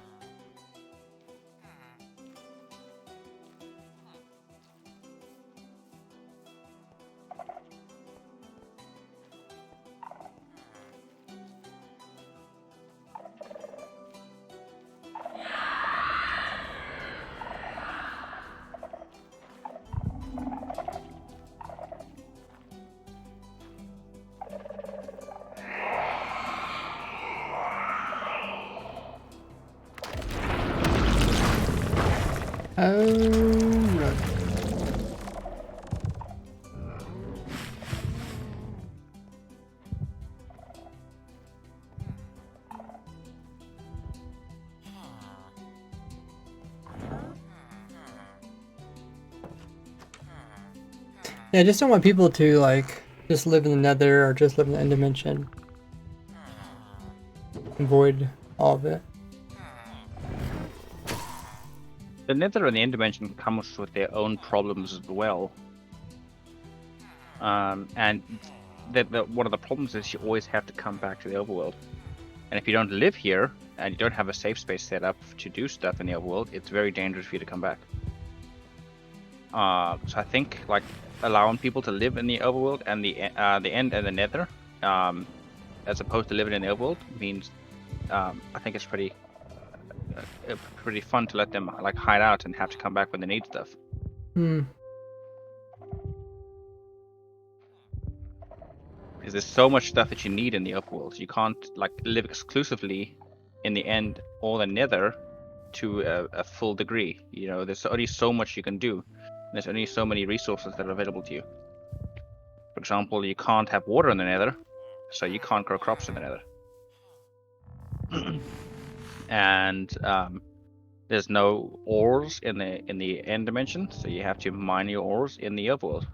Right. Yeah, I just don't want people to like just live in the nether or just live in the end dimension. Avoid all of it. The Nether and the End Dimension comes with their own problems as well. And one of the problems is you always have to come back to the overworld. And if you don't live here, and you don't have a safe space set up to do stuff in the overworld, it's very dangerous for you to come back. So I think like allowing people to live in the overworld and the End and the Nether, as opposed to living in the overworld, means I think it's pretty fun to let them like hide out and have to come back when they need stuff. Because there's so much stuff that you need in the overworld. You can't like live exclusively in the End or the Nether to a full degree. You know, there's only so much you can do. There's only so many resources that are available to you. For example, you can't have water in the Nether, so you can't grow crops in the Nether. And there's no ores in the End Dimension, so you have to mine your ores in the overworld.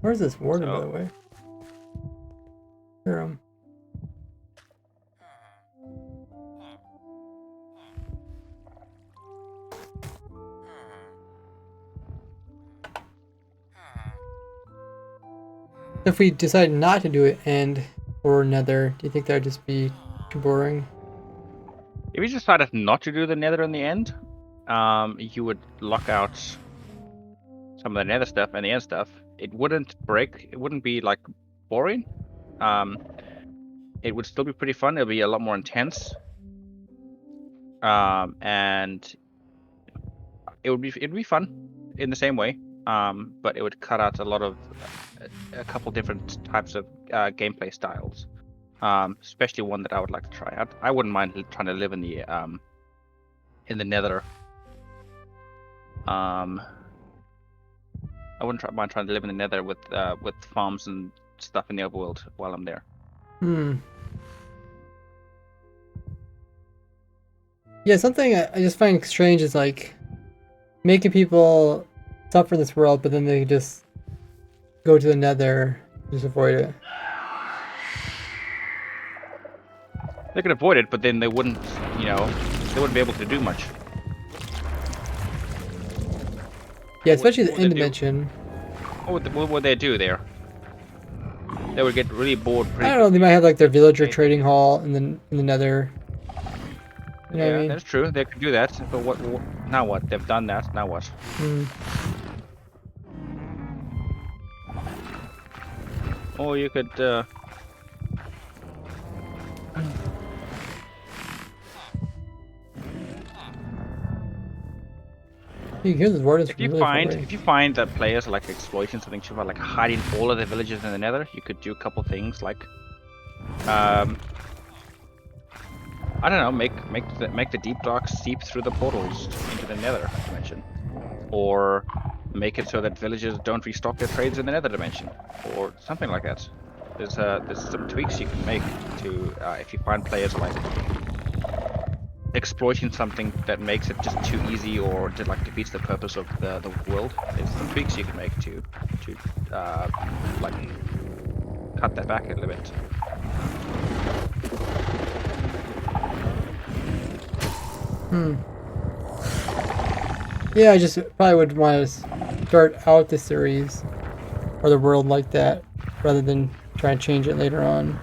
Where's this warden, by the way? Here, if we decide not to do it End or Nether, do you think that would just be too boring? If you decided not to do the Nether in the End, you would lock out some of the Nether stuff and the End stuff. It wouldn't break. It wouldn't be like boring. It would still be pretty fun. It'll be a lot more intense. And it'd be fun in the same way. But it would cut out a lot of a couple different types of gameplay styles. Especially one that I would like to try out. I wouldn't mind trying to live in the Nether. I wouldn't mind trying to live in the Nether with farms and stuff in the overworld while I'm there. Yeah, something I just find strange is like making people suffer in this world, but then they just go to the Nether, just avoid it. They could avoid it, but then they wouldn't, they wouldn't be able to do much. Yeah, especially the End Dimension. What would they do there? They would get really bored. I don't know. They might have like their villager trading hall in the Nether. You know what I mean? That's true. They could do that. But what? Now what? They've done that. Now what? Or you could. You can hear the wardens If you find that players are like exploiting something too far, like hiding all of the villages in the Nether, you could do a couple things like, I don't know, make the deep dark seep through the portals into the Nether dimension, or make it so that villagers don't restock their trades in the Nether dimension, or something like that. There's some tweaks you can make to if you find players like exploiting something that makes it just too easy or defeats the purpose of the world. There's some tweaks you can make to like cut that back a little bit. Yeah, I just probably would want to start out the series or the world like that rather than try and change it later on.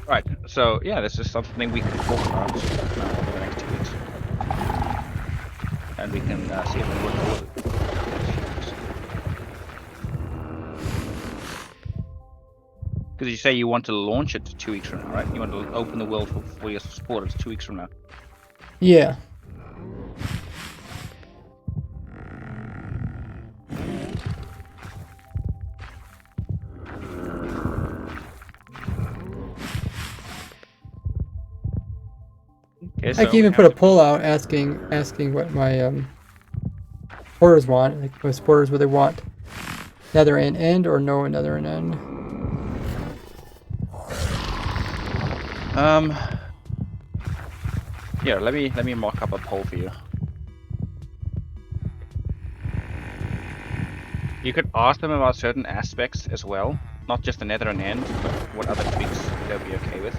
Right, so yeah, this is something we can talk about over the next 2 weeks. And we can see if it works. Because you say you want to launch it 2 weeks from now, right? You want to open the world for your supporters 2 weeks from now. Yeah. Okay, I can even put a poll out asking what my supporters want, like my supporters what they want, Nether and End or no Nether and End. Yeah, let me mock up a poll for you. You could ask them about certain aspects as well, not just the nether and end, but what other tweaks they'll be okay with.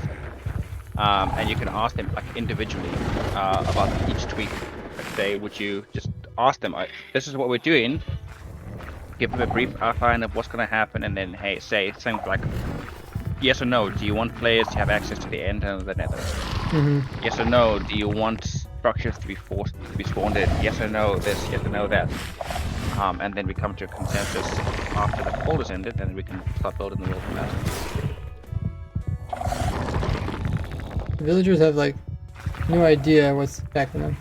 And you can ask them like individually about each tweak. Like say, would you just ask them, this is what we're doing, give them a brief outline of what's going to happen, and then hey, say something like, yes or no, do you want players to have access to the end and the nether? Yes or no, do you want structures to be forced to be spawned in? Yes or no this, yes or no that. And then we come to a consensus after the poll is ended, and we can start building the world from that. The villagers have like no idea what's attacking them.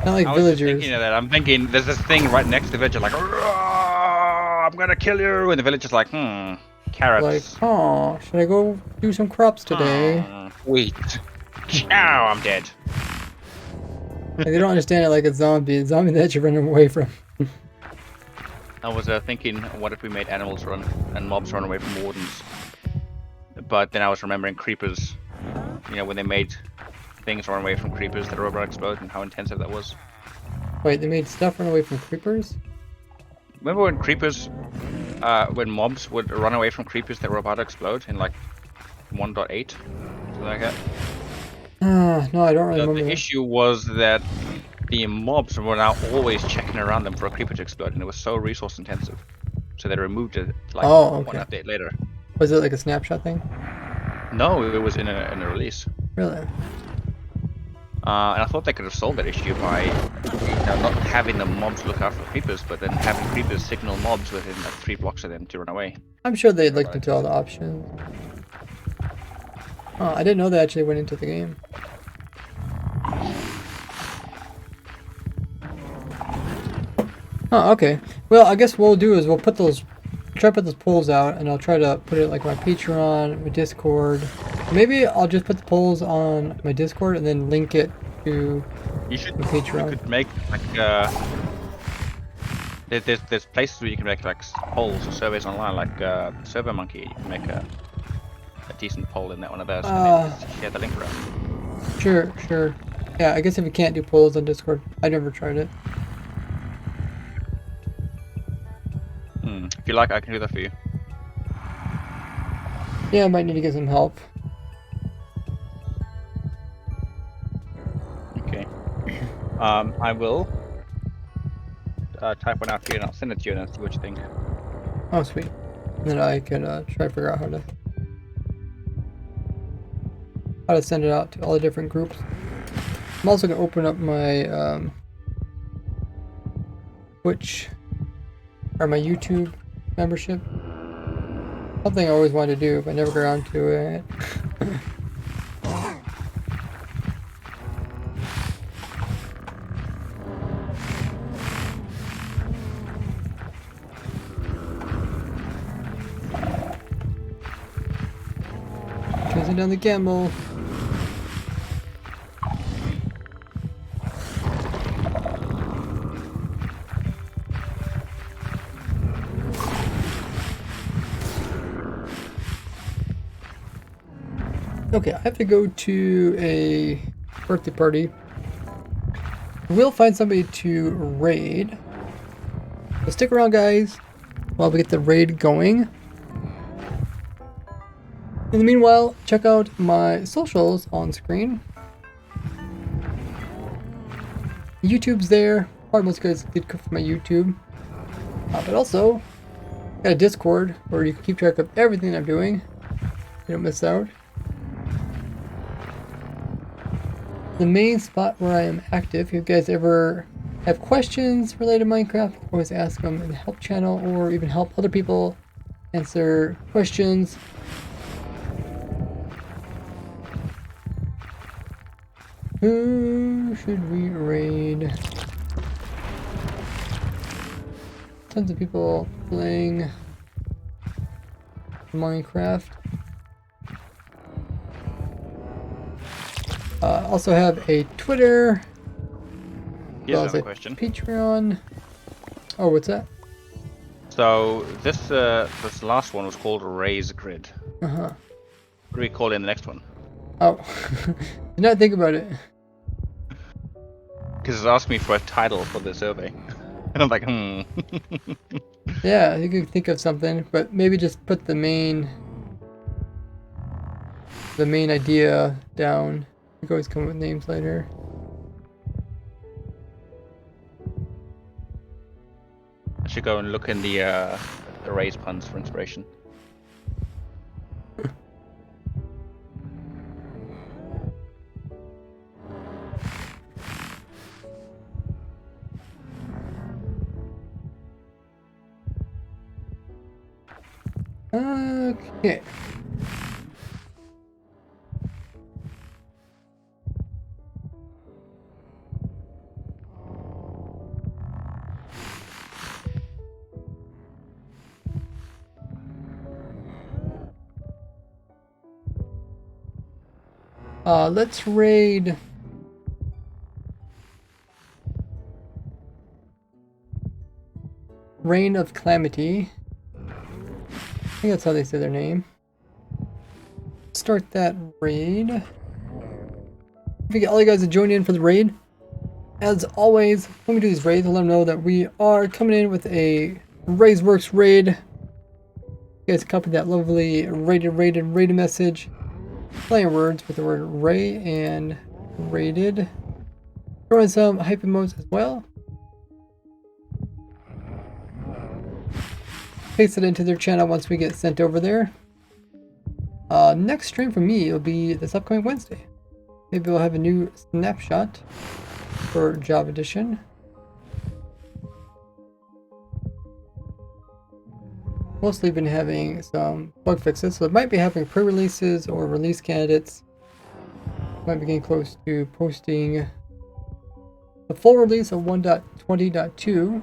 Not like I was villagers. just thinking of that. I'm thinking there's this thing right next to the villager, like, I'm gonna kill you, and the villager's like, carrots. Like, oh, should I go do some crops today? Wheat. Ow, I'm dead. Like, they don't understand it like a zombie that you're running away from. I was thinking, what if we made animals run and mobs run away from wardens? But then I was remembering creepers. You know, when they made things run away from creepers that were about to explode, and how intensive that was. Wait, they made stuff run away from creepers? Remember when creepers, when mobs would run away from creepers that were about to explode in like 1.8, something like that? No, I don't really remember. The issue was that the mobs were now always checking around them for a creeper to explode, and it was so resource intensive. So they removed it like one update later. Was it like a snapshot thing? No, it was in a release. Really? And I thought they could have solved that issue by not having the mobs look out for creepers, but then having creepers signal mobs within like 3 blocks of them to run away. I'm sure they looked into all the options. Oh, I didn't know they actually went into the game. Oh, okay. Well, I guess what we'll do is we'll put those, try to put those polls out, and I'll try to put it like my Patreon, my Discord. Maybe I'll just put the polls on my Discord and then link it to my Patreon. You could make like there's places where you can make like polls or surveys online, like Server Monkey. You can make a decent poll in that one of those, and then share the link around. Sure. Yeah, I guess if you can't do polls on Discord, I never tried it. If you like, I can do that for you. Yeah, I might need to get some help. Okay. I will type one out for you, and I'll send it to you and see what you think. Oh, sweet. And then I can try to figure out how to send it out to all the different groups. I'm also gonna open up my Twitch or my YouTube membership. Something I always wanted to do, but I never got around to it. Chasing down the gamble. Okay, I have to go to a birthday party. We'll find somebody to raid. So stick around, guys, while we get the raid going. In the meanwhile, check out my socials on screen. YouTube's there. Probably most guys did come from my YouTube. But also, got a Discord where you can keep track of everything I'm doing. You don't miss out. The main spot where I am active. If you guys ever have questions related to Minecraft, always ask them in the help channel, or even help other people answer questions. Who should we raid? Tons of people playing Minecraft. Also have a Twitter. Here's a question. Patreon. Oh, what's that? So this last one was called Raise Grid. Uh-huh. What do we call it in the next one? Oh, did not think about it. Because it's asked me for a title for the survey. And I'm like, Yeah, you could think of something, but maybe just put the main idea down. You can always come up with names later. I should go and look in the race puns for inspiration. Okay. Let's raid Reign of Calamity. I think that's how they say their name. Start that raid. If we get all you guys to join in for the raid, as always, when we do these raids, I'll let them know that we are coming in with a Raiseworks raid. You guys copy that lovely rated message. Playing words with the word Ray and rated. Throw in some hype emotes as well. Paste it into their channel once we get sent over there. Next stream for me will be this upcoming Wednesday. Maybe we'll have a new snapshot for Job Edition. Mostly been having some bug fixes, so it might be having pre-releases or release candidates. Might be getting close to posting the full release of 1.20.2.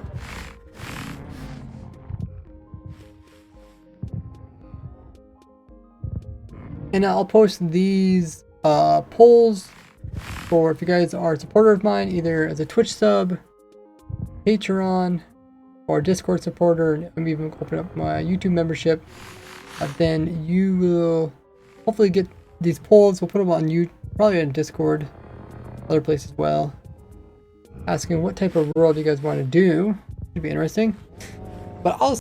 And I'll post these polls for if you guys are a supporter of mine, either as a Twitch sub, Patreon, or Discord supporter, and I'm even open up my YouTube membership. Then you will hopefully get these polls. We'll put them on YouTube, probably on Discord, other places as well. Asking what type of world you guys want to do. Should be interesting. But I'll